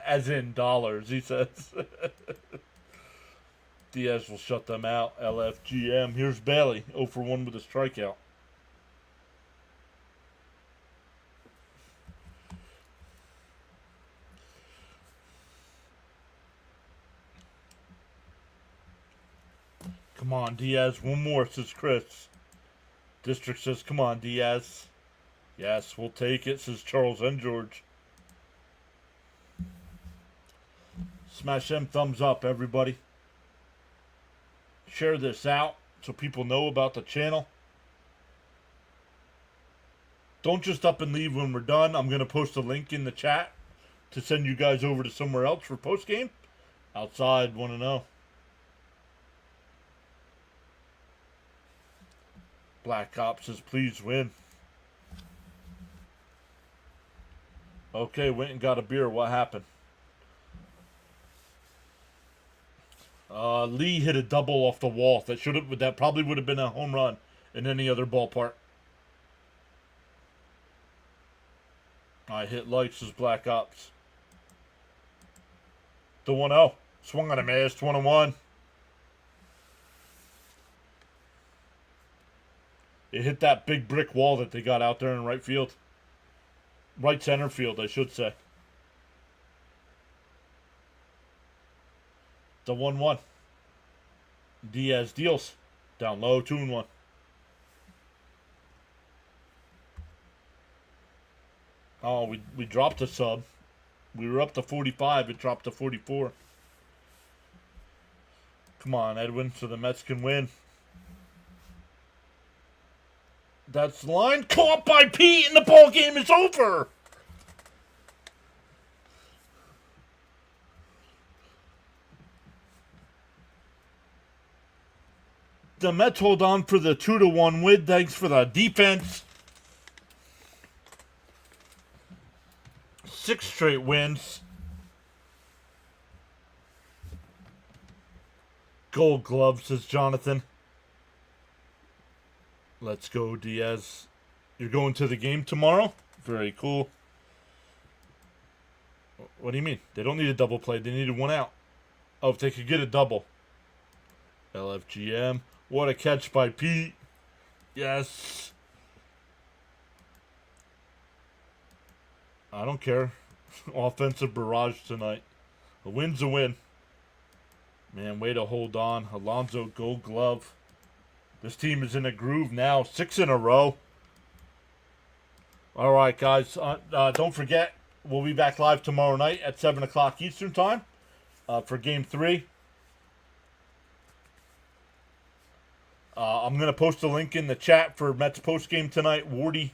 [SPEAKER 1] As in dollars, he says. Diaz will shut them out. LFGM. Here's Bailey. 0 for 1 with a strikeout. Come on, Diaz. One more, says Chris. District says, come on, Diaz. Yes, we'll take it, says Charles and George. Smash them thumbs up, everybody. Share this out so people know about the channel. Don't just up and leave when we're done. I'm going to post a link in the chat to send you guys over to somewhere else for post-game. Outside, 1-0. Black Ops says, please win. Okay, went and got a beer. What happened? Lee hit a double off the wall. That probably would have been a home run in any other ballpark. I hit lights as Black Ops. The 1-0. Swung on a miss. 1-1. It hit that big brick wall that they got out there in right field. Right center field, I should say. The 1-1. Diaz deals. Down low, 2-1. Oh, we dropped a sub. We were up to 45. It dropped to 44. Come on, Edwin, so the Mets can win. That's the line. Caught by Pete, and the ball game is over. The Mets hold on for the 2-1 win. Thanks for the defense. 6 straight wins. Gold glove, says Jonathan. Let's go, Diaz. You're going to the game tomorrow? Very cool. What do you mean? They don't need a double play. They needed 1 out. Oh, if they could get a double. LFGM. What a catch by Pete. Yes. I don't care. Offensive barrage tonight. A win's a win. Man, way to hold on. Alonso, gold glove. This team is in a groove now. 6 in a row. All right, guys. Don't forget, we'll be back live tomorrow night at 7 o'clock Eastern Time for Game 3. I'm going to post a link in the chat for Mets postgame tonight. Wardy,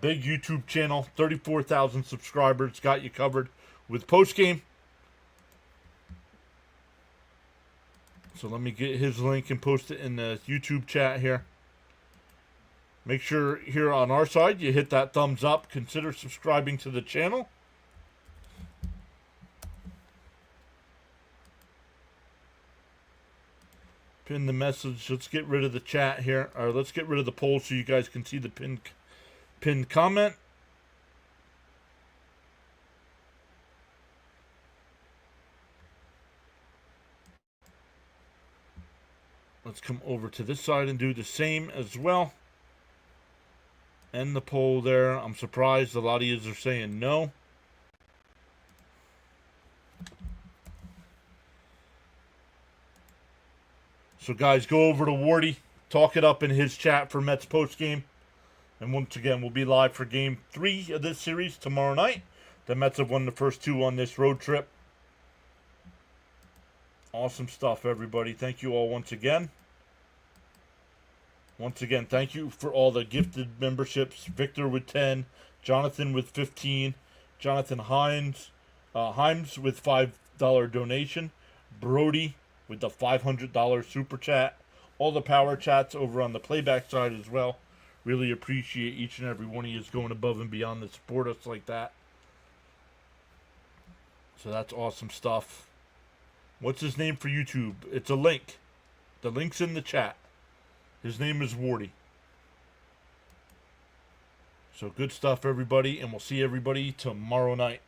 [SPEAKER 1] big YouTube channel, 34,000 subscribers. Got you covered with postgame. So let me get his link and post it in the YouTube chat here. Make sure here on our side you hit that thumbs up. Consider subscribing to the channel. Pin the message. Let's get rid of the chat here. Or let's get rid of the poll so you guys can see the pinned comment. Let's come over to this side and do the same as well. End the poll there. I'm surprised a lot of you are saying no. So, guys, go over to Wardy. Talk it up in his chat for Mets postgame. And once again, we'll be live for Game 3 of this series tomorrow night. The Mets have won the first 2 on this road trip. Awesome stuff, everybody. Thank you all once again. Once again, thank you for all the gifted memberships. Victor with 10. Jonathan with 15. Jonathan Himes with $5 donation. Brody with the $500 super chat. All the power chats over on the playback side as well. Really appreciate each and every one of you going above and beyond to support us like that. So that's awesome stuff. What's his name for YouTube? It's a link. The link's in the chat. His name is Wardy. So good stuff, everybody, and we'll see everybody tomorrow night.